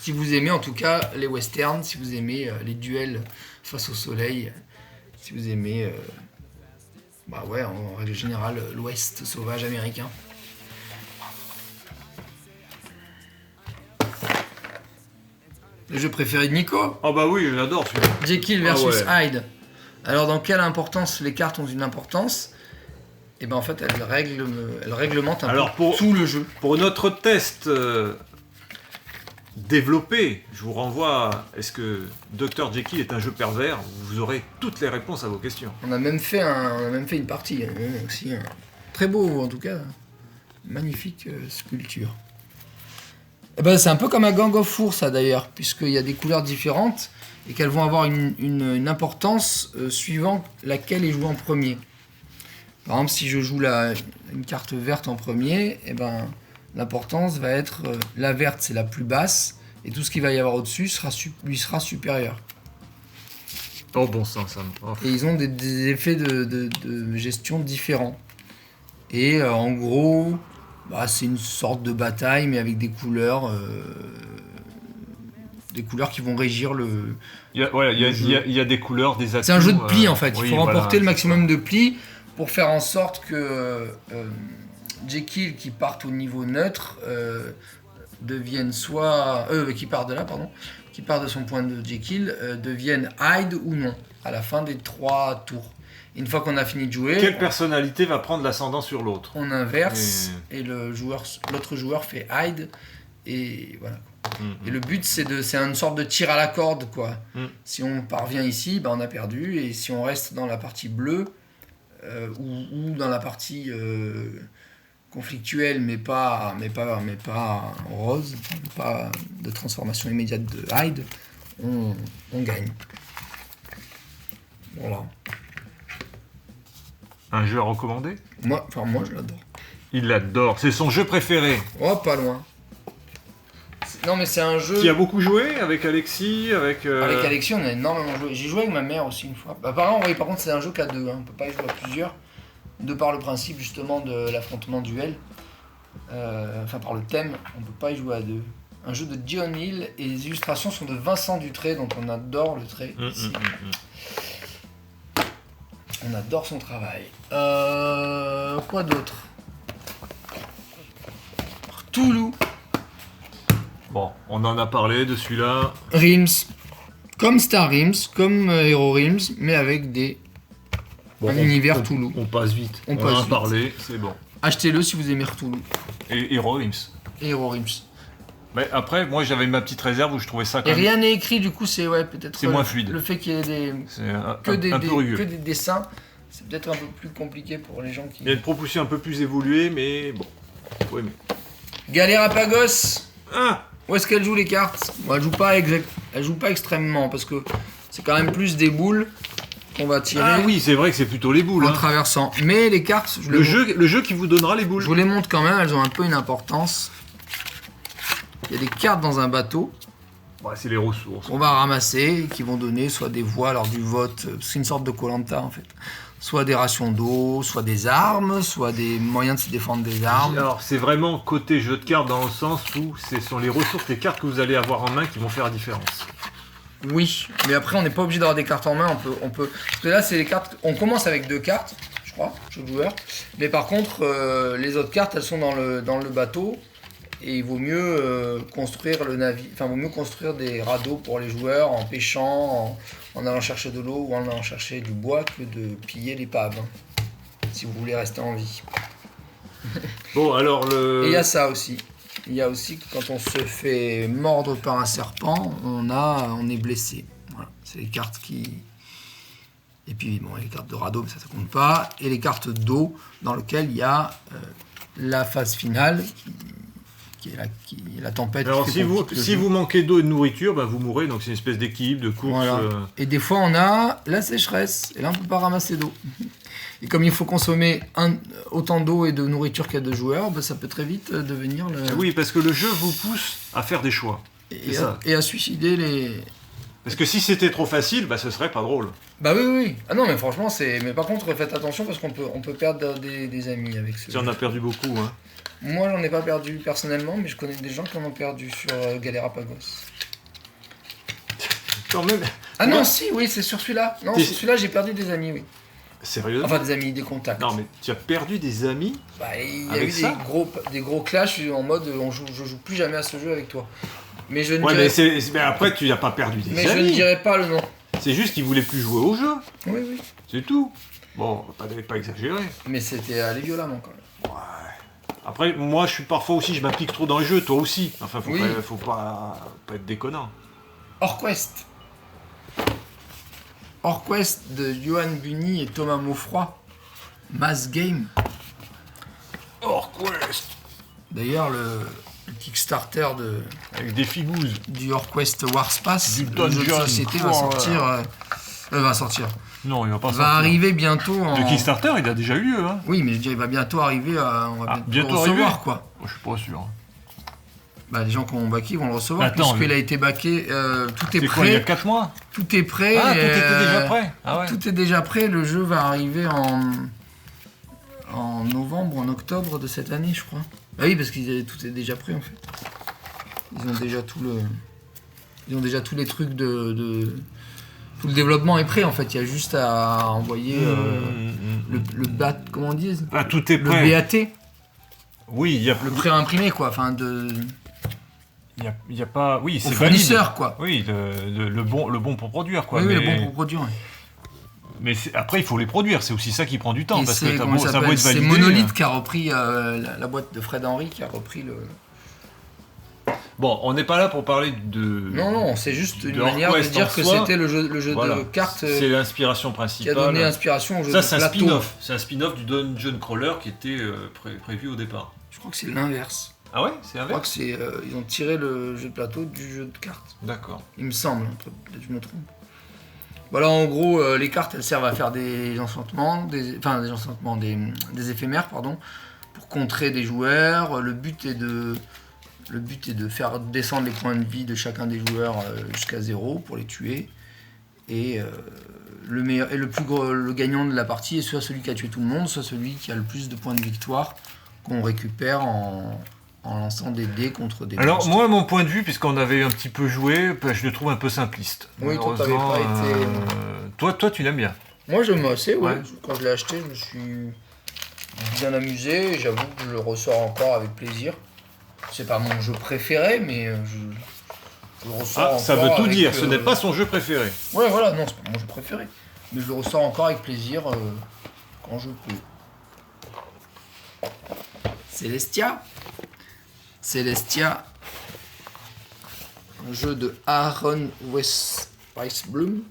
[SPEAKER 2] Si vous aimez en tout cas les westerns, si vous aimez les duels face au soleil, si vous aimez... en règle générale, l'Ouest sauvage américain. Le jeu préféré de Nico,
[SPEAKER 1] Ah bah oui, j'adore celui-là.
[SPEAKER 2] Jekyll versus
[SPEAKER 1] Ah
[SPEAKER 2] Hyde. Alors dans quelle importance les cartes ont une importance? Et ben en fait elles réglementent un peu tout le jeu.
[SPEAKER 1] Pour notre test développé, je vous renvoie à est-ce que Dr Jekyll est un jeu pervers? Vous aurez toutes les réponses à vos questions.
[SPEAKER 2] On a même fait une partie aussi, très beau en tout cas, magnifique sculpture. Et ben c'est un peu comme un Gang of Four ça d'ailleurs, puisqu'il y a des couleurs différentes et qu'elles vont avoir une importance suivant laquelle est jouée en premier. Par exemple, si je joue une carte verte en premier, et ben l'importance va être la verte, c'est la plus basse, et tout ce qu'il va y avoir au-dessus lui sera supérieur.
[SPEAKER 1] Oh bon sang, ça. Oh.
[SPEAKER 2] Et ils ont des effets de gestion différents. Et en gros, c'est une sorte de bataille, mais avec des couleurs qui vont régir le.
[SPEAKER 1] Il y a des couleurs, des atouts.
[SPEAKER 2] C'est un jeu de plis en fait. Il
[SPEAKER 1] oui,
[SPEAKER 2] faut remporter le maximum
[SPEAKER 1] ça.
[SPEAKER 2] de plis pour faire en sorte que Jekyll qui part au niveau neutre devienne qui part de son point de Jekyll devienne Hyde ou non à la fin des 3 tours. Une fois qu'on a fini de jouer,
[SPEAKER 1] quelle personnalité va prendre l'ascendant sur l'autre?
[SPEAKER 2] On inverse et l'autre joueur fait Hyde et voilà. Et le but c'est une sorte de tir à la corde quoi. Si on parvient ici, on a perdu, et si on reste dans la partie bleue ou dans la partie conflictuel, mais pas rose, pas de transformation immédiate de Hyde, on gagne. Voilà.
[SPEAKER 1] Un jeu à recommander ?
[SPEAKER 2] Moi je l'adore.
[SPEAKER 1] Il l'adore, c'est son jeu préféré.
[SPEAKER 2] Oh, pas loin. Non, mais c'est un jeu...
[SPEAKER 1] Qui a beaucoup joué avec Alexis, avec...
[SPEAKER 2] Avec Alexis, on a énormément joué. J'ai joué avec ma mère aussi une fois. Par contre, c'est un jeu qu'à deux, hein. On peut pas y jouer à plusieurs. De par le principe, justement, de l'affrontement duel. Par le thème, on peut pas y jouer à deux. Un jeu de John Hill, et les illustrations sont de Vincent Dutré, donc on adore le trait. On adore son travail. Quoi d'autre? Toulouse.
[SPEAKER 1] Bon, on en a parlé de celui-là.
[SPEAKER 2] Rims. Comme Star Rims, comme Hero Rims, mais avec un univers Toulouse.
[SPEAKER 1] On passe vite. On
[SPEAKER 2] passe
[SPEAKER 1] en a
[SPEAKER 2] vite.
[SPEAKER 1] parlé, c'est bon.
[SPEAKER 2] Achetez-le si vous aimez Toulouse.
[SPEAKER 1] Et Hero Rims.
[SPEAKER 2] Et Hero Rims.
[SPEAKER 1] Mais après, moi j'avais ma petite réserve où je trouvais ça quand
[SPEAKER 2] Et
[SPEAKER 1] même...
[SPEAKER 2] rien n'est écrit, du coup, c'est peut-être.
[SPEAKER 1] C'est moins fluide.
[SPEAKER 2] Le fait qu'il y ait que des dessins, c'est peut-être un peu plus compliqué pour les gens qui.
[SPEAKER 1] Il y a une proposition un peu plus évoluée, mais bon. Oui, mais...
[SPEAKER 2] Galerapagos.
[SPEAKER 1] Ah,
[SPEAKER 2] Où est-ce qu'elle joue les cartes? Bon, elle joue pas extrêmement parce que c'est quand même plus des boules qu'on va tirer.
[SPEAKER 1] Ah oui, c'est vrai que c'est plutôt les boules.
[SPEAKER 2] En traversant. Mais les cartes,
[SPEAKER 1] le jeu qui vous donnera les boules.
[SPEAKER 2] Je vous les montre quand même, elles ont un peu une importance. Il y a des cartes dans un bateau.
[SPEAKER 1] Ouais, c'est les ressources.
[SPEAKER 2] On va ramasser et qui vont donner soit des voix lors du vote, c'est une sorte de Koh-Lanta en fait. Soit des rations d'eau, soit des armes, soit des moyens de se défendre des armes.
[SPEAKER 1] Alors c'est vraiment côté jeu de cartes dans le sens où ce sont les ressources, les cartes que vous allez avoir en main qui vont faire la différence.
[SPEAKER 2] Oui, mais après on n'est pas obligé d'avoir des cartes en main, on peut... Parce que là c'est les cartes, on commence avec 2 cartes, je crois, chaque joueur. Mais par contre les autres cartes elles sont dans le bateau. Et il vaut mieux construire le navire, vaut mieux construire des radeaux pour les joueurs en pêchant, en allant chercher de l'eau ou en allant chercher du bois que de piller l'épave, si vous voulez rester en vie.
[SPEAKER 1] Bon, alors
[SPEAKER 2] Et il y a ça aussi. Il y a aussi que quand on se fait mordre par un serpent, on est blessé. Voilà. C'est les cartes qui... Et puis, bon, les cartes de radeau, mais ça compte pas. Et les cartes d'eau, dans lesquelles il y a la phase finale, qui est la tempête.
[SPEAKER 1] Alors si vous manquez d'eau et de nourriture, vous mourrez, donc c'est une espèce d'équilibre, de course.
[SPEAKER 2] Voilà. Et des fois on a la sécheresse, et là on peut pas ramasser d'eau. Et comme il faut consommer autant d'eau et de nourriture qu'il y a de joueurs, ça peut très vite devenir
[SPEAKER 1] Oui, parce que le jeu vous pousse à faire des choix.
[SPEAKER 2] Et à suicider les...
[SPEAKER 1] Parce que si c'était trop facile, ce serait pas drôle.
[SPEAKER 2] Oui. Ah non, mais franchement, mais par contre, faites attention parce qu'on peut perdre des amis avec ce jeu.
[SPEAKER 1] On a perdu beaucoup, hein.
[SPEAKER 2] Moi, j'en ai pas perdu personnellement, mais je connais des gens qui en ont perdu sur Galerapagos.
[SPEAKER 1] Quand même.
[SPEAKER 2] Ah non, oui, c'est sur celui-là. Non, sur celui-là, j'ai perdu des amis, oui.
[SPEAKER 1] Sérieux?
[SPEAKER 2] Enfin, des amis, des contacts.
[SPEAKER 1] Non, mais tu as perdu des amis?
[SPEAKER 2] Il y a eu des gros clashs en mode je joue plus jamais à ce jeu avec toi. Mais je ne
[SPEAKER 1] mais après, tu n'as pas perdu des amis.
[SPEAKER 2] Mais je ne dirai pas le nom.
[SPEAKER 1] C'est juste qu'ils voulaient plus jouer au jeu.
[SPEAKER 2] Oui.
[SPEAKER 1] C'est tout. Bon, pas exagérer.
[SPEAKER 2] Mais c'était allé violemment quand même.
[SPEAKER 1] Ouais. Après, moi, je m'applique trop dans le jeu, toi aussi. Enfin, faut pas être déconnant.
[SPEAKER 2] Orquest de Johan Bunny et Thomas Maufroy. Mass Game.
[SPEAKER 1] Orquest.
[SPEAKER 2] D'ailleurs, le Kickstarter
[SPEAKER 1] avec des figouses
[SPEAKER 2] du Orquest Warspace,
[SPEAKER 1] le
[SPEAKER 2] jeu de société va sortir.
[SPEAKER 1] Non, il va pas sortir.
[SPEAKER 2] Va arriver bientôt en...
[SPEAKER 1] Le Kickstarter, il a déjà eu lieu, hein.
[SPEAKER 2] Oui, mais je veux dire, il va bientôt arriver on va
[SPEAKER 1] bientôt
[SPEAKER 2] le recevoir,
[SPEAKER 1] arriver.
[SPEAKER 2] quoi.
[SPEAKER 1] Je suis pas sûr.
[SPEAKER 2] Les gens qui ont backé vont le recevoir.
[SPEAKER 1] Attends,
[SPEAKER 2] puisqu'il a été backé, tout est prêt.
[SPEAKER 1] Quoi, il y a 4 mois?
[SPEAKER 2] Tout est prêt.
[SPEAKER 1] Ah, tout était déjà prêt. Ah ouais.
[SPEAKER 2] Tout est déjà prêt. Le jeu va arriver en novembre, en octobre de cette année, je crois. Oui, parce que tout est déjà prêt, en fait. Ils ont déjà tous les trucs de... Tout le développement est prêt, en fait. Il y a juste à envoyer le BAT, comment on dit?
[SPEAKER 1] Tout est prêt.
[SPEAKER 2] Le BAT.
[SPEAKER 1] Oui, il y a
[SPEAKER 2] le pré-imprimé, quoi.
[SPEAKER 1] Il y a pas... Oui, c'est
[SPEAKER 2] fournisseur, quoi.
[SPEAKER 1] Oui, le bon pour produire, quoi.
[SPEAKER 2] Oui, le bon pour produire, oui.
[SPEAKER 1] Mais après, il faut les produire. C'est aussi ça qui prend du temps. Parce que ça doit être validé.
[SPEAKER 2] C'est Monolith qui a repris la boîte de Fred Henry, qui a repris le...
[SPEAKER 1] Bon, on n'est pas là pour parler de...
[SPEAKER 2] Non, c'est juste une
[SPEAKER 1] de
[SPEAKER 2] manière de
[SPEAKER 1] Orquest
[SPEAKER 2] dire
[SPEAKER 1] en
[SPEAKER 2] que
[SPEAKER 1] soi.
[SPEAKER 2] c'était le jeu
[SPEAKER 1] Voilà.
[SPEAKER 2] de cartes
[SPEAKER 1] C'est l'inspiration
[SPEAKER 2] qui a
[SPEAKER 1] principale.
[SPEAKER 2] donné inspiration au jeu
[SPEAKER 1] Ça,
[SPEAKER 2] de
[SPEAKER 1] c'est un
[SPEAKER 2] plateau.
[SPEAKER 1] spin-off. C'est un spin-off du Dungeon Crawler qui était prévu au départ.
[SPEAKER 2] Je crois que c'est l'inverse.
[SPEAKER 1] Ah ouais, c'est
[SPEAKER 2] Je crois
[SPEAKER 1] inverse.
[SPEAKER 2] que c'est ils ont tiré le jeu de plateau du jeu de cartes.
[SPEAKER 1] D'accord.
[SPEAKER 2] Il me semble, peut-être que je me trompe. Voilà, en gros, les cartes, elles servent à faire des enchantements, des éphémères, pardon, pour contrer des joueurs. Le but est de faire descendre les points de vie de chacun des joueurs jusqu'à 0 pour les tuer. Et le gagnant de la partie est soit celui qui a tué tout le monde, soit celui qui a le plus de points de victoire qu'on récupère en lançant des dés contre des
[SPEAKER 1] Alors
[SPEAKER 2] monstres.
[SPEAKER 1] moi, mon point de vue, puisqu'on avait un petit peu joué, je le trouve un peu simpliste.
[SPEAKER 2] Oui, toi, t'avais
[SPEAKER 1] Malheureusement,
[SPEAKER 2] pas été-
[SPEAKER 1] Toi, tu l'aimes bien.
[SPEAKER 2] Moi, je me sais, ouais.
[SPEAKER 1] Ouais.
[SPEAKER 2] Quand je l'ai acheté, je me suis bien amusé. Et j'avoue que je le ressors encore avec plaisir. C'est pas mon jeu préféré, mais je le ressors encore.
[SPEAKER 1] Ça veut tout
[SPEAKER 2] avec,
[SPEAKER 1] dire. Ce n'est pas son jeu préféré.
[SPEAKER 2] Ouais, voilà, non, c'est pas mon jeu préféré. Mais je le ressors encore avec plaisir quand je peux. Celestia. Un jeu de Aaron Weisblum.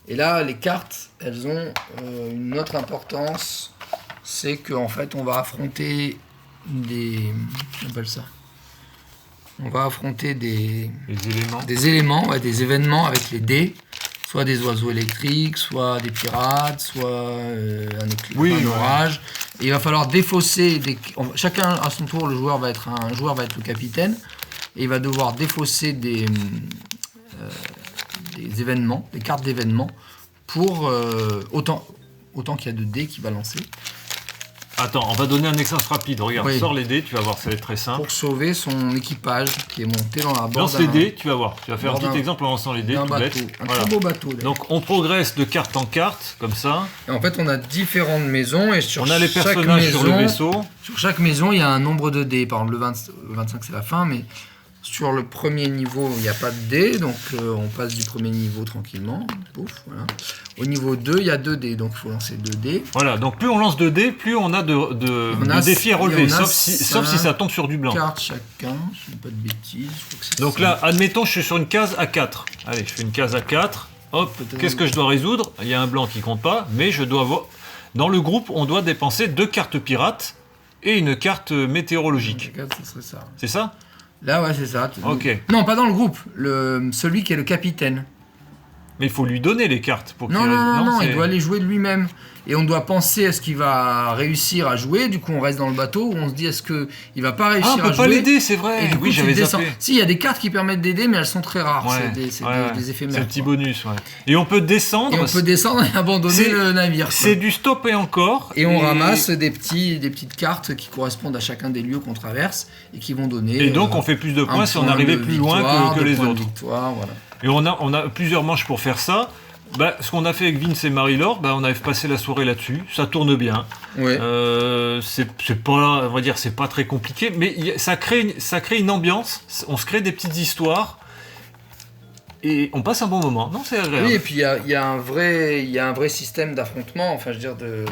[SPEAKER 2] Et là, les cartes, elles ont une autre importance. C'est qu'en fait, on va affronter on appelle ça. On va affronter des éléments, ouais, des événements avec les dés. Soit des oiseaux électriques, soit des pirates, soit un orage. Et il va falloir défausser. Chacun à son tour, un joueur va être le capitaine. Et il va devoir défausser des événements, des cartes d'événements, pour autant qu'il y a de dés qu'il va lancer.
[SPEAKER 1] Attends, on va donner un exemple rapide. Regarde,
[SPEAKER 2] Oui.
[SPEAKER 1] sors les dés, tu vas voir, ça va être très simple.
[SPEAKER 2] Pour sauver son équipage qui est monté dans la bord
[SPEAKER 1] Lance les dés, tu vas voir. Tu vas faire un petit exemple en lançant les dés,
[SPEAKER 2] d'un
[SPEAKER 1] tout
[SPEAKER 2] bateau.
[SPEAKER 1] bête.
[SPEAKER 2] Un
[SPEAKER 1] Voilà.
[SPEAKER 2] très beau bateau. d'ailleurs.
[SPEAKER 1] Donc on progresse de carte en carte, comme ça.
[SPEAKER 2] Et en fait, on a différentes maisons et sur
[SPEAKER 1] On a les
[SPEAKER 2] chaque
[SPEAKER 1] personnages sur le vaisseau.
[SPEAKER 2] Sur chaque maison, il y a un nombre de dés. Par exemple, le 25, c'est la fin, mais sur le premier niveau, il n'y a pas de dés, donc on passe du premier niveau tranquillement. Pouf, voilà. Au niveau 2, il y a 2 dés, donc il faut lancer 2 dés.
[SPEAKER 1] Voilà, donc plus on lance de dés, plus on a de défis à relever, sauf si ça tombe sur du blanc.
[SPEAKER 2] Cartes chacun, je ne dis pas de bêtises. Je crois que c'est
[SPEAKER 1] Donc
[SPEAKER 2] ça.
[SPEAKER 1] là, admettons, je suis sur une case à 4. Allez, je fais une case à 4. Hop, qu'est-ce que je dois résoudre? Il y a un blanc qui compte pas, mais je dois avoir... Dans le groupe, on doit dépenser 2 cartes pirates et une carte météorologique.
[SPEAKER 2] Regarde, ce serait ça.
[SPEAKER 1] C'est ça?
[SPEAKER 2] Là, ouais, c'est ça.
[SPEAKER 1] Ok.
[SPEAKER 2] Non, pas dans le groupe. Celui qui est le capitaine.
[SPEAKER 1] Mais il faut lui donner les cartes pour qu'il...
[SPEAKER 2] Non,
[SPEAKER 1] c'est-
[SPEAKER 2] il doit les jouer de lui-même. Et on doit penser à ce qu'il va réussir à jouer. Du coup, on reste dans le bateau. On se dit, est-ce qu'il va pas
[SPEAKER 1] Ah,
[SPEAKER 2] réussir
[SPEAKER 1] on
[SPEAKER 2] à
[SPEAKER 1] peut
[SPEAKER 2] jouer
[SPEAKER 1] pas l'aider, c'est vrai.
[SPEAKER 2] Et du coup,
[SPEAKER 1] Oui,
[SPEAKER 2] tu
[SPEAKER 1] j'avais
[SPEAKER 2] descends.
[SPEAKER 1] zappé.
[SPEAKER 2] Si, il y a des cartes qui permettent d'aider, mais elles sont très rares.
[SPEAKER 1] Ouais,
[SPEAKER 2] C'est
[SPEAKER 1] ouais.
[SPEAKER 2] des éphémères.
[SPEAKER 1] C'est un petit
[SPEAKER 2] quoi.
[SPEAKER 1] bonus, ouais. Et on peut descendre.
[SPEAKER 2] Et on peut descendre et abandonner
[SPEAKER 1] C'est-
[SPEAKER 2] le navire. quoi.
[SPEAKER 1] C'est du stop et encore.
[SPEAKER 2] Et on ramasse des petites cartes qui correspondent à chacun des lieux qu'on traverse et qui vont donner.
[SPEAKER 1] Et donc on fait plus de
[SPEAKER 2] un
[SPEAKER 1] points si on
[SPEAKER 2] point
[SPEAKER 1] arrivait
[SPEAKER 2] de
[SPEAKER 1] plus loin
[SPEAKER 2] victoire,
[SPEAKER 1] que
[SPEAKER 2] 2
[SPEAKER 1] les
[SPEAKER 2] points de
[SPEAKER 1] autres.
[SPEAKER 2] victoire, voilà.
[SPEAKER 1] Et on a plusieurs manches pour faire ça. Bah, ce qu'on a fait avec Vince et Marie-Laure, bah, on avait passé la soirée là-dessus. Ça tourne bien.
[SPEAKER 2] Ouais.
[SPEAKER 1] C'est pas, on va dire, c'est pas très compliqué, mais ça crée une ambiance. On se crée des petites histoires et on passe un bon moment. Non, c'est agréable.
[SPEAKER 2] Oui, et puis il y a un vrai système d'affrontement. Enfin, je veux dire,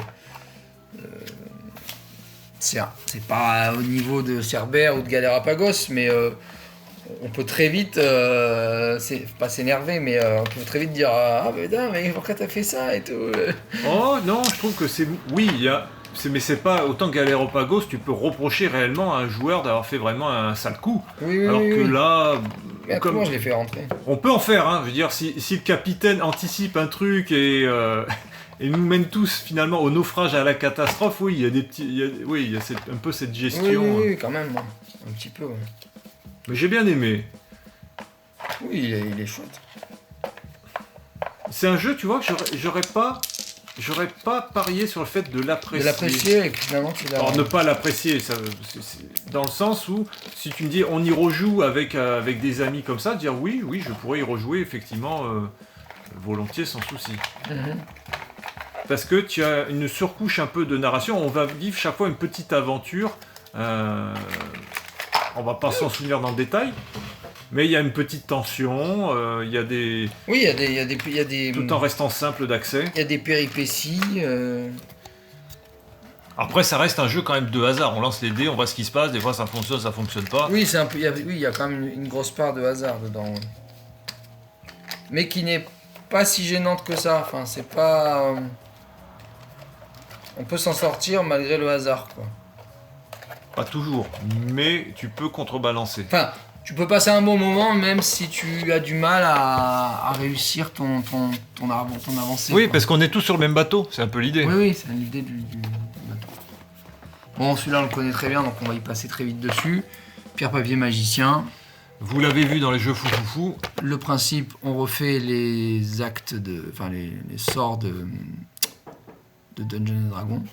[SPEAKER 2] c'est pas au niveau de Cerbère ou de Galérapagos, mais on peut très vite, c'est pas s'énerver, mais on peut très vite dire ah putain, mais pourquoi t'as fait ça et tout.
[SPEAKER 1] Oh non, je trouve que c'est... Oui, mais c'est pas autant Galéropagos, tu peux reprocher réellement à un joueur d'avoir fait vraiment un sale coup.
[SPEAKER 2] Oui,
[SPEAKER 1] Alors que là...
[SPEAKER 2] Mais
[SPEAKER 1] comme-
[SPEAKER 2] comment je l'ai fait rentrer?
[SPEAKER 1] On peut en faire, hein. Je veux dire, si le capitaine anticipe un truc et nous mène tous finalement au naufrage, à la catastrophe, oui, il y a des petits... il y a un peu cette gestion.
[SPEAKER 2] Oui, quand même, ouais. Un petit peu. Ouais.
[SPEAKER 1] Mais j'ai bien aimé.
[SPEAKER 2] Oui, il est chouette.
[SPEAKER 1] C'est un jeu, tu vois, que j'aurais pas parié sur le fait de
[SPEAKER 2] De
[SPEAKER 1] l'apprécier.
[SPEAKER 2] l'apprécier et que finalement tu l'as.
[SPEAKER 1] Alors ne pas l'apprécier, c'est dans le sens où si tu me dis on y rejoue avec des amis comme ça, dire oui, je pourrais y rejouer effectivement volontiers sans souci.
[SPEAKER 2] Mhm.
[SPEAKER 1] Parce que tu as une surcouche un peu de narration, on va vivre chaque fois une petite aventure. On va pas s'en souvenir dans le détail, mais il y a une petite tension, il y a des...
[SPEAKER 2] Oui, il y a des
[SPEAKER 1] Tout en restant simple d'accès.
[SPEAKER 2] il y a des péripéties.
[SPEAKER 1] Après, ça reste un jeu quand même de hasard. On lance les dés, on voit ce qui se passe. Des fois, ça fonctionne pas.
[SPEAKER 2] Oui, c'est un peu. Il y a quand même une grosse part de hasard dedans. Ouais. Mais qui n'est pas si gênante que ça. Enfin, c'est pas. On peut s'en sortir malgré le hasard, quoi.
[SPEAKER 1] Pas toujours, mais tu peux contrebalancer.
[SPEAKER 2] Enfin, tu peux passer un bon moment même si tu as du mal à réussir ton avancée.
[SPEAKER 1] Oui,
[SPEAKER 2] quoi.
[SPEAKER 1] parce qu'on est tous sur le même bateau, c'est un peu l'idée.
[SPEAKER 2] Oui, c'est l'idée du bateau. Bon, celui-là, on le connaît très bien, donc on va y passer très vite dessus. Pierre, papier, magicien.
[SPEAKER 1] Vous l'avez vu dans les jeux fou.
[SPEAKER 2] Le principe, on refait les actes enfin les sorts de Dungeons & Dragons.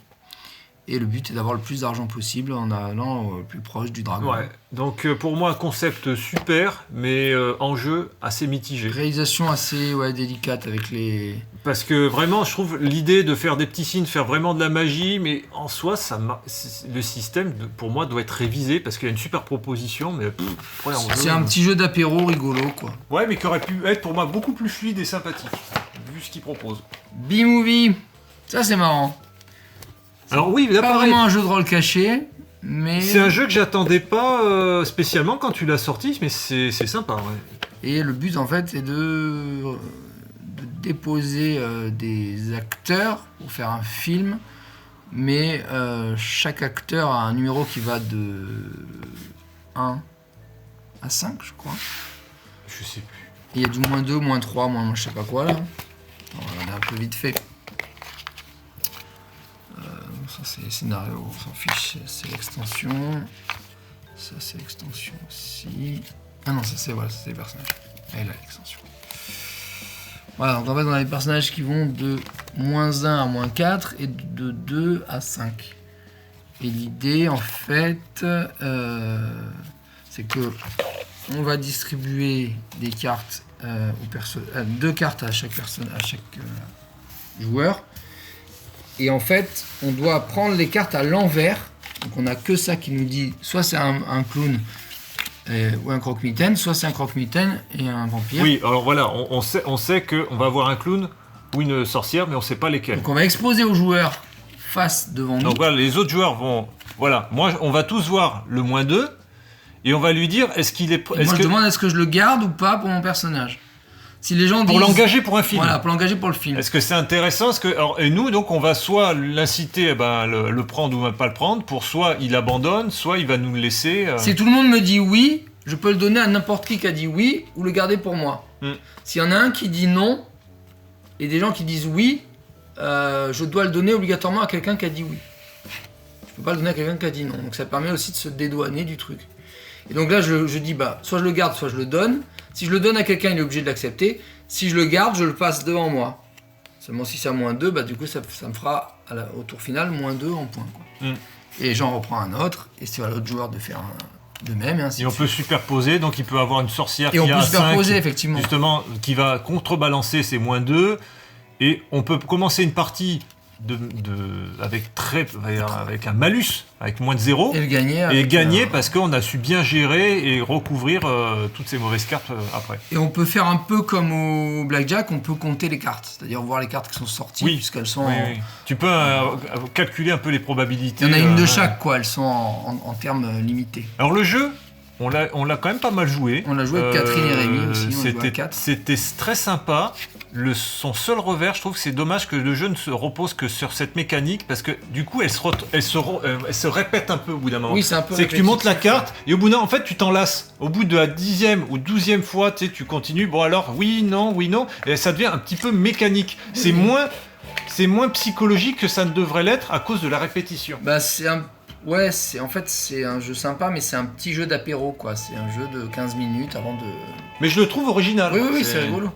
[SPEAKER 2] Et le but est d'avoir le plus d'argent possible en allant le plus proche du dragon.
[SPEAKER 1] Ouais. Donc pour moi, un concept super, mais enjeu assez mitigé.
[SPEAKER 2] Réalisation assez délicate avec les...
[SPEAKER 1] Parce que vraiment, je trouve l'idée de faire des petits signes, faire vraiment de la magie, mais en soi, le système, pour moi, doit être révisé, parce qu'il y a une super proposition, mais
[SPEAKER 2] c'est un petit jeu d'apéro rigolo, quoi.
[SPEAKER 1] Ouais, mais qui aurait pu être pour moi beaucoup plus fluide et sympathique, vu ce qu'il propose.
[SPEAKER 2] B-Movie, ça c'est marrant.
[SPEAKER 1] Alors oui, là,
[SPEAKER 2] pas vraiment un jeu de rôle caché, mais...
[SPEAKER 1] C'est un jeu que j'attendais pas spécialement quand tu l'as sorti, mais c'est sympa, ouais.
[SPEAKER 2] Et le but, en fait, c'est de déposer des acteurs pour faire un film, mais chaque acteur a un numéro qui va de 1 à 5, je crois.
[SPEAKER 1] Je sais plus.
[SPEAKER 2] Et il y a du -2, -3, moins je sais pas quoi, là. On va regarder un peu vite fait. Ça c'est les scénarios, on s'en fiche, c'est l'extension. Ça c'est l'extension aussi. Ah non, ça c'est les personnages. Et là l'extension. Voilà, donc en fait on a les personnages qui vont de -1 à -4 et de 2 à 5. Et l'idée en fait, c'est que on va distribuer des cartes deux cartes à chaque personne, à chaque joueur. Et en fait, on doit prendre les cartes à l'envers. Donc on n'a que ça qui nous dit, soit c'est un clown ou un croque-mitaine, soit c'est un croque-mitaine et un vampire.
[SPEAKER 1] Oui, alors voilà, on sait qu'on va avoir un clown ou une sorcière, mais on ne sait pas lesquels.
[SPEAKER 2] Donc on va exposer aux joueurs face devant nous.
[SPEAKER 1] Donc voilà, les autres joueurs vont... Voilà, on va tous voir le -2, et on va lui dire, est-ce qu'il est...
[SPEAKER 2] Moi je demande est-ce que je le garde ou pas pour mon personnage. Si les gens
[SPEAKER 1] pour l'engager pour un film.
[SPEAKER 2] Voilà, pour l'engager pour le film.
[SPEAKER 1] Est-ce que c'est intéressant et nous, donc, on va soit l'inciter à le prendre ou à pas le prendre, pour soit il abandonne, soit il va nous le laisser...
[SPEAKER 2] Si tout le monde me dit oui, je peux le donner à n'importe qui a dit oui, ou le garder pour moi. S'il y en a un qui dit non, et des gens qui disent oui, je dois le donner obligatoirement à quelqu'un qui a dit oui. Je peux pas le donner à quelqu'un qui a dit non. Donc ça permet aussi de se dédouaner du truc. Et donc là, je dis, soit je le garde, soit je le donne. Si je le donne à quelqu'un, il est obligé de l'accepter. Si je le garde, je le passe devant moi. Seulement si c'est à -2, du coup, ça me fera au tour final -2 en points. Quoi. Et j'en reprends un autre, et c'est à l'autre joueur de faire de même. Et ainsi
[SPEAKER 1] et on peut superposer, donc il peut avoir une sorcière
[SPEAKER 2] et
[SPEAKER 1] qui a
[SPEAKER 2] on peut
[SPEAKER 1] 5,
[SPEAKER 2] superposer, effectivement.
[SPEAKER 1] Justement, qui va contrebalancer ses -2. Et on peut commencer une partie avec un malus, avec -0,
[SPEAKER 2] et
[SPEAKER 1] gagner parce qu'on a su bien gérer et recouvrir toutes ces mauvaises cartes après.
[SPEAKER 2] Et on peut faire un peu comme au blackjack, on peut compter les cartes, c'est-à-dire voir les cartes qui sont sorties, puisqu'elles sont...
[SPEAKER 1] Oui. Tu peux calculer un peu les probabilités.
[SPEAKER 2] Il y en a une de chaque, quoi, elles sont en termes limités.
[SPEAKER 1] Alors le jeu, on l'a quand même pas mal joué.
[SPEAKER 2] On l'a joué avec Catherine et Rémi aussi, on jouait à 4.
[SPEAKER 1] C'était très sympa. Son seul revers, je trouve que c'est dommage que le jeu ne se repose que sur cette mécanique, parce que du coup elle se répète un peu au bout d'un moment.
[SPEAKER 2] Oui, c'est un peu
[SPEAKER 1] que tu montes la carte et au bout d'un en fait tu t'en lasses. Au bout de la 10e ou 12e fois, tu continues, bon alors oui, non, et ça devient un petit peu mécanique. C'est moins psychologique que ça ne devrait l'être à cause de la répétition.
[SPEAKER 2] C'est un jeu sympa, mais c'est un petit jeu d'apéro, quoi. C'est un jeu de 15 minutes avant de...
[SPEAKER 1] Mais je le trouve original.
[SPEAKER 2] Oui, c'est rigolo.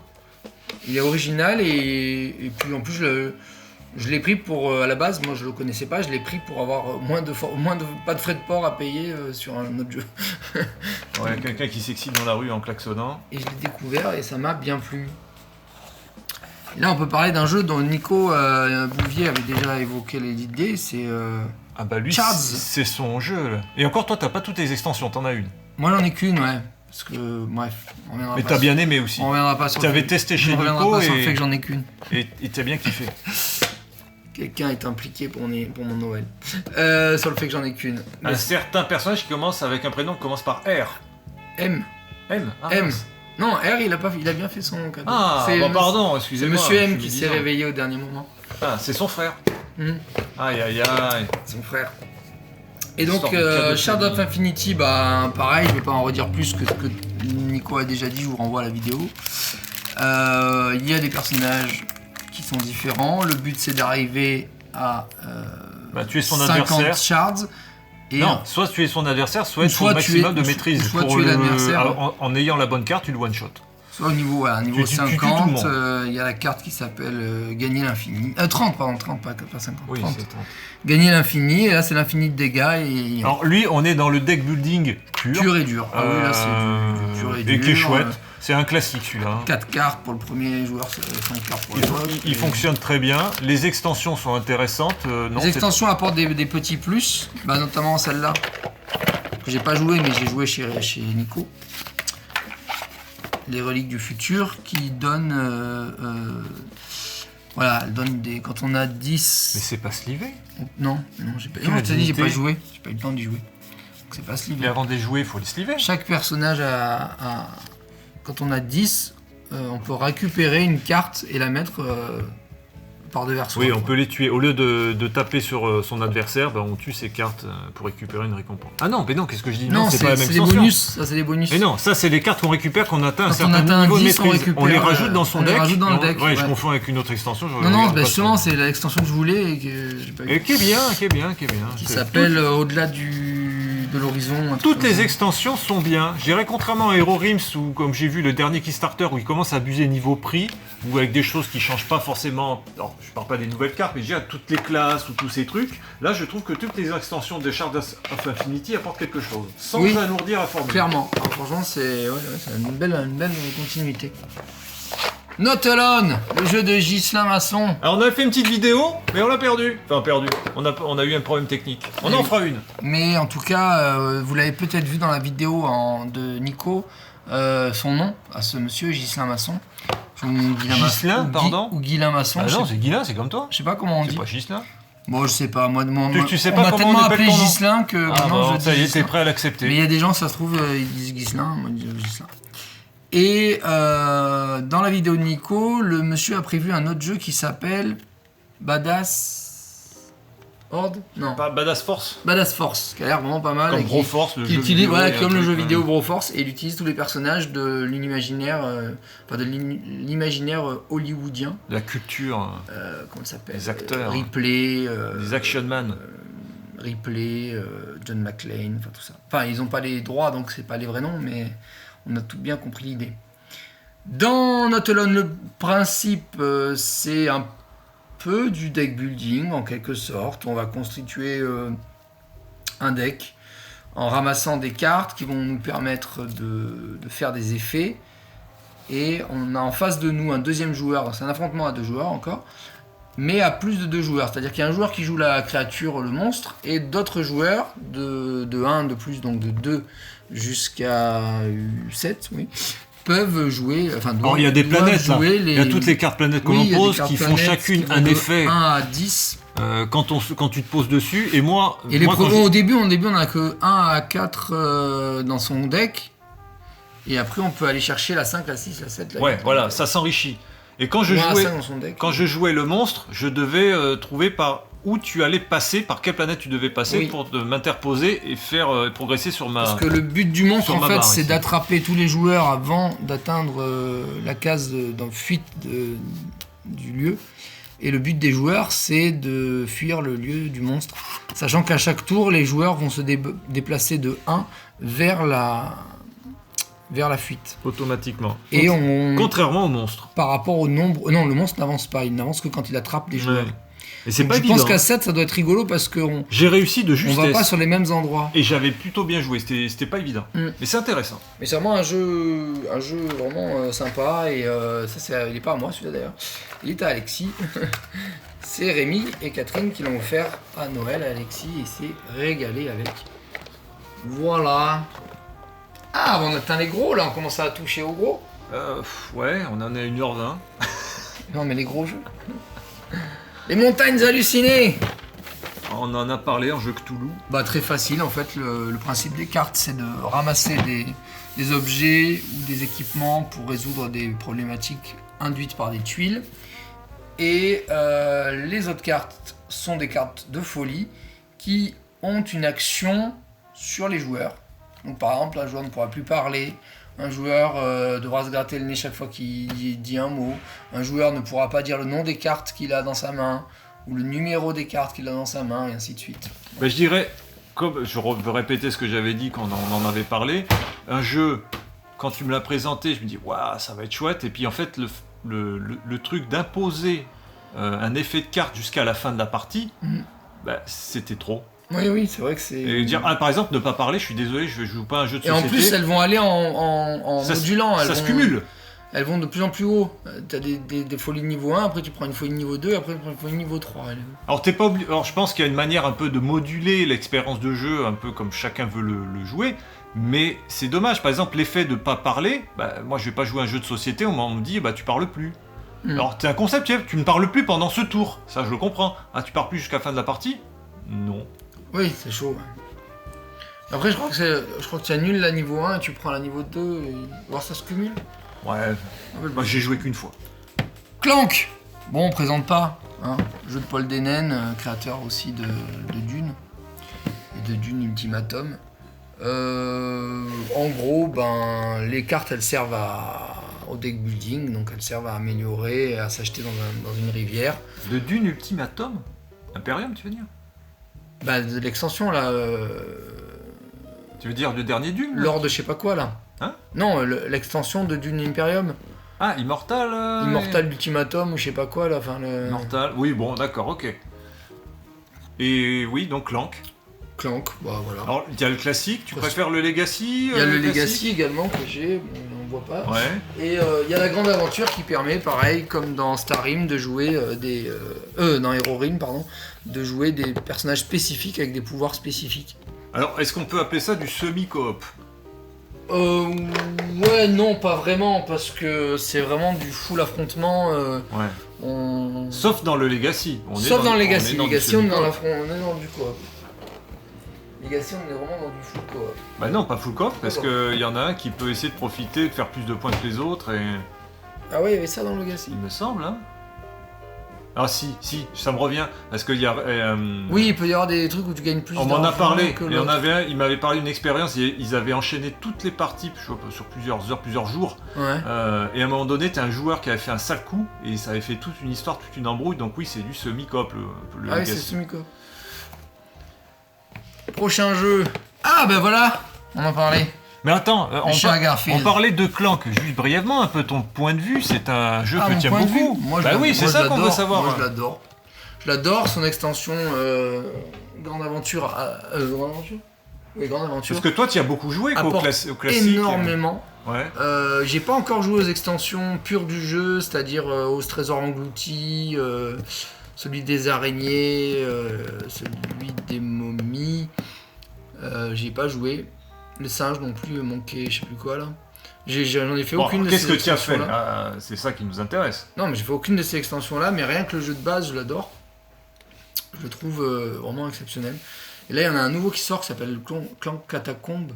[SPEAKER 2] Il est original et puis en plus je l'ai pris pour à la base, moi je le connaissais pas, je l'ai pris pour avoir pas de frais de port à payer sur un autre jeu.
[SPEAKER 1] Ouais, quelqu'un qui s'excite dans la rue en klaxonnant.
[SPEAKER 2] Et je l'ai découvert et ça m'a bien plu. Et là on peut parler d'un jeu dont Nico Bouvier avait déjà évoqué l'idée, c'est
[SPEAKER 1] lui
[SPEAKER 2] Chards.
[SPEAKER 1] C'est son jeu là. Et encore toi t'as pas toutes les extensions, t'en as une.
[SPEAKER 2] Moi j'en ai qu'une, ouais. Parce que, bref, on reviendra
[SPEAKER 1] mais
[SPEAKER 2] pas.
[SPEAKER 1] Mais t'as bien aimé aussi.
[SPEAKER 2] On reviendra pas sur
[SPEAKER 1] tu avais testé chez Nico
[SPEAKER 2] sur le fait que j'en ai qu'une.
[SPEAKER 1] Et t'as bien kiffé.
[SPEAKER 2] quelqu'un est impliqué pour mon Noël. Sur le fait que j'en ai qu'une.
[SPEAKER 1] Un certain personnage qui commence avec un prénom qui commence par R.
[SPEAKER 2] M.
[SPEAKER 1] M.
[SPEAKER 2] M. Non, R, il a bien fait son cadeau.
[SPEAKER 1] Ah, pardon, excusez-moi.
[SPEAKER 2] C'est Monsieur M qui s'est réveillé au dernier moment.
[SPEAKER 1] Ah, c'est son frère. Aïe, aïe, aïe.
[SPEAKER 2] Son frère. Et donc, Shards of Infinity, pareil, je vais pas en redire plus que ce que Nico a déjà dit, je vous renvoie à la vidéo. Il y a des personnages qui sont différents. Le but, c'est d'arriver à
[SPEAKER 1] tuer son
[SPEAKER 2] 50
[SPEAKER 1] adversaire.
[SPEAKER 2] shards. Et
[SPEAKER 1] non, soit tuer son adversaire, soit être au maximum de maîtrise.
[SPEAKER 2] Soit tuer l'adversaire.
[SPEAKER 1] En ayant la bonne carte, tu le one-shot.
[SPEAKER 2] Soit au niveau, niveau 50, il y a la carte qui s'appelle Gagner l'infini. 30, pas 50.
[SPEAKER 1] Oui,
[SPEAKER 2] 30.
[SPEAKER 1] c'est 30.
[SPEAKER 2] Gagner l'infini, et là c'est l'infini de dégâts.
[SPEAKER 1] Alors lui, on est dans le deck building pur
[SPEAKER 2] et dur. Ah oui, là c'est du pur et dur.
[SPEAKER 1] Et qui est chouette. C'est un classique celui-là.
[SPEAKER 2] 4 cartes pour le premier joueur, 5 cartes pour l'autre.
[SPEAKER 1] Il fonctionne très bien. Les extensions sont intéressantes.
[SPEAKER 2] Les extensions apportent des petits plus, notamment celle-là, que j'ai pas joué, mais j'ai joué chez Nico. Les reliques du futur qui donnent. Elles donnent des. Quand on a 10.
[SPEAKER 1] Mais c'est pas slivé.
[SPEAKER 2] Non, j'ai pas. Non, je t'ai dit, j'ai pas joué. J'ai pas eu le temps d'y jouer. Donc c'est pas slivé.
[SPEAKER 1] Mais avant de les jouer, il faut les sliver.
[SPEAKER 2] Chaque personnage a. Quand on a 10, on peut récupérer une carte et la mettre par devers soi.
[SPEAKER 1] Oui, on peut les tuer. Au lieu de taper sur son adversaire, on tue ses cartes pour récupérer une récompense. Ah non, mais non, qu'est-ce que je dis?
[SPEAKER 2] Non, c'est pas la même extension. C'est des bonus. Ça, c'est des bonus.
[SPEAKER 1] Mais non, ça, c'est les cartes qu'on récupère quand on atteint un certain niveau de maîtrise. On les rajoute dans son deck. Ouais, je confonds avec une autre extension.
[SPEAKER 2] Non, justement, c'est l'extension que je voulais et que j'ai pas eu.
[SPEAKER 1] Et qui est bien.
[SPEAKER 2] Qui s'appelle Au-delà de l'horizon.
[SPEAKER 1] Toutes les extensions sont bien. Je dirais contrairement à Hero Realms où, comme j'ai vu le dernier Kickstarter, où il commence à abuser niveau prix, ou avec des choses qui changent pas forcément. Alors, je parle pas des nouvelles cartes, mais déjà toutes les classes ou tous ces trucs. Là, je trouve que toutes les extensions de Shards of Infinity apportent quelque chose, sans alourdir la formule.
[SPEAKER 2] Clairement. Alors, franchement, c'est une belle continuité. Not Alone, le jeu de Ghislain Masson.
[SPEAKER 1] Alors on a fait une petite vidéo, mais on l'a perdu. Enfin perdu. On a eu un problème technique. On en fera une.
[SPEAKER 2] Mais en tout cas, vous l'avez peut-être vu dans la vidéo de Nico, son nom à ce monsieur Ghislain Masson.
[SPEAKER 1] Ghislain, pardon.
[SPEAKER 2] Ou Ghislain Masson.
[SPEAKER 1] Ah non, c'est Ghislain, c'est comme toi.
[SPEAKER 2] Je sais pas comment on dit.
[SPEAKER 1] C'est pas Ghislain.
[SPEAKER 2] Bon, je sais pas. Moi,
[SPEAKER 1] tu sais
[SPEAKER 2] on
[SPEAKER 1] pas
[SPEAKER 2] m'a
[SPEAKER 1] comment
[SPEAKER 2] tellement
[SPEAKER 1] on appelle
[SPEAKER 2] appelé
[SPEAKER 1] ton nom.
[SPEAKER 2] Ghislain que maintenant je dis.
[SPEAKER 1] Ça y est, t'es prêt à l'accepter.
[SPEAKER 2] Mais il y a des gens, ça se trouve, ils disent Ghislain, moi je dis Ghislain. Et dans la vidéo de Nico, le monsieur a prévu un autre jeu qui s'appelle Badass Horde. Non.
[SPEAKER 1] Pas Badass Force.
[SPEAKER 2] Badass Force, qui a l'air vraiment pas mal.
[SPEAKER 1] Comme Broforce, le jeu
[SPEAKER 2] vidéo.
[SPEAKER 1] Voilà,
[SPEAKER 2] comme le jeu vidéo Broforce, et il utilise tous les personnages de l'imaginaire, hollywoodien.
[SPEAKER 1] La culture.
[SPEAKER 2] Comment ça s'appelle?
[SPEAKER 1] Les acteurs.
[SPEAKER 2] Ripley.
[SPEAKER 1] Les action man.
[SPEAKER 2] Ripley, John McClane, enfin tout ça. Enfin, ils n'ont pas les droits, donc c'est pas les vrais noms, mais on a tout bien compris l'idée. Dans Not Alone, le principe, c'est un peu du deck building, en quelque sorte. On va constituer un deck en ramassant des cartes qui vont nous permettre de faire des effets. Et on a en face de nous un deuxième joueur, c'est un affrontement à 2 joueurs encore, mais à plus de 2 joueurs. C'est-à-dire qu'il y a un joueur qui joue la créature, le monstre, et d'autres joueurs de 1 de plus, donc de 2 jusqu'à 7, oui, peuvent jouer.
[SPEAKER 1] Alors, il y a des planètes là. Il y a toutes les cartes planètes que l'on pose qui font chacune un effet.
[SPEAKER 2] 1 à 10.
[SPEAKER 1] Quand tu te poses dessus, et moi.
[SPEAKER 2] Et au début, on a que 1 à 4 dans son deck. Et après, on peut aller chercher la 5, la 6, la 7, la 8.
[SPEAKER 1] Ouais, voilà, ça s'enrichit. Et quand je jouais le monstre, je devais trouver par où tu allais passer, par quelle planète tu devais passer pour m'interposer et faire progresser sur ma.
[SPEAKER 2] Parce que le but du monstre, en fait, c'est d'attraper tous les joueurs avant d'atteindre la case de fuite du lieu. Et le but des joueurs, c'est de fuir le lieu du monstre. Sachant qu'à chaque tour, les joueurs vont se déplacer de 1 vers la fuite.
[SPEAKER 1] Automatiquement.
[SPEAKER 2] Et
[SPEAKER 1] contrairement au monstre.
[SPEAKER 2] Par rapport au nombre. Non, le monstre n'avance pas. Il n'avance que quand il attrape les joueurs.
[SPEAKER 1] Ouais. Et c'est pas
[SPEAKER 2] je pense qu'à 7, ça doit être rigolo parce que
[SPEAKER 1] j'ai réussi de justesse.
[SPEAKER 2] On va pas sur les mêmes endroits.
[SPEAKER 1] Et j'avais plutôt bien joué. C'était pas évident. Mais c'est intéressant.
[SPEAKER 2] Mais c'est vraiment un jeu vraiment sympa. Et il est pas à moi celui-là d'ailleurs. Il est à Alexis. C'est Rémi et Catherine qui l'ont offert à Noël. Alexis il s'est régalé avec. Voilà. Ah, on atteint les gros là, on commence à toucher aux gros.
[SPEAKER 1] Ouais, on en est à 1h20.
[SPEAKER 2] Non, mais les gros jeux. Les montagnes hallucinées.
[SPEAKER 1] On en a parlé en jeu Cthulhu.
[SPEAKER 2] Bah très facile en fait, le principe des cartes c'est de ramasser des objets ou des équipements pour résoudre des problématiques induites par des tuiles. Et les autres cartes sont des cartes de folie qui ont une action sur les joueurs. Donc par exemple, un joueur ne pourra plus parler, un joueur devra se gratter le nez chaque fois qu'il dit un mot, un joueur ne pourra pas dire le nom des cartes qu'il a dans sa main, ou le numéro des cartes qu'il a dans sa main, et ainsi de suite.
[SPEAKER 1] Ben, je dirais, comme je veux répéter ce que j'avais dit quand on en avait parlé, un jeu, quand tu me l'as présenté, je me dis, waouh, ça va être chouette, et puis en fait, le truc d'imposer un effet de carte jusqu'à la fin de la partie, ben, c'était trop.
[SPEAKER 2] Oui, c'est vrai que c'est...
[SPEAKER 1] Et dire, par exemple, ne pas parler, je suis désolé, je joue pas un jeu de société.
[SPEAKER 2] Et en plus, elles vont aller en modulant.
[SPEAKER 1] Ça se cumule.
[SPEAKER 2] Elles vont de plus en plus haut. T'as des folies de niveau 1, après tu prends une folie de niveau 2, après tu prends une folie de niveau 3.
[SPEAKER 1] Alors, t'es pas obligé... Alors je pense qu'il y a une manière un peu de moduler l'expérience de jeu, un peu comme chacun veut le jouer, mais c'est dommage. Par exemple, l'effet de pas parler, bah, moi je vais pas jouer un jeu de société, on me dit, bah tu parles plus. Alors, c'est un concept, tu ne parles plus pendant ce tour. Ça, je le comprends. Ah, tu parles plus jusqu'à la fin de la partie ? Non.
[SPEAKER 2] Oui, c'est chaud. Ouais. Après, je crois que tu annules la niveau 1 et tu prends la niveau 2 et voir ça se cumule.
[SPEAKER 1] Ouais, moi j'ai joué qu'une fois.
[SPEAKER 2] Clank. Bon, on présente pas. Hein. Jeu de Paul Denen, créateur aussi de Dune. Et de Dune Ultimatum. En gros, les cartes, elles servent au deck building, donc elles servent à améliorer, à s'acheter dans une rivière.
[SPEAKER 1] De Dune Ultimatum ? Imperium, tu veux dire ?
[SPEAKER 2] Bah, de l'extension là.
[SPEAKER 1] Tu veux dire le dernier Dune ?
[SPEAKER 2] Lors de je sais pas quoi là.
[SPEAKER 1] Hein ?
[SPEAKER 2] Non, l'extension de Dune Imperium.
[SPEAKER 1] Ah, Immortal
[SPEAKER 2] Immortal Ultimatum ou je sais pas quoi là.
[SPEAKER 1] Immortal, oui, bon, d'accord, ok. Et oui, donc Clank.
[SPEAKER 2] Clank, bah voilà.
[SPEAKER 1] Alors, il y a le classique, tu préfères le Legacy ?
[SPEAKER 2] Il y a le Legacy également que j'ai, on voit pas.
[SPEAKER 1] Ouais.
[SPEAKER 2] Et il y a la grande aventure qui permet, pareil, comme dans Star Rim, de jouer dans Hero Rim, pardon, de jouer des personnages spécifiques avec des pouvoirs spécifiques.
[SPEAKER 1] Alors, est-ce qu'on peut appeler ça du semi-coop ?
[SPEAKER 2] Ouais, non, pas vraiment, parce que c'est vraiment du full affrontement.
[SPEAKER 1] Ouais. Sauf dans le Legacy.
[SPEAKER 2] Sauf dans le Legacy. Legacy, on est dans du coop. Legacy, on est vraiment dans du full coop.
[SPEAKER 1] Bah non, pas full coop, parce qu'il y en a un qui peut essayer de profiter, de faire plus de points que les autres, et...
[SPEAKER 2] Ah ouais, il y avait ça dans le Legacy.
[SPEAKER 1] Il me semble, hein. Ah si, ça me revient, parce qu'il y a...
[SPEAKER 2] Oui, il peut y avoir des trucs où tu gagnes plus.
[SPEAKER 1] On m'en a parlé, et on avait un, il m'avait parlé d'une expérience, ils avaient enchaîné toutes les parties sur plusieurs heures, plusieurs jours,
[SPEAKER 2] ouais.
[SPEAKER 1] Et à un moment donné, t'as un joueur qui avait fait un sale coup, et ça avait fait toute une histoire, toute une embrouille, donc oui, c'est du semi-coop, le
[SPEAKER 2] Ah
[SPEAKER 1] Legacy.
[SPEAKER 2] oui, c'est semi-coop. Prochain jeu. Ah ben voilà, on en parlait.
[SPEAKER 1] Mais attends, on parlait de Clank, juste brièvement, un peu ton point de vue, c'est un jeu que tu aimes beaucoup. Oui, c'est ça qu'on veut savoir.
[SPEAKER 2] Moi je l'adore. Je l'adore, son extension Grande Aventure. Grande Aventure ? Oui, Grande Aventure.
[SPEAKER 1] Parce que toi tu y as beaucoup joué au classique.
[SPEAKER 2] Énormément.
[SPEAKER 1] Ouais.
[SPEAKER 2] J'ai pas encore joué aux extensions pures du jeu, c'est-à-dire aux trésors engloutis, celui des araignées, celui des momies. J'y ai pas joué. Les singes non plus, manqué, je sais plus quoi là. J'en ai fait aucune de ces extensions.
[SPEAKER 1] Qu'est-ce que tu as fait ? C'est ça qui nous intéresse.
[SPEAKER 2] Non, mais j'ai fait aucune de ces extensions là, mais rien que le jeu de base, je l'adore. Je le trouve vraiment exceptionnel. Et là, il y en a un nouveau qui sort qui s'appelle Clank Catacombe.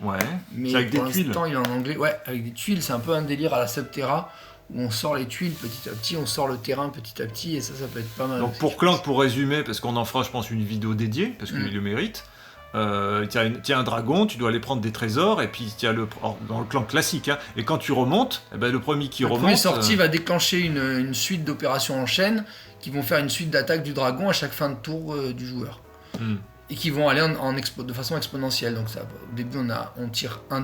[SPEAKER 1] Ouais.
[SPEAKER 2] Mais
[SPEAKER 1] c'est avec
[SPEAKER 2] pour
[SPEAKER 1] des tuiles.
[SPEAKER 2] l'instant, il est en anglais. Ouais, avec des tuiles. C'est un peu un délire à la Subterra où on sort les tuiles petit à petit, on sort le terrain petit à petit, et ça peut être pas mal.
[SPEAKER 1] Donc pour Clank, pour résumer, parce qu'on en fera, je pense, une vidéo dédiée, parce qu'il le mérite. Tu as un dragon, tu dois aller prendre des trésors, et puis tu as dans le Clank classique, hein, et quand tu remontes, le premier qui remonte...
[SPEAKER 2] Le premier sorti va déclencher une suite d'opérations en chaîne qui vont faire une suite d'attaques du dragon à chaque fin de tour du joueur. Et qui vont aller de façon exponentielle. Donc ça, au début, on tire un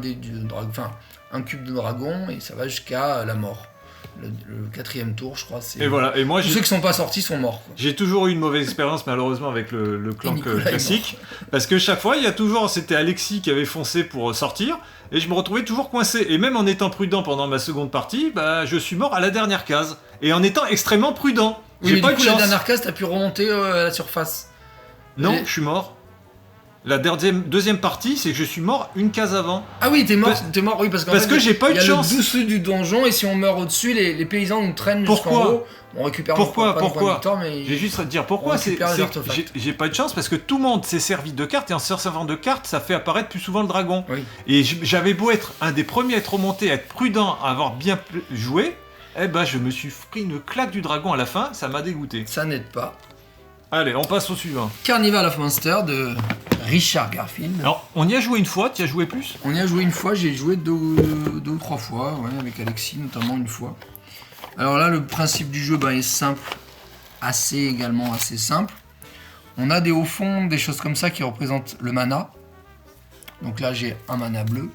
[SPEAKER 2] cube de dragon, et ça va jusqu'à la mort. Le quatrième tour, je crois.
[SPEAKER 1] Et voilà. Et moi,
[SPEAKER 2] tous ceux qui sont pas sortis sont morts. Quoi.
[SPEAKER 1] J'ai toujours eu une mauvaise expérience, malheureusement, avec le Clank classique, parce que chaque fois, c'était Alexis qui avait foncé pour sortir, et je me retrouvais toujours coincé. Et même en étant prudent pendant ma seconde partie, je suis mort à la dernière case, et en étant extrêmement prudent.
[SPEAKER 2] Oui, j'ai pas eu de chance. La dernière case, t'as pu remonter à la surface.
[SPEAKER 1] Non, je suis mort. La deuxième partie, c'est que je suis mort une case avant.
[SPEAKER 2] Ah oui, t'es mort, oui, parce
[SPEAKER 1] que j'ai pas eu de chance.
[SPEAKER 2] Il y a le dessous du donjon, et si on meurt au-dessus, les paysans nous traînent jusqu'en haut. On récupère
[SPEAKER 1] pourquoi
[SPEAKER 2] mais
[SPEAKER 1] je vais juste te dire pourquoi j'ai pas eu de chance, parce que tout le monde s'est servi de cartes, et en se servant de cartes, ça fait apparaître plus souvent le dragon.
[SPEAKER 2] Oui.
[SPEAKER 1] Et j'avais beau être un des premiers à être remonté, à être prudent, à avoir bien joué, eh ben je me suis pris une claque du dragon à la fin, ça m'a dégoûté.
[SPEAKER 2] Ça n'aide pas.
[SPEAKER 1] Allez, on passe au suivant.
[SPEAKER 2] Carnival of Monsters de Richard Garfield.
[SPEAKER 1] Alors, on y a joué une fois, tu y as joué plus ?
[SPEAKER 2] On y a joué une fois, j'ai joué deux ou trois fois, ouais, avec Alexis notamment une fois. Alors là, le principe du jeu est simple, assez simple. On a des hauts fonds, des choses comme ça qui représentent le mana. Donc là, j'ai un mana bleu,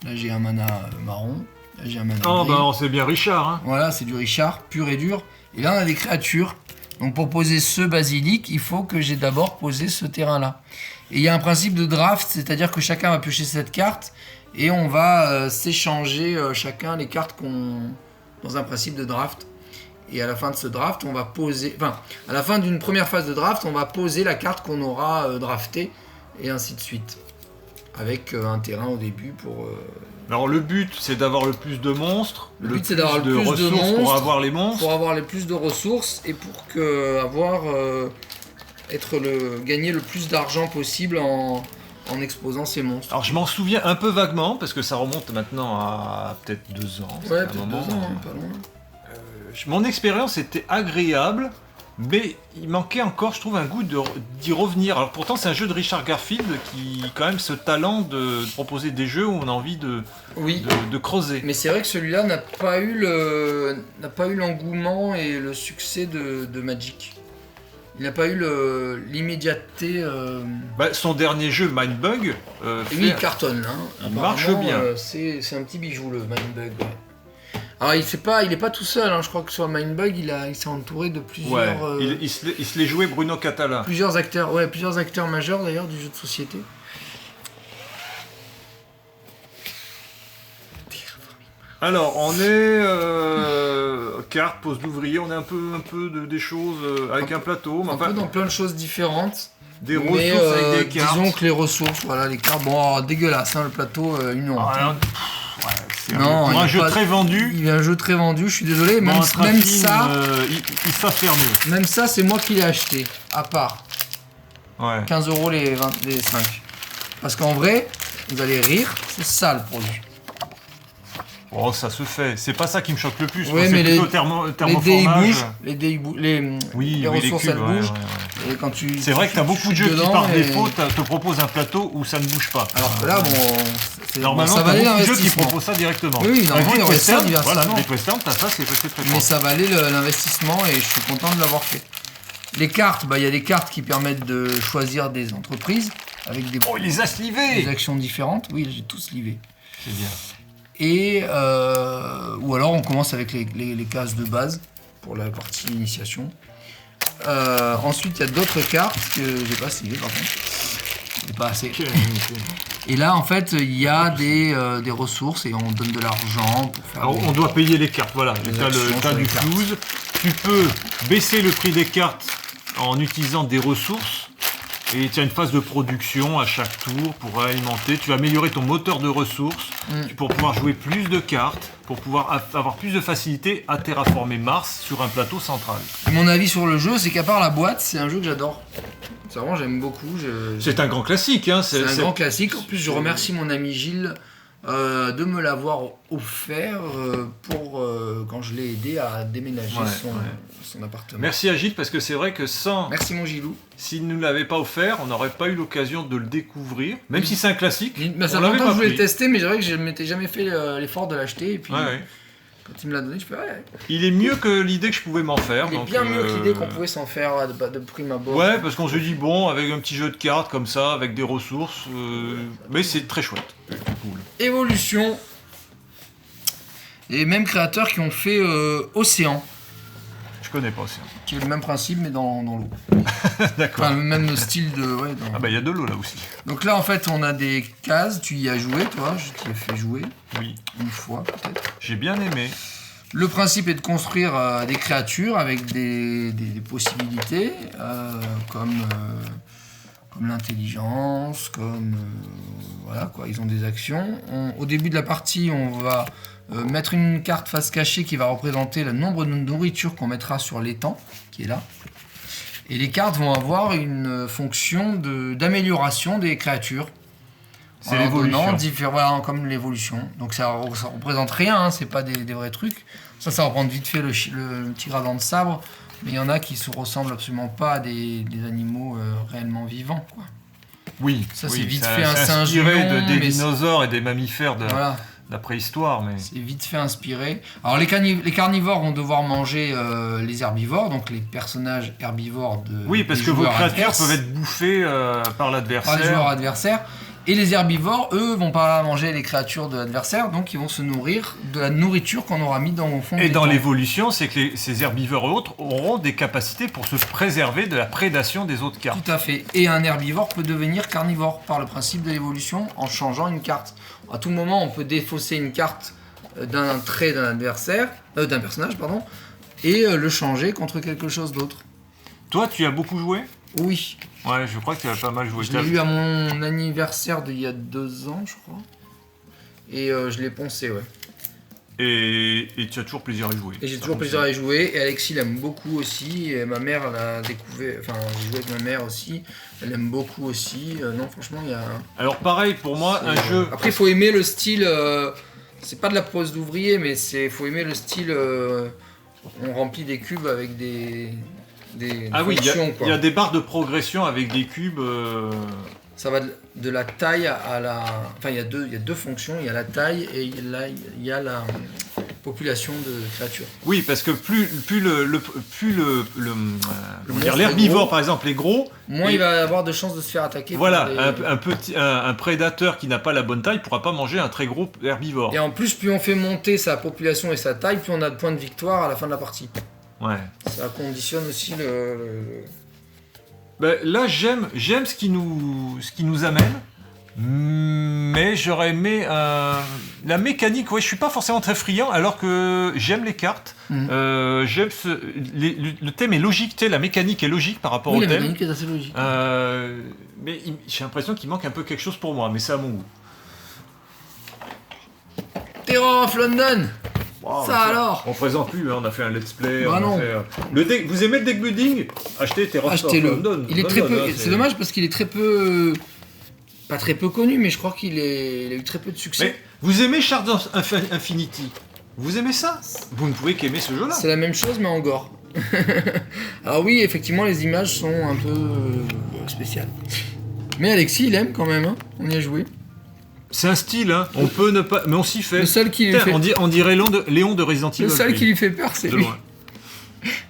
[SPEAKER 2] là j'ai un mana marron, là j'ai un mana gris.
[SPEAKER 1] C'est bien Richard, hein.
[SPEAKER 2] Voilà, c'est du Richard, pur et dur. Et là, on a des créatures. Donc pour poser ce basilic, il faut que j'ai d'abord posé ce terrain-là. Et il y a un principe de draft, c'est-à-dire que chacun va piocher cette carte et on va s'échanger chacun les cartes dans un principe de draft. Et à la fin de ce draft, on va poser... Enfin, à la fin d'une première phase de draft, on va poser la carte qu'on aura draftée et ainsi de suite. Avec un terrain au début pour...
[SPEAKER 1] Alors le but, c'est d'avoir le plus de monstres,
[SPEAKER 2] le but c'est d'avoir le plus de
[SPEAKER 1] ressources
[SPEAKER 2] monstres
[SPEAKER 1] pour avoir les monstres,
[SPEAKER 2] pour avoir les plus de ressources et pour gagner le plus d'argent possible en exposant ces monstres.
[SPEAKER 1] Alors je m'en souviens un peu vaguement parce que ça remonte maintenant à peut-être 2 ans.
[SPEAKER 2] Ouais, peut-être 2 ans, pas loin.
[SPEAKER 1] Mon expérience était agréable, mais il manquait encore, je trouve, un goût d'y revenir. Alors pourtant, c'est un jeu de Richard Garfield qui a quand même ce talent de proposer des jeux où on a envie de creuser.
[SPEAKER 2] Mais c'est vrai que celui-là n'a pas eu l'engouement et le succès de Magic. Il n'a pas eu l'immédiateté.
[SPEAKER 1] Son dernier jeu, Mindbug,
[SPEAKER 2] il cartonne. Hein.
[SPEAKER 1] Il marche bien.
[SPEAKER 2] C'est un petit bijou, le Mindbug. Ouais. Alors il est pas tout seul, hein. Je crois que sur Mindbug, il s'est entouré de plusieurs...
[SPEAKER 1] Ouais, il se l'est joué Bruno Catala.
[SPEAKER 2] Plusieurs acteurs majeurs d'ailleurs du jeu de société.
[SPEAKER 1] Alors, on est carte, pose d'ouvrier, on est un peu des choses avec un plateau.
[SPEAKER 2] Un peu dans plein de choses différentes.
[SPEAKER 1] Des ressources avec des cartes.
[SPEAKER 2] Disons que les ressources, voilà, les cartes, dégueulasse, hein, le plateau, une honte.
[SPEAKER 1] C'est un jeu très vendu.
[SPEAKER 2] Il y a un jeu très vendu, je suis désolé. Même ça,
[SPEAKER 1] il savent faire mieux.
[SPEAKER 2] Même ça, c'est moi qui l'ai acheté, à part.
[SPEAKER 1] Ouais.
[SPEAKER 2] 15 € les 5. Parce qu'en vrai, vous allez rire, c'est ça le produit.
[SPEAKER 1] Oh, ça se fait. C'est pas ça qui me choque le plus.
[SPEAKER 2] Ouais,
[SPEAKER 1] mais
[SPEAKER 2] les dés bougent. Les ressources elles bougent.
[SPEAKER 1] Ouais.
[SPEAKER 2] Et quand tu
[SPEAKER 1] c'est vrai que t'as beaucoup de jeux qui par défaut te proposent un plateau où ça ne bouge pas.
[SPEAKER 2] Alors que là,
[SPEAKER 1] normalement,
[SPEAKER 2] ça
[SPEAKER 1] t'as
[SPEAKER 2] valait
[SPEAKER 1] beaucoup de jeux qui
[SPEAKER 2] l'investissement.
[SPEAKER 1] proposent ça directement.
[SPEAKER 2] Oui, normalement, il y aurait ça
[SPEAKER 1] voilà, les Western, t'as ça, c'est très
[SPEAKER 2] fort. Mais ça valait l'investissement et je suis content de l'avoir fait. Les cartes, il y a des cartes qui permettent de choisir des entreprises avec des.
[SPEAKER 1] Oh, il les a slivés.
[SPEAKER 2] Des actions différentes. Oui, j'ai tout slivé.
[SPEAKER 1] C'est bien.
[SPEAKER 2] Et ou alors on commence avec les cases de base pour la partie initiation. Ensuite, il y a d'autres cartes que j'ai pas slivées par contre. C'est pas assez. Et là, en fait, il y a des ressources et on donne de l'argent pour faire.
[SPEAKER 1] Alors, on doit payer les cartes, voilà. T'as du flouze. Tu peux baisser le prix des cartes en utilisant des ressources. Et tu as une phase de production à chaque tour pour alimenter. Tu vas améliorer ton moteur de ressources pour pouvoir jouer plus de cartes, pour pouvoir avoir plus de facilité à terraformer Mars sur un plateau central.
[SPEAKER 2] Et mon avis sur le jeu, c'est qu'à part la boîte, c'est un jeu que j'adore. C'est vraiment, j'aime beaucoup.
[SPEAKER 1] C'est un grand classique. Hein.
[SPEAKER 2] C'est un grand classique. En plus, je remercie mon ami Gilles de me l'avoir offert pour quand je l'ai aidé à déménager son appartement.
[SPEAKER 1] Merci à Gilles, parce que c'est vrai que
[SPEAKER 2] Merci mon Gilou.
[SPEAKER 1] S'il ne nous l'avait pas offert, on n'aurait pas eu l'occasion de le découvrir, même si c'est un classique.
[SPEAKER 2] Mais ça fait longtemps que je voulais le tester, mais c'est vrai que je ne m'étais jamais fait l'effort de l'acheter. Et puis, quand il me l'a donné, je fais
[SPEAKER 1] Il est mieux que l'idée que je pouvais m'en faire.
[SPEAKER 2] Il est bien mieux que l'idée qu'on pouvait s'en faire de prime abord.
[SPEAKER 1] Ouais, parce qu'on se dit, avec un petit jeu de cartes comme ça, avec des ressources, mais c'est très chouette. Cool.
[SPEAKER 2] Évolution. Les mêmes créateurs qui ont fait Océan.
[SPEAKER 1] Je connais pas Océan.
[SPEAKER 2] Qui est le même principe, mais dans l'eau.
[SPEAKER 1] D'accord.
[SPEAKER 2] Enfin, le même style de...
[SPEAKER 1] il y a de l'eau là aussi.
[SPEAKER 2] Donc là, en fait, on a des cases. Tu y as joué, toi. Je t'y ai fait jouer.
[SPEAKER 1] Oui.
[SPEAKER 2] Une fois, peut-être.
[SPEAKER 1] J'ai bien aimé.
[SPEAKER 2] Le principe est de construire des créatures avec des possibilités, comme comme l'intelligence, comme voilà quoi, ils ont des actions. Au début de la partie, on va mettre une carte face cachée qui va représenter le nombre de nourriture qu'on mettra sur l'étang qui est là. Et les cartes vont avoir une fonction d'amélioration des créatures.
[SPEAKER 1] C'est l'évolution.
[SPEAKER 2] Voilà, comme l'évolution. Donc ça représente rien, hein, c'est pas des vrais trucs. Ça représente vite fait le petit gradant de sabre. Mais il y en a qui ne ressemblent absolument pas à des animaux réellement vivants, quoi.
[SPEAKER 1] Oui,
[SPEAKER 2] ça
[SPEAKER 1] oui,
[SPEAKER 2] c'est vite fait un
[SPEAKER 1] c'est
[SPEAKER 2] singe
[SPEAKER 1] inspiré des dinosaures et des mammifères de
[SPEAKER 2] voilà.
[SPEAKER 1] La préhistoire. Mais...
[SPEAKER 2] C'est vite fait inspiré. Alors les carnivores vont devoir manger les herbivores, donc les personnages herbivores de
[SPEAKER 1] oui, parce que vos créatures peuvent être bouffées par l'adversaire.
[SPEAKER 2] Par les joueurs adversaires. Et les herbivores, eux, vont pas manger les créatures de l'adversaire, donc ils vont se nourrir de la nourriture qu'on aura mis au fond.
[SPEAKER 1] Et dans l'évolution, c'est que ces herbivores autres auront des capacités pour se préserver de la prédation des autres cartes.
[SPEAKER 2] Tout à fait. Et un herbivore peut devenir carnivore par le principe de l'évolution en changeant une carte. À tout moment, on peut défausser une carte d'un trait d'un adversaire, d'un personnage, pardon, et le changer contre quelque chose d'autre.
[SPEAKER 1] Toi, tu as beaucoup joué ?
[SPEAKER 2] Oui.
[SPEAKER 1] Ouais, je crois que tu as pas mal joué.
[SPEAKER 2] Je l'ai eu à mon anniversaire d'il y a 2 ans, je crois. Et je l'ai poncé, ouais.
[SPEAKER 1] Et tu as toujours plaisir à y jouer.
[SPEAKER 2] Et j'ai toujours plaisir à y jouer. Et Alexis l'aime beaucoup aussi. Et ma mère l'a découvert. Enfin, j'ai joué avec ma mère aussi. Elle aime beaucoup aussi. Non, franchement, il y a.
[SPEAKER 1] Alors, pareil, pour moi, un jeu.
[SPEAKER 2] Après, il faut aimer le style. C'est pas de la pose d'ouvrier, mais faut aimer le style. On remplit des cubes avec des
[SPEAKER 1] oui,
[SPEAKER 2] fonctions,
[SPEAKER 1] il y a des barres de progression avec des cubes.
[SPEAKER 2] Ça va de la taille à la... Enfin, il y a deux fonctions. Il y a la taille et là, il y a la population de créatures.
[SPEAKER 1] Oui, parce que plus l'herbivore, par exemple, est gros...
[SPEAKER 2] Moins il va avoir de chances de se faire attaquer.
[SPEAKER 1] Voilà, un prédateur qui n'a pas la bonne taille ne pourra pas manger un très gros herbivore.
[SPEAKER 2] Et en plus, plus on fait monter sa population et sa taille, plus on a de points de victoire à la fin de la partie.
[SPEAKER 1] Ouais.
[SPEAKER 2] Ça conditionne aussi
[SPEAKER 1] Ben, là, j'aime ce qui nous amène, mais j'aurais aimé la mécanique. Ouais, je suis pas forcément très friand, alors que j'aime les cartes. J'aime le thème est logique, la mécanique est logique par rapport au thème.
[SPEAKER 2] La mécanique est assez logique.
[SPEAKER 1] Mais j'ai l'impression qu'il manque un peu quelque chose pour moi, mais c'est à mon goût.
[SPEAKER 2] Terror of London.
[SPEAKER 1] Wow,
[SPEAKER 2] ça alors.
[SPEAKER 1] On présente plus, hein, on a fait un let's play.
[SPEAKER 2] Bah non.
[SPEAKER 1] Vous aimez le deck building ? Achetez Terror of London.
[SPEAKER 2] Il est très peu. C'est dommage parce qu'il est très peu. Pas très peu connu, mais je crois qu'il a eu très peu de succès.
[SPEAKER 1] Mais vous aimez Shards Infinity ? Vous aimez ça ? Vous ne pouvez qu'aimer ce jeu-là.
[SPEAKER 2] C'est la même chose, mais en gore. Alors oui, effectivement, les images sont un peu spéciales. Mais Alexis, il aime quand même. Hein. On y a joué.
[SPEAKER 1] C'est un style, hein. On peut ne pas, mais on s'y fait.
[SPEAKER 2] Le seul qui lui fait...
[SPEAKER 1] on dirait Léon de Resident Evil.
[SPEAKER 2] Le seul qui lui fait peur, c'est lui.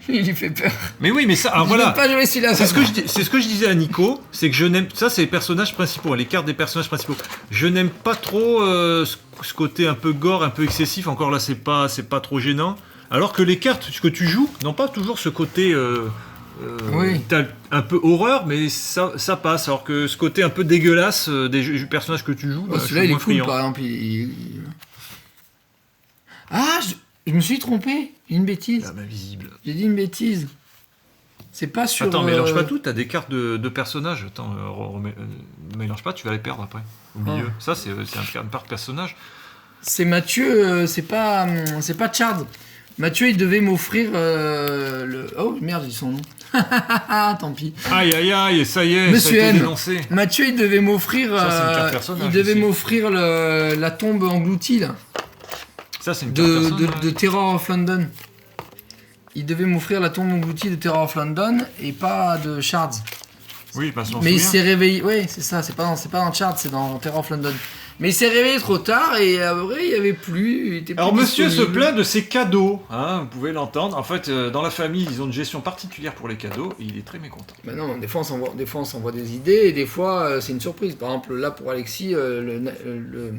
[SPEAKER 2] Il lui fait peur.
[SPEAKER 1] Mais oui, mais ça, alors voilà.
[SPEAKER 2] Pas jouer celui-là.
[SPEAKER 1] C'est ce que je disais à Nico, c'est que je n'aime. Ça, c'est les personnages principaux, les cartes des personnages principaux. Je n'aime pas trop ce côté un peu gore, un peu excessif. Encore là, c'est pas trop gênant. Alors que les cartes que tu joues n'ont pas toujours ce côté.
[SPEAKER 2] Oui.
[SPEAKER 1] T'as un peu horreur, mais ça passe. Alors que ce côté un peu dégueulasse des personnages que tu joues.
[SPEAKER 2] Celui-là, il est cool, par exemple. Ah, je me suis trompé. Une bêtise.
[SPEAKER 1] Ah, invisible.
[SPEAKER 2] J'ai dit une bêtise. C'est pas sur.
[SPEAKER 1] Attends, mélange pas tout. T'as des cartes de personnages. Attends, mélange pas. Tu vas les perdre après. Au milieu. Ça, c'est un par personnage.
[SPEAKER 2] C'est Mathieu. C'est pas Chard. Mathieu, il devait m'offrir Oh merde, j'ai son nom. Tant pis.
[SPEAKER 1] Aïe aïe aïe, ça y est,
[SPEAKER 2] Monsieur
[SPEAKER 1] ça a été
[SPEAKER 2] M.
[SPEAKER 1] dénoncé.
[SPEAKER 2] Mathieu, il devait m'offrir.
[SPEAKER 1] Ça, c'est une carte personnage.
[SPEAKER 2] Il devait
[SPEAKER 1] aussi.
[SPEAKER 2] m'offrir la tombe engloutie là.
[SPEAKER 1] Ça, c'est une carte personnage.
[SPEAKER 2] De Terror of London. Il devait m'offrir la tombe engloutie de Terror of London et pas de Shards.
[SPEAKER 1] Oui, parce qu'on
[SPEAKER 2] Mais il s'est réveillé. Oui, c'est ça. C'est pas dans Shards, c'est dans Terror of London. Mais il s'est réveillé trop tard et après il n'y avait plus. Il était plus
[SPEAKER 1] Alors monsieur se
[SPEAKER 2] disponible.
[SPEAKER 1] plaint de ses cadeaux, hein, vous pouvez l'entendre. En fait, dans la famille, ils ont une gestion particulière pour les cadeaux et il est très mécontent.
[SPEAKER 2] Ben non, des fois on s'envoie des idées et des fois c'est une surprise. Par exemple, là pour Alexis, le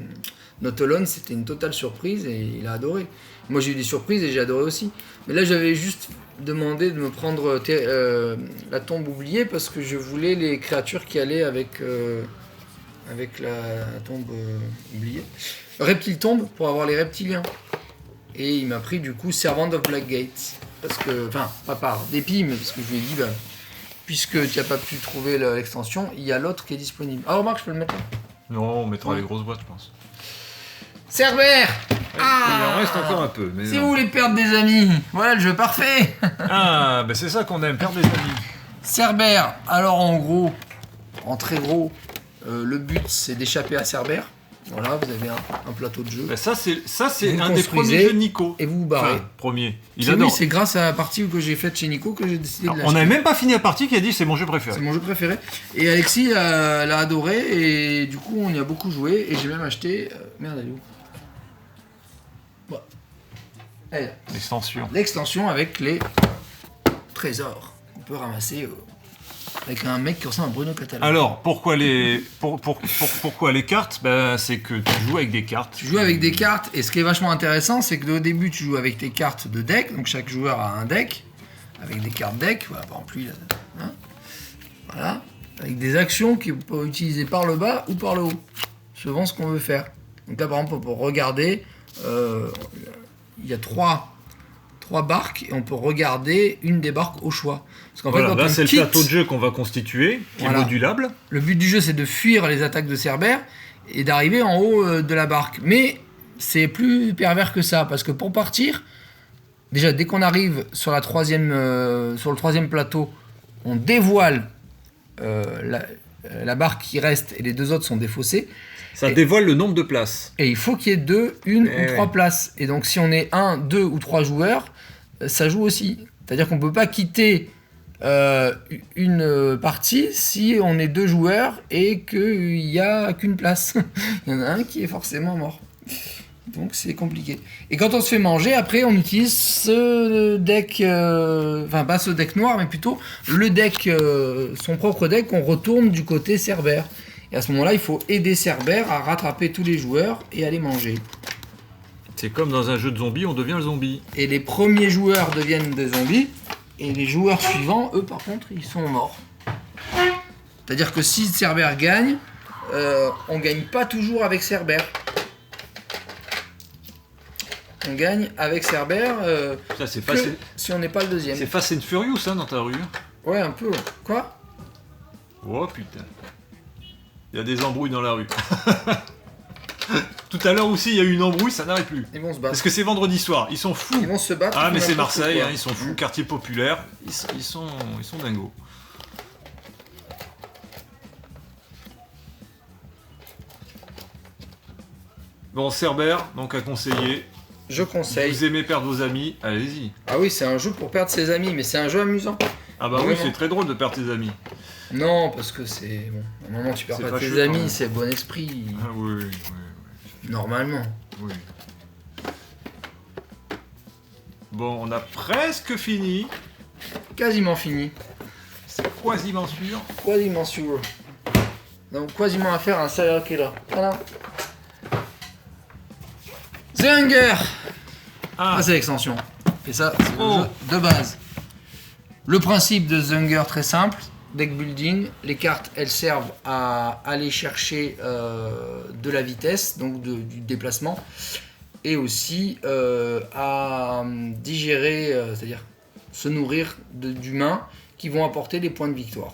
[SPEAKER 2] Notolone c'était une totale surprise et il a adoré. Moi j'ai eu des surprises et j'ai adoré aussi. Mais là j'avais juste demandé de me prendre la tombe oubliée parce que je voulais les créatures qui allaient avec la tombe oubliée. Reptile tombe pour avoir les reptiliens. Et il m'a pris du coup Servant of Blackgate. Parce que, enfin, pas par dépit, mais parce que je lui ai dit, puisque tu n'as pas pu trouver l'extension, il y a l'autre qui est disponible. Ah, remarque, je peux le mettre là.
[SPEAKER 1] Non, on mettra les grosses boîtes, je pense.
[SPEAKER 2] Cerbère.
[SPEAKER 1] Il en reste encore un peu. Mais
[SPEAKER 2] Si vous voulez perdre des amis, voilà le jeu parfait.
[SPEAKER 1] Ah, ben c'est ça qu'on aime, perdre des amis.
[SPEAKER 2] Cerbère, alors en gros, en très gros, le but c'est d'échapper à Cerbère. Voilà, vous avez un plateau de jeu.
[SPEAKER 1] Ben ça c'est
[SPEAKER 2] Vous
[SPEAKER 1] un des
[SPEAKER 2] construisez
[SPEAKER 1] premiers jeux de Nico.
[SPEAKER 2] Et vous vous barrez.
[SPEAKER 1] Enfin, premier. Il
[SPEAKER 2] Oui,
[SPEAKER 1] adore.
[SPEAKER 2] c'est grâce à la partie que j'ai faite chez Nico que j'ai décidé de l'acheter.
[SPEAKER 1] On n'avait même pas fini la partie qui a dit c'est mon jeu préféré.
[SPEAKER 2] C'est mon jeu préféré. Et Alexis l'a adoré et du coup on y a beaucoup joué et j'ai même acheté... Merde, elle est où? Bon. Elle est là.
[SPEAKER 1] L'extension.
[SPEAKER 2] L'extension avec les trésors qu'on peut ramasser avec un mec qui ressemble à Bruno Catala.
[SPEAKER 1] Alors, pourquoi les cartes? Ben, c'est que tu joues avec des cartes.
[SPEAKER 2] Tu joues avec des cartes et ce qui est vachement intéressant c'est que au début tu joues avec tes cartes de deck, donc chaque joueur a un deck avec des cartes deck, voilà, par exemple lui, hein, voilà, avec des actions qu'on peut utiliser par le bas ou par le haut, selon ce qu'on veut faire. Donc là par exemple on peut regarder, il y a trois barques et on peut regarder une des barques au choix. Parce qu'en
[SPEAKER 1] Voilà,
[SPEAKER 2] fait, quand
[SPEAKER 1] là
[SPEAKER 2] on
[SPEAKER 1] c'est le
[SPEAKER 2] quitte,
[SPEAKER 1] plateau de jeu qu'on va constituer, qui est modulable.
[SPEAKER 2] le but du jeu c'est de fuir les attaques de Cerbère et d'arriver en haut de la barque. Mais c'est plus pervers que ça, parce que pour partir, déjà dès qu'on arrive sur le troisième plateau, on dévoile la barque qui reste et les deux autres sont défaussés.
[SPEAKER 1] Ça dévoile le nombre de places.
[SPEAKER 2] Et il faut qu'il y ait 2, 1 ou 3 places. Et donc si on est 1, 2 ou 3 joueurs, ça joue aussi. C'est-à-dire qu'on ne peut pas quitter une partie si on est 2 joueurs et qu'il n'y a qu'une place. Il y en a un qui est forcément mort. Donc c'est compliqué. Et quand on se fait manger, après on utilise ce deck, enfin pas ce deck noir, mais plutôt le deck, son propre deck qu'on retourne du côté Cerbère. Et à ce moment-là, il faut aider Cerbère à rattraper tous les joueurs et à les manger.
[SPEAKER 1] C'est comme dans un jeu de zombies, on devient le zombie.
[SPEAKER 2] Et les premiers joueurs deviennent des zombies, et les joueurs suivants, eux par contre, ils sont morts. C'est-à-dire que si Cerbère gagne, on gagne pas toujours avec Cerbère. On gagne avec Cerbère
[SPEAKER 1] Ça, c'est
[SPEAKER 2] que si on n'est pas le deuxième.
[SPEAKER 1] C'est Fast and Furious, hein, dans ta rue.
[SPEAKER 2] Ouais, un peu. Quoi?
[SPEAKER 1] Oh putain. Il y a des embrouilles dans la rue. Tout à l'heure aussi, il y a eu une embrouille, ça n'arrête plus.
[SPEAKER 2] Ils vont se battre.
[SPEAKER 1] Parce que c'est vendredi soir, ils sont fous.
[SPEAKER 2] Ils vont se battre.
[SPEAKER 1] Ah, mais c'est Marseille, hein, ils sont fous, quartier populaire, ils sont dingos. Bon, Cerbère, donc à conseiller.
[SPEAKER 2] Je conseille.
[SPEAKER 1] Vous aimez perdre vos amis, allez-y.
[SPEAKER 2] Ah oui, c'est un jeu pour perdre ses amis, mais c'est un jeu amusant.
[SPEAKER 1] Ah bah
[SPEAKER 2] Vraiment.
[SPEAKER 1] oui, c'est très drôle de perdre tes amis.
[SPEAKER 2] Non, parce que c'est... Bon, à un moment, tu perds
[SPEAKER 1] C'est
[SPEAKER 2] pas
[SPEAKER 1] fâcheux,
[SPEAKER 2] tes
[SPEAKER 1] quand
[SPEAKER 2] amis,
[SPEAKER 1] même.
[SPEAKER 2] c'est bon esprit.
[SPEAKER 1] Ah oui.
[SPEAKER 2] Normalement.
[SPEAKER 1] Oui. Bon, on a presque fini.
[SPEAKER 2] Quasiment fini.
[SPEAKER 1] C'est quasiment sûr.
[SPEAKER 2] Quasiment sûr. Donc, quasiment à faire un serial killer. Voilà. The Hunger.
[SPEAKER 1] Ah,
[SPEAKER 2] Ça, c'est l'extension. Et ça, c'est le jeu de base. Le principe de The Hunger, très simple. Deck building. Les cartes, elles servent à aller chercher de la vitesse, donc du déplacement. Et aussi à digérer, c'est-à-dire se nourrir d'humains qui vont apporter des points de victoire.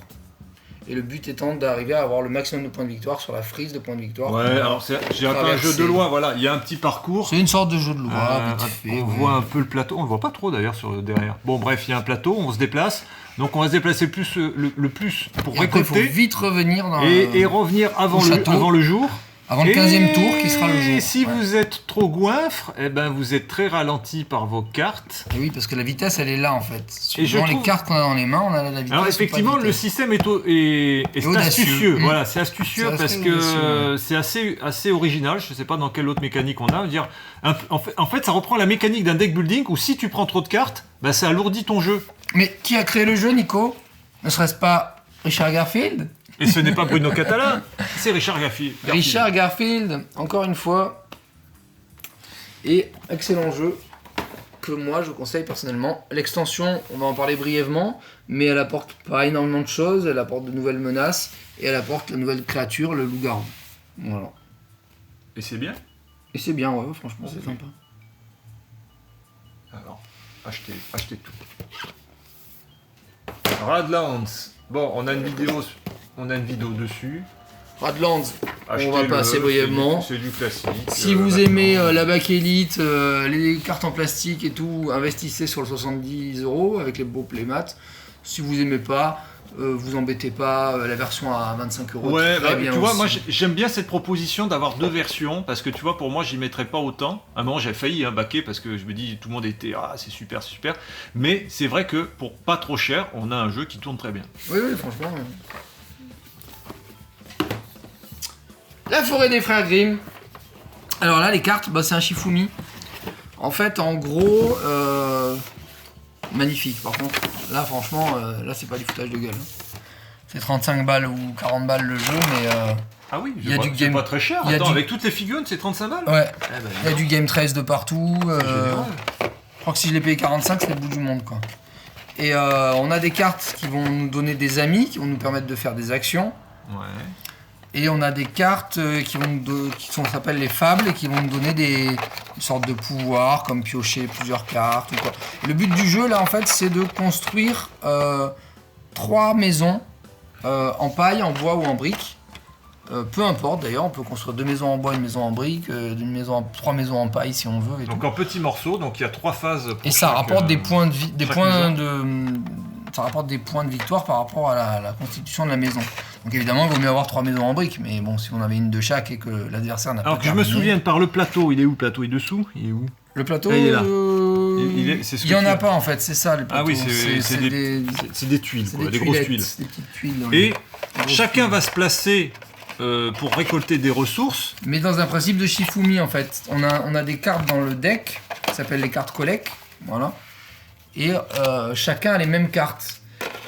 [SPEAKER 2] Et le but étant d'arriver à avoir le maximum de points de victoire sur la frise de points de victoire.
[SPEAKER 1] ouais, alors j'ai un peu un jeu de loi, voilà, il y a un petit parcours.
[SPEAKER 2] C'est une sorte de jeu de loi, vite fait.
[SPEAKER 1] On voit un peu le plateau, on le voit pas trop d'ailleurs sur derrière. Bon bref, il y a un plateau, on se déplace, donc on va se déplacer le plus pour
[SPEAKER 2] Et après, il
[SPEAKER 1] récolter
[SPEAKER 2] faut vite revenir dans
[SPEAKER 1] et revenir avant
[SPEAKER 2] château.
[SPEAKER 1] le jour.
[SPEAKER 2] avant le 15e tour qui sera le jour.
[SPEAKER 1] Et si
[SPEAKER 2] Ouais.
[SPEAKER 1] vous êtes trop goinfre, eh ben vous êtes très ralenti par vos cartes.
[SPEAKER 2] Et oui, parce que la vitesse, elle est là en fait.
[SPEAKER 1] Et je
[SPEAKER 2] Suivant les
[SPEAKER 1] trouve-
[SPEAKER 2] cartes qu'on a dans les mains, on a la vitesse.
[SPEAKER 1] Alors
[SPEAKER 2] ou pas
[SPEAKER 1] effectivement,
[SPEAKER 2] de
[SPEAKER 1] le
[SPEAKER 2] vitesse.
[SPEAKER 1] système est
[SPEAKER 2] audacieux.
[SPEAKER 1] astucieux.
[SPEAKER 2] Mm.
[SPEAKER 1] Voilà, c'est astucieux
[SPEAKER 2] C'est
[SPEAKER 1] parce
[SPEAKER 2] assez
[SPEAKER 1] que
[SPEAKER 2] audacieux,
[SPEAKER 1] c'est assez original. Je sais pas dans quelle autre mécanique on a. Dire, en fait, ça reprend la mécanique d'un deck building où si tu prends trop de cartes, bah, ça alourdit ton jeu.
[SPEAKER 2] Mais qui a créé le jeu, Nico? Ne serait-ce pas Richard Garfield?
[SPEAKER 1] Et ce n'est pas Bruno Catala, c'est Richard Garfield.
[SPEAKER 2] Richard Garfield, encore une fois. Et excellent jeu que moi je conseille personnellement. L'extension, on va en parler brièvement, mais elle apporte pas énormément de choses. Elle apporte de nouvelles menaces et elle apporte la nouvelle créature, le loup-garou. Voilà.
[SPEAKER 1] Et c'est bien.
[SPEAKER 2] Et c'est bien, ouais, franchement, c'est sympa.
[SPEAKER 1] Alors, achetez tout. Radlands. Bon, on a une vidéo dessus.
[SPEAKER 2] Radlands, on va passer brièvement.
[SPEAKER 1] C'est du classique.
[SPEAKER 2] Si vous aimez la bakélite, les cartes en plastique et tout, investissez sur le 70 € avec les beaux playmats. Si vous aimez pas, vous embêtez pas, la version à 25 €.
[SPEAKER 1] Ouais, tu vois, moi j'aime bien cette proposition d'avoir 2 versions parce que tu vois, pour moi, j'y mettrais pas autant. À un moment, j'ai failli baquer parce que je me dis, tout le monde était c'est super, c'est super. Mais c'est vrai que pour pas trop cher, on a un jeu qui tourne très bien.
[SPEAKER 2] Oui, franchement. La forêt des frères Grimm. Alors là, les cartes, c'est un Shifumi. En fait, en gros, magnifique. Par contre, là, franchement, là, c'est pas du foutage de gueule. C'est 35 balles ou 40 balles le jeu, mais
[SPEAKER 1] ah oui, c'est pas très cher. Attends, avec toutes les figurines, c'est 35 balles.
[SPEAKER 2] Ouais. Il y a du Game 13 de partout. Je crois que si je l'ai payé 45, c'est le bout du monde, quoi. Et on a des cartes qui vont nous donner des amis, qui vont nous permettre de faire des actions.
[SPEAKER 1] Ouais.
[SPEAKER 2] Et on a des cartes qui s'appellent les fables et qui vont nous donner une sorte de pouvoir, comme piocher plusieurs cartes ou quoi. Le but du jeu, là, en fait, c'est de construire 3 maisons en paille, en bois ou en briques. Peu importe, d'ailleurs, on peut construire 2 maisons en bois, une maison en briques, 3 maisons en paille si on veut.
[SPEAKER 1] Donc en petits morceaux, donc il y a 3 phases.
[SPEAKER 2] Et ça rapporte des points de vie, ça rapporte des points de victoire par rapport à la constitution de la maison. Donc évidemment, il vaut mieux avoir 3 maisons en briques, mais bon, si on avait une de chaque et que l'adversaire n'a pas
[SPEAKER 1] terminé... Alors que je me souviens par le plateau, il est où le plateau? Il est dessous? Il est où?
[SPEAKER 2] Le plateau,
[SPEAKER 1] il est là.
[SPEAKER 2] Il y en a pas en fait, c'est ça le plateau.
[SPEAKER 1] Ah oui, c'est des tuiles, des grosses tuiles.
[SPEAKER 2] Des petites tuiles.
[SPEAKER 1] Et chacun va se placer pour récolter des ressources.
[SPEAKER 2] Mais dans un principe de Shifumi en fait. On a des cartes dans le deck, qui s'appellent les cartes collect, voilà. Et chacun a les mêmes cartes.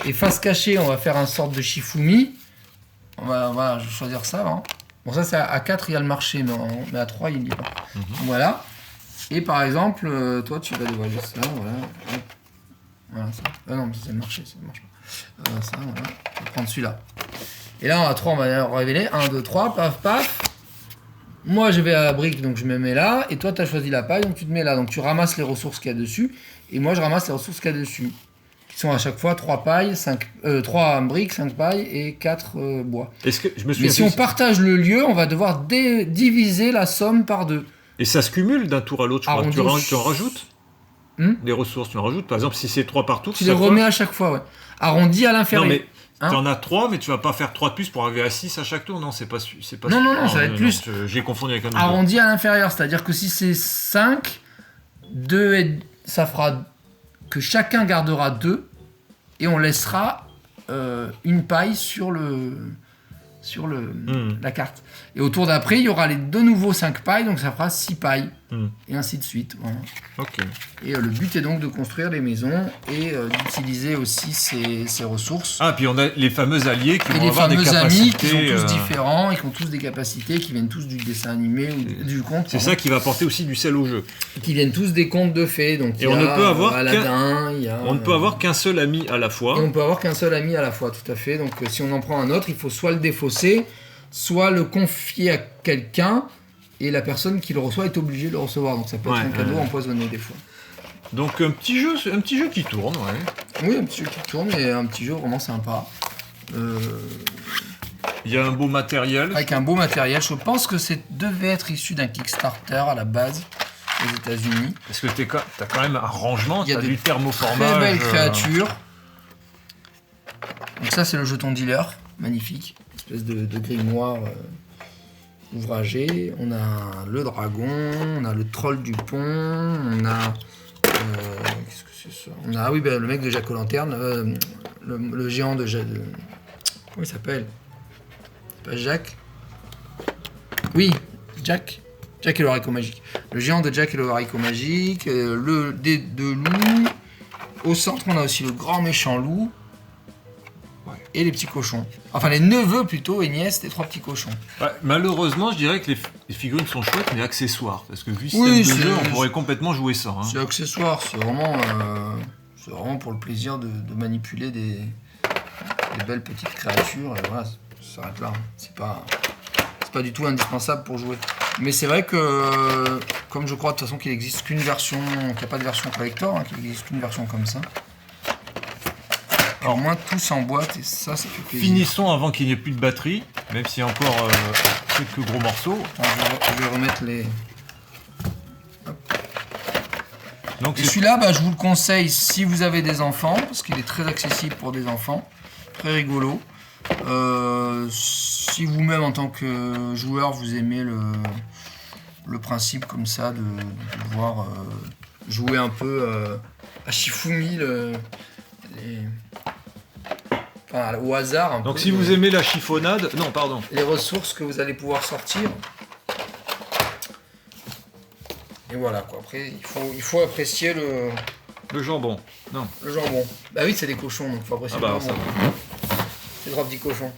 [SPEAKER 2] Et face cachée, on va faire une sorte de Shifumi. Voilà, je vais choisir ça. Hein. Bon, ça c'est à 4, il y a le marché, mais à 3, il n'y a pas. Voilà. Et par exemple, toi, tu vas dévoiler ça, voilà. Voilà, ça. Ah non, mais c'est le marché, ça ne marche pas. Ça, voilà. On va prendre celui-là. Et là, à 3, on va révéler. 1, 2, 3, paf, paf. Moi, je vais à la brique, donc je me mets là. Et toi, tu as choisi la paille, donc tu te mets là. Donc tu ramasses les ressources qu'il y a dessus. Et moi, je ramasse les ressources qu'il y a dessus. Qui sont à chaque fois 3 pailles, 3 briques, 5 pailles et 4 bois.
[SPEAKER 1] Est-ce que je me
[SPEAKER 2] Mais si on partage le lieu, on va devoir diviser la somme par 2.
[SPEAKER 1] Et ça se cumule d'un tour à l'autre, je crois. Tu en rajoutes des ressources, tu en rajoutes. Par exemple, si c'est 3 partout,
[SPEAKER 2] tu les remets à chaque fois, ouais. Arrondi à l'inférieur.
[SPEAKER 1] Non, mais tu en as 3, mais tu vas pas faire 3 de plus pour arriver à 6 à chaque tour. Non, c'est pas
[SPEAKER 2] Non, ça va être plus.
[SPEAKER 1] J'ai confondu avec un autre.
[SPEAKER 2] Arrondi à l'inférieur, c'est-à-dire que si c'est 5, 2 ça fera que chacun gardera 2 et on laissera une paille sur la carte. Et au tour d'après, il y aura de nouveau 5 pailles, donc ça fera 6 pailles. Et ainsi de suite. Voilà.
[SPEAKER 1] Okay.
[SPEAKER 2] Et le but est donc de construire des maisons et d'utiliser aussi ces ressources.
[SPEAKER 1] Ah, puis on a les fameux alliés qui vont avoir des capacités.
[SPEAKER 2] Les fameux amis qui sont tous différents et qui ont tous des capacités, qui viennent tous du dessin animé ou du conte.
[SPEAKER 1] C'est ça qui va apporter aussi du sel au jeu.
[SPEAKER 2] Qui viennent tous des contes de fées. Donc
[SPEAKER 1] et on ne peut avoir
[SPEAKER 2] Aladdin,
[SPEAKER 1] on ne peut avoir qu'un seul ami à la fois.
[SPEAKER 2] Et on peut avoir qu'un seul ami à la fois, tout à fait. Donc si on en prend un autre, il faut soit le défausser, soit le confier à quelqu'un. Et la personne qui le reçoit est obligée de le recevoir. Donc ça peut être un cadeau empoisonné des fois.
[SPEAKER 1] Donc un petit jeu qui tourne, ouais.
[SPEAKER 2] Oui, un petit jeu qui tourne, et un petit jeu vraiment sympa.
[SPEAKER 1] Il y a un beau matériel.
[SPEAKER 2] Avec un beau matériel. Je pense que devait être issu d'un Kickstarter à la base aux États-Unis.
[SPEAKER 1] Parce que t'as quand même un rangement, t'as du thermoformage.
[SPEAKER 2] Très belles créatures. Donc ça c'est le jeton dealer, magnifique. Une espèce de grimoire ouvragé. On a le dragon, on a le troll du pont, on a... qu'est-ce que c'est ça? On a le mec de Jack O'Lanterne, le géant de... Comment il s'appelle? C'est pas Jack? Oui, Jack. Jack et le haricot magique. Le géant de Jack et le haricot magique, des 2 loups. Au centre, on a aussi le grand méchant loup. Et les petits cochons. Enfin, les neveux plutôt et nièces des 3 petits cochons. Ouais,
[SPEAKER 1] malheureusement, je dirais que les figurines sont chouettes, mais accessoires. Parce que vu le système de jeu, on pourrait complètement jouer ça. Hein.
[SPEAKER 2] C'est accessoire, c'est vraiment pour le plaisir de manipuler des belles petites créatures. Et voilà, ça s'arrête là. C'est pas du tout indispensable pour jouer. Mais c'est vrai que, comme je crois de toute façon qu'il n'existe qu'une version, qu'il n'y a pas de version collector, qu'il n'existe qu'une version comme ça. Alors moi, tout s'emboîte et ça fait plaisir.
[SPEAKER 1] Finissons avant qu'il n'y ait plus de batterie, même s'il y a encore quelques gros morceaux.
[SPEAKER 2] Alors, je vais remettre les...
[SPEAKER 1] Donc,
[SPEAKER 2] et celui-là, je vous le conseille si vous avez des enfants, parce qu'il est très accessible pour des enfants, très rigolo. Si vous-même, en tant que joueur, vous aimez le principe comme ça de pouvoir jouer un peu à Shifumi, au hasard.
[SPEAKER 1] Donc si vous aimez la chiffonnade,
[SPEAKER 2] les ressources que vous allez pouvoir sortir. Et voilà quoi. Après, il faut apprécier
[SPEAKER 1] le jambon. Non.
[SPEAKER 2] Le jambon. Bah oui, c'est des cochons, donc il faut apprécier le jambon.
[SPEAKER 1] Ça va.
[SPEAKER 2] C'est trois petits cochons.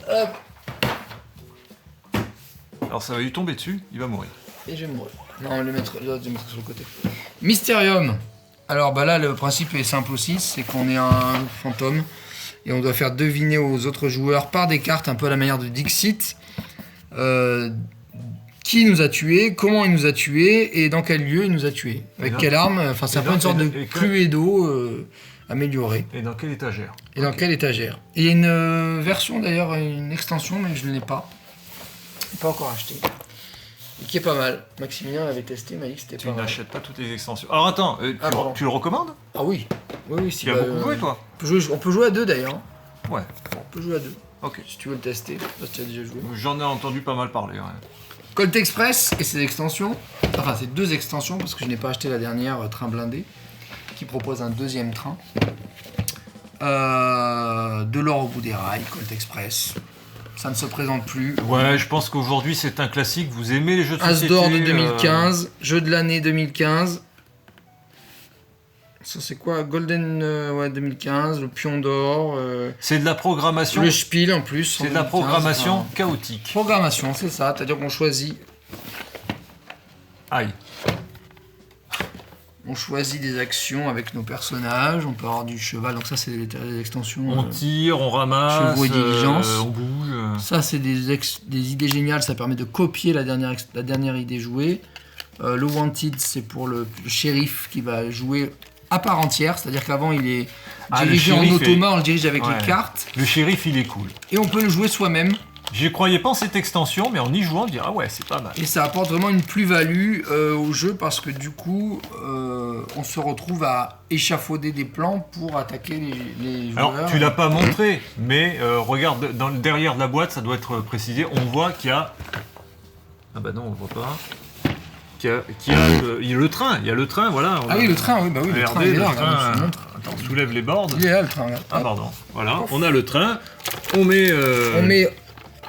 [SPEAKER 2] Hop.
[SPEAKER 1] Alors ça va lui tomber dessus, il va mourir.
[SPEAKER 2] Et je vais mourir. Non, je vais le mettre sur le côté. Mysterium. Alors là, le principe est simple aussi, c'est qu'on est un fantôme et on doit faire deviner aux autres joueurs par des cartes, un peu à la manière de Dixit, qui nous a tués, comment il nous a tués et dans quel lieu il nous a tués. Avec quelle arme. Enfin, c'est un peu une sorte de Cluedo amélioré.
[SPEAKER 1] Et dans quelle étagère.
[SPEAKER 2] Et dans quelle étagère. Et il y a une version d'ailleurs, une extension, mais je ne l'ai pas. Je l'ai pas encore acheté. Et qui est pas mal. Maximilien l'avait testé, il m'a dit que c'était pas mal.
[SPEAKER 1] Tu n'achètes pas toutes les extensions. Alors attends, tu le recommandes?
[SPEAKER 2] Ah oui. Oui,
[SPEAKER 1] tu as beaucoup joué toi?
[SPEAKER 2] On peut jouer à deux d'ailleurs.
[SPEAKER 1] Ouais.
[SPEAKER 2] On peut jouer à deux.
[SPEAKER 1] Ok.
[SPEAKER 2] Si tu veux le tester, parce que tu as déjà joué.
[SPEAKER 1] J'en ai entendu pas mal parler. Ouais.
[SPEAKER 2] Colt Express et ses extensions. Enfin, c'est deux extensions parce que je n'ai pas acheté la dernière, train blindé, qui propose un deuxième train. De l'or au bout des rails, Colt Express. Ça ne se présente plus.
[SPEAKER 1] Ouais, je pense qu'aujourd'hui c'est un classique. Vous aimez les jeux de société?
[SPEAKER 2] As d'or de 2015, jeu de l'année 2015. Ça c'est quoi? Golden 2015, le pion d'or.
[SPEAKER 1] C'est de la programmation.
[SPEAKER 2] Le Spiel en plus.
[SPEAKER 1] C'est de la programmation chaotique.
[SPEAKER 2] Programmation, c'est ça. C'est-à-dire qu'on choisit.
[SPEAKER 1] Aïe.
[SPEAKER 2] On choisit des actions avec nos personnages, on peut avoir du cheval, donc ça c'est des extensions.
[SPEAKER 1] On tire, on ramasse,
[SPEAKER 2] chevaux et diligence.
[SPEAKER 1] On bouge.
[SPEAKER 2] Ça c'est des idées géniales, ça permet de copier la dernière idée jouée. Le Wanted c'est pour le shérif qui va jouer à part entière, c'est-à-dire qu'avant il est dirigé en automa, on le dirige avec les cartes.
[SPEAKER 1] Le shérif il est cool.
[SPEAKER 2] Et on peut le jouer soi-même.
[SPEAKER 1] J'y croyais pas en cette extension, mais en y jouant, on dit ah ouais, c'est pas mal.
[SPEAKER 2] Et ça apporte vraiment une plus-value au jeu parce que du coup, on se retrouve à échafauder des plans pour attaquer les joueurs.
[SPEAKER 1] Alors, tu l'as pas montré, mais regarde, derrière de la boîte, ça doit être précisé, on voit qu'il y a... Ah bah non, on voit pas. Il y a le train, voilà.
[SPEAKER 2] Oui, le train, oui, le train, il est là, regarde, je te montre.
[SPEAKER 1] Attends, on soulève les bords.
[SPEAKER 2] Il est là, le train, regarde.
[SPEAKER 1] Ah pardon, voilà, on a le train, on met...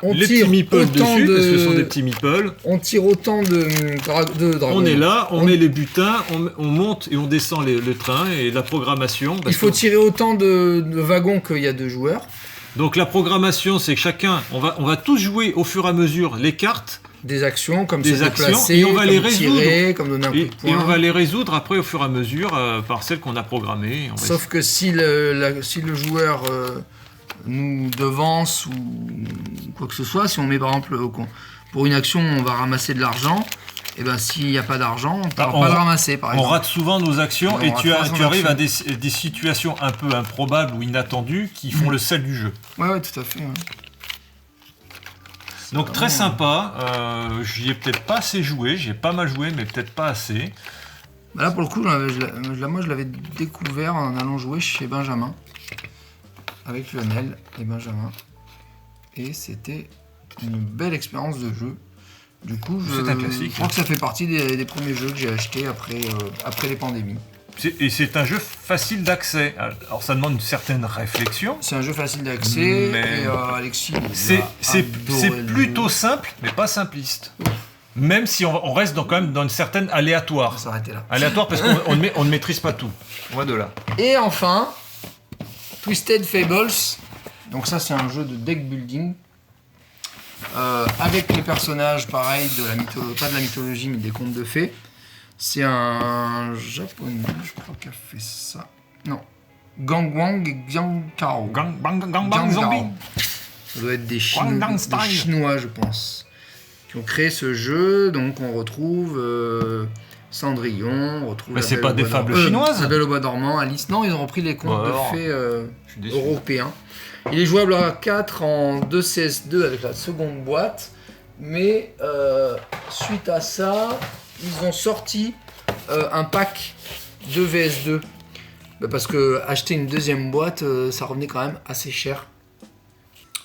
[SPEAKER 2] On
[SPEAKER 1] les
[SPEAKER 2] tire
[SPEAKER 1] petits meeples dessus, parce que ce sont des
[SPEAKER 2] de...
[SPEAKER 1] petits meeples.
[SPEAKER 2] On tire autant de dragons.
[SPEAKER 1] On est là, on met les butins, on monte et on descend le train et la programmation.
[SPEAKER 2] Il faut tirer autant de wagons qu'il y a de joueurs.
[SPEAKER 1] Donc la programmation, c'est que chacun, on va tous jouer au fur et à mesure les cartes.
[SPEAKER 2] Des actions, comme
[SPEAKER 1] des
[SPEAKER 2] se
[SPEAKER 1] actions,
[SPEAKER 2] déplacer,
[SPEAKER 1] et on va
[SPEAKER 2] comme
[SPEAKER 1] les résoudre.
[SPEAKER 2] Tirer, comme donner un coup de poing.
[SPEAKER 1] Et on va les résoudre après au fur et à mesure par celles qu'on a programmées.
[SPEAKER 2] Sauf que si le joueur nous devance ou quoi que ce soit, si on met par exemple pour une action on va ramasser de l'argent, et ben s'il n'y a pas d'argent, on ne peut pas le ramasser par exemple.
[SPEAKER 1] On rate souvent nos actions et tu arrives à des situations un peu improbables ou inattendues qui font le sel du jeu.
[SPEAKER 2] Ouais, tout à fait. Ouais.
[SPEAKER 1] Donc très sympa, j'y ai peut-être pas assez joué, j'ai pas mal joué mais peut-être pas assez.
[SPEAKER 2] Là pour le coup, moi je l'avais découvert en allant jouer chez Benjamin. Avec Lionel et Benjamin. Et c'était une belle expérience de jeu. Du coup, je crois que ça fait partie des premiers jeux que j'ai achetés après les pandémies.
[SPEAKER 1] Et c'est un jeu facile d'accès. Alors ça demande une certaine réflexion.
[SPEAKER 2] C'est un jeu facile d'accès. Mais Alexis,
[SPEAKER 1] c'est plutôt simple, mais pas simpliste. Même si on reste quand même dans une certaine aléatoire.
[SPEAKER 2] On va s'arrêter là.
[SPEAKER 1] Aléatoire parce qu'on ne maîtrise pas tout. On va de là.
[SPEAKER 2] Et enfin, Twisted Fables. Donc ça, c'est un jeu de deck building. Avec les personnages, pareil, pas de la mythologie, mais des contes de fées. C'est un japonais, je crois, qui a fait ça. Non. Gangwang et Giankao.
[SPEAKER 1] Gang Zombie.
[SPEAKER 2] Ça doit être des Chinois, je pense, qui ont créé ce jeu. Donc on retrouve Cendrillon, on retrouve...
[SPEAKER 1] Mais c'est pas des fables chinoises.
[SPEAKER 2] La Belle au bois dormant, Alice. Non, ils ont repris les contes de fées européens. Il est jouable à 4 en 2 CS2 avec la seconde boîte. Mais suite à ça, ils ont sorti un pack de VS2. Parce que acheter une deuxième boîte, ça revenait quand même assez cher.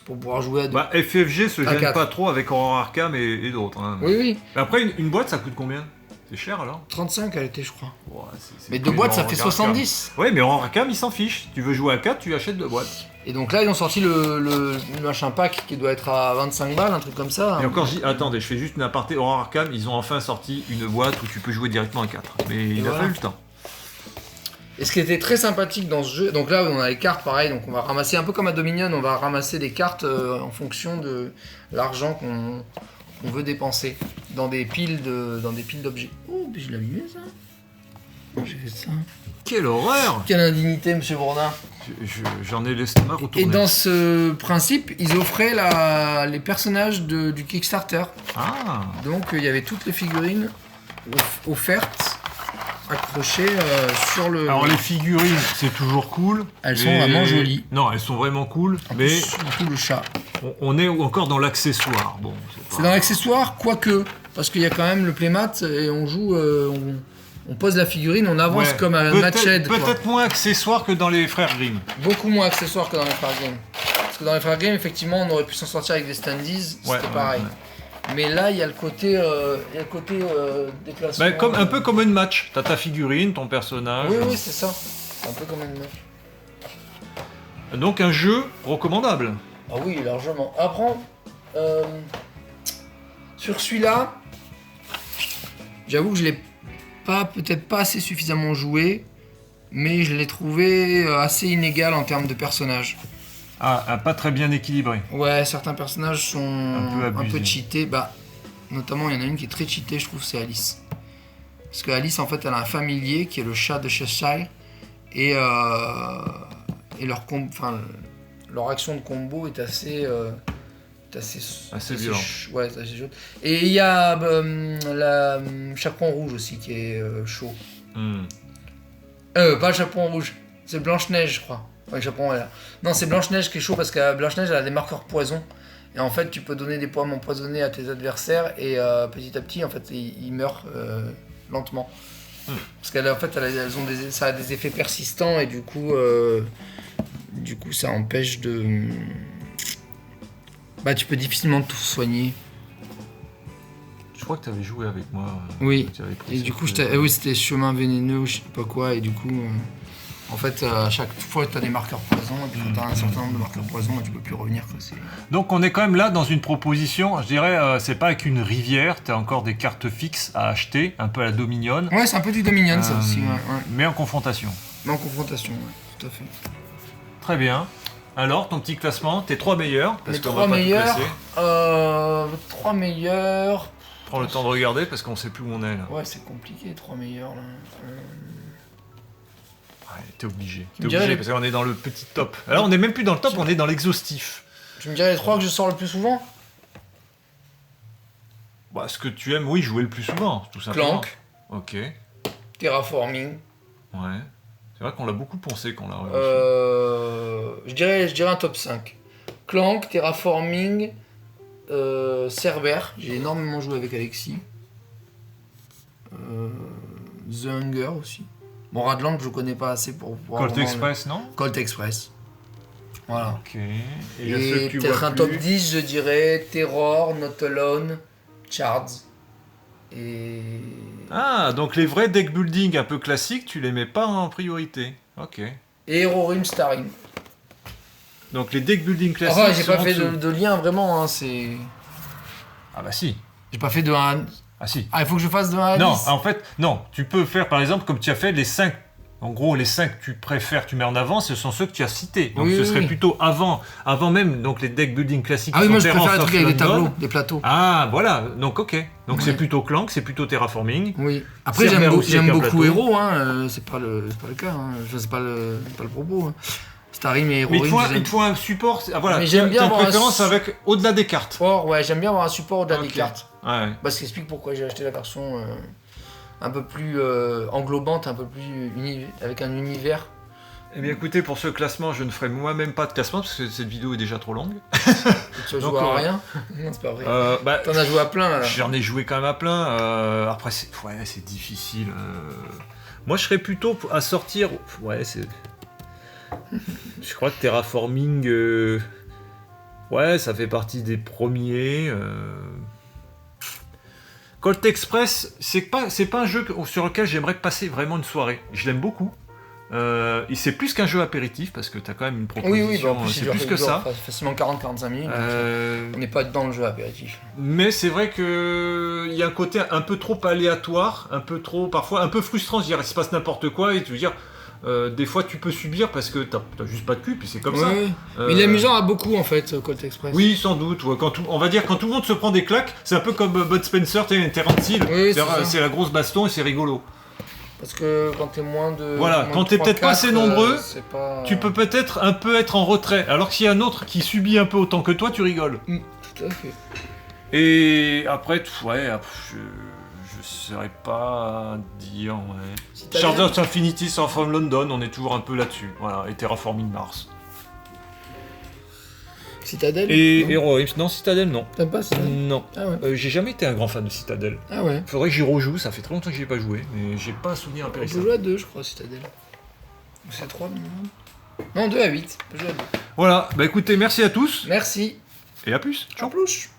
[SPEAKER 2] Pour pouvoir jouer à deux.
[SPEAKER 1] FFG se gêne pas trop avec Horror Arkham et d'autres. Hein.
[SPEAKER 2] Oui.
[SPEAKER 1] Mais après, une boîte, ça coûte combien? C'est cher alors?
[SPEAKER 2] 35 elle était, je crois.
[SPEAKER 1] Ouais,
[SPEAKER 2] mais 2 boîtes, ça fait 70.
[SPEAKER 1] Oui, mais Horror Arkham, il s'en fiche. Tu veux jouer à 4, tu achètes 2 boîtes.
[SPEAKER 2] Et donc là, ils ont sorti le machin pack qui doit être à 25 balles, un truc comme ça.
[SPEAKER 1] Et encore, attendez, je fais juste une aparté. Horror Arkham, ils ont enfin sorti une boîte où tu peux jouer directement à 4. Mais il a fallu le temps.
[SPEAKER 2] Et ce qui était très sympathique dans ce jeu, donc là on a les cartes pareil, donc on va ramasser un peu comme à Dominion, on va ramasser des cartes en fonction de l'argent qu'on veut dépenser dans des piles d'objets. Oh, mais je l'ai vu ça. J'ai fait ça.
[SPEAKER 1] Quelle horreur!
[SPEAKER 2] Quelle indignité, monsieur Bourdin.
[SPEAKER 1] J'en ai l'estomac retourné.
[SPEAKER 2] Et dans ce principe, ils offraient les personnages du Kickstarter.
[SPEAKER 1] Ah!
[SPEAKER 2] Donc il y avait toutes les figurines offertes. Accrochées sur le...
[SPEAKER 1] Alors les figurines, c'est toujours cool.
[SPEAKER 2] Elles sont vraiment jolies.
[SPEAKER 1] Non, elles sont vraiment cool, mais...
[SPEAKER 2] Surtout le chat.
[SPEAKER 1] On est encore dans l'accessoire. Bon,
[SPEAKER 2] c'est dans l'accessoire, quoique. Parce qu'il y a quand même le playmat et on joue... on pose la figurine, on avance comme à Matchhead.
[SPEAKER 1] Peut-être moins accessoire que dans les Frères Grimm.
[SPEAKER 2] Beaucoup moins accessoire que dans les Frères Grimm. Parce que dans les Frères Grimm, effectivement, on aurait pu s'en sortir avec des standees. C'était pareil. Ouais. Mais là, il y a le côté, déplacement.
[SPEAKER 1] Un peu comme une match. T'as ta figurine, ton personnage.
[SPEAKER 2] Oui, c'est ça. C'est un peu comme une match.
[SPEAKER 1] Donc un jeu recommandable.
[SPEAKER 2] Ah oui, largement. Après, sur celui-là, j'avoue que je l'ai peut-être pas assez suffisamment joué, mais je l'ai trouvé assez inégal en termes de personnages.
[SPEAKER 1] Ah, pas très bien équilibré.
[SPEAKER 2] Ouais, certains personnages sont un peu cheatés. Notamment, il y en a une qui est très cheatée, je trouve, c'est Alice. Parce que Alice, en fait, elle a un familier qui est le chat de Cheshire. Et leur action de combo est assez
[SPEAKER 1] violent.
[SPEAKER 2] Ouais, c'est assez chaud. Et il y a la Chaperon Rouge aussi qui est chaud. Pas le Chaperon Rouge, c'est Blanche-Neige, je crois. Ouais, Chaperon, ouais, là. Non, c'est Blanche-Neige qui est chaud parce que Blanche-Neige, elle a des marqueurs poison. Et en fait, tu peux donner des pommes empoisonnées à tes adversaires et petit à petit, en fait, ils meurent lentement. Parce qu'en fait, ça a des effets persistants et du coup, ça empêche de... tu peux difficilement tout soigner.
[SPEAKER 1] Je crois que tu avais joué avec moi.
[SPEAKER 2] Oui, et du coup, c'était chemin vénéneux ou je sais pas quoi, et du coup... En fait, à chaque fois, tu as des marqueurs poison, et puis quand tu as un certain nombre de marqueurs poison, tu peux plus revenir.
[SPEAKER 1] Donc, on est quand même là dans une proposition, je dirais, c'est pas avec une rivière, tu as encore des cartes fixes à acheter, un peu à la Dominion.
[SPEAKER 2] Ouais, c'est un peu du Dominion, ça aussi. Ouais.
[SPEAKER 1] Mais en confrontation.
[SPEAKER 2] Ouais, tout à fait.
[SPEAKER 1] Très bien. Alors, ton petit classement, tes 3 meilleurs.
[SPEAKER 2] Les 3 meilleurs. 3 meilleurs.
[SPEAKER 1] Prends le temps de regarder parce qu'on sait plus où on est là.
[SPEAKER 2] Ouais, c'est compliqué, 3 meilleurs là.
[SPEAKER 1] T'es obligé parce qu'on est dans le petit top. Alors on n'est même plus dans le top, on est dans l'exhaustif.
[SPEAKER 2] Tu me dirais les 3 que je sors le plus souvent?
[SPEAKER 1] Ce que tu aimes, oui, jouer le plus souvent, tout simplement.
[SPEAKER 2] Clank.
[SPEAKER 1] Ok.
[SPEAKER 2] Terraforming.
[SPEAKER 1] Ouais. C'est vrai qu'on l'a beaucoup poncé quand on l'a
[SPEAKER 2] je dirais un top 5. Clank, Terraforming, Cerber. J'ai énormément joué avec Alexis. The Hunger aussi. Bon, Radland, je connais pas assez pour pouvoir...
[SPEAKER 1] Colt Express, non?
[SPEAKER 2] Colt Express. Voilà.
[SPEAKER 1] Ok.
[SPEAKER 2] Et peut-être un top 10, je dirais Terror, Not Alone, Chards. Et...
[SPEAKER 1] Ah, donc les vrais deck building un peu classiques, tu les mets pas en priorité. Ok.
[SPEAKER 2] Et Herorim Starring.
[SPEAKER 1] Donc les deck building classiques...
[SPEAKER 2] J'ai pas fait de lien vraiment, hein, c'est...
[SPEAKER 1] Ah bah si.
[SPEAKER 2] J'ai pas fait de 1
[SPEAKER 1] Ah si.
[SPEAKER 2] Ah, il faut que je fasse de 1 à 10.
[SPEAKER 1] Non, en fait, non. Tu peux faire, par exemple, comme tu as fait, les 5. En gros, les 5 que tu préfères, tu mets en avant, ce sont ceux que tu as cités. Donc ce serait plutôt avant même donc les deck building classiques.
[SPEAKER 2] Ah oui, moi je préfère les trucs avec des tableaux, des plateaux.
[SPEAKER 1] Ah, voilà. Donc ok. Donc c'est plutôt Clank, c'est plutôt Terraforming.
[SPEAKER 2] Oui. Après, j'aime beaucoup Hero, hein. C'est pas le cas, hein. C'est pas le propos. Hein. Starim et Herorim.
[SPEAKER 1] Il te faut un support. Voilà.
[SPEAKER 2] Mais j'aime bien avoir
[SPEAKER 1] préférence avec au-delà des cartes.
[SPEAKER 2] Ouais, j'aime bien avoir un support au-delà des cartes.
[SPEAKER 1] Ouais.
[SPEAKER 2] Ce qui explique pourquoi j'ai acheté la version un peu plus englobante, un peu plus avec un univers.
[SPEAKER 1] Eh bien écoutez, pour ce classement, je ne ferai moi-même pas de classement parce que cette vidéo est déjà trop longue.
[SPEAKER 2] Tu as joué à rien? Non, c'est pas vrai. T'en as joué à plein là.
[SPEAKER 1] J'en ai joué quand même à plein. Après, c'est difficile. Moi, je serais plutôt à sortir. Ouais, c'est. Je crois que Terraforming. Ouais, ça fait partie des premiers. Colt Express, c'est pas un jeu sur lequel j'aimerais passer vraiment une soirée. Je l'aime beaucoup. Et c'est plus qu'un jeu apéritif parce que t'as quand même une proposition.
[SPEAKER 2] Oui,
[SPEAKER 1] c'est plus que ça.
[SPEAKER 2] Facilement 40-45 minutes. On n'est pas dans le jeu apéritif.
[SPEAKER 1] Mais c'est vrai que il y a un côté un peu trop aléatoire, un peu trop parfois un peu frustrant. Je veux dire, il se passe n'importe quoi et tu veux dire. Des fois tu peux subir parce que t'as juste pas de cul, puis c'est comme ça.
[SPEAKER 2] Mais il est amusant à beaucoup en fait, Colt Express.
[SPEAKER 1] Oui, sans doute. Ouais. On va dire quand tout le monde se prend des claques, c'est un peu comme Bud Spencer, Terence Hill. C'est la grosse baston et c'est rigolo.
[SPEAKER 2] Parce que quand t'es moins de.
[SPEAKER 1] Voilà, quand t'es peut-être pas assez nombreux, tu peux peut-être un peu être en retrait. Alors que s'il y a un autre qui subit un peu autant que toi, tu rigoles.
[SPEAKER 2] Tout à fait.
[SPEAKER 1] Et après, je saurais pas dire. Ouais. Shards of Infinity, South from London, on est toujours un peu là-dessus. Voilà, et Terraforming Mars.
[SPEAKER 2] Citadel
[SPEAKER 1] et Heroes, non, Citadel, non.
[SPEAKER 2] T'aimes pas Citadel?
[SPEAKER 1] Non.
[SPEAKER 2] Ah ouais.
[SPEAKER 1] J'ai jamais été un grand fan de Citadel.
[SPEAKER 2] Ah ouais.
[SPEAKER 1] Faudrait que j'y rejoue, ça fait très longtemps que j'y ai pas joué, mais j'ai pas un souvenir
[SPEAKER 2] On peut
[SPEAKER 1] impérissable.
[SPEAKER 2] jouer à 2, je crois, Citadel. Ou c'est 3 minimum. Non, 2 à 8. On peut jouer à 2.
[SPEAKER 1] Voilà, bah écoutez, merci à tous.
[SPEAKER 2] Merci.
[SPEAKER 1] Et à plus.
[SPEAKER 2] Ciao. À plus.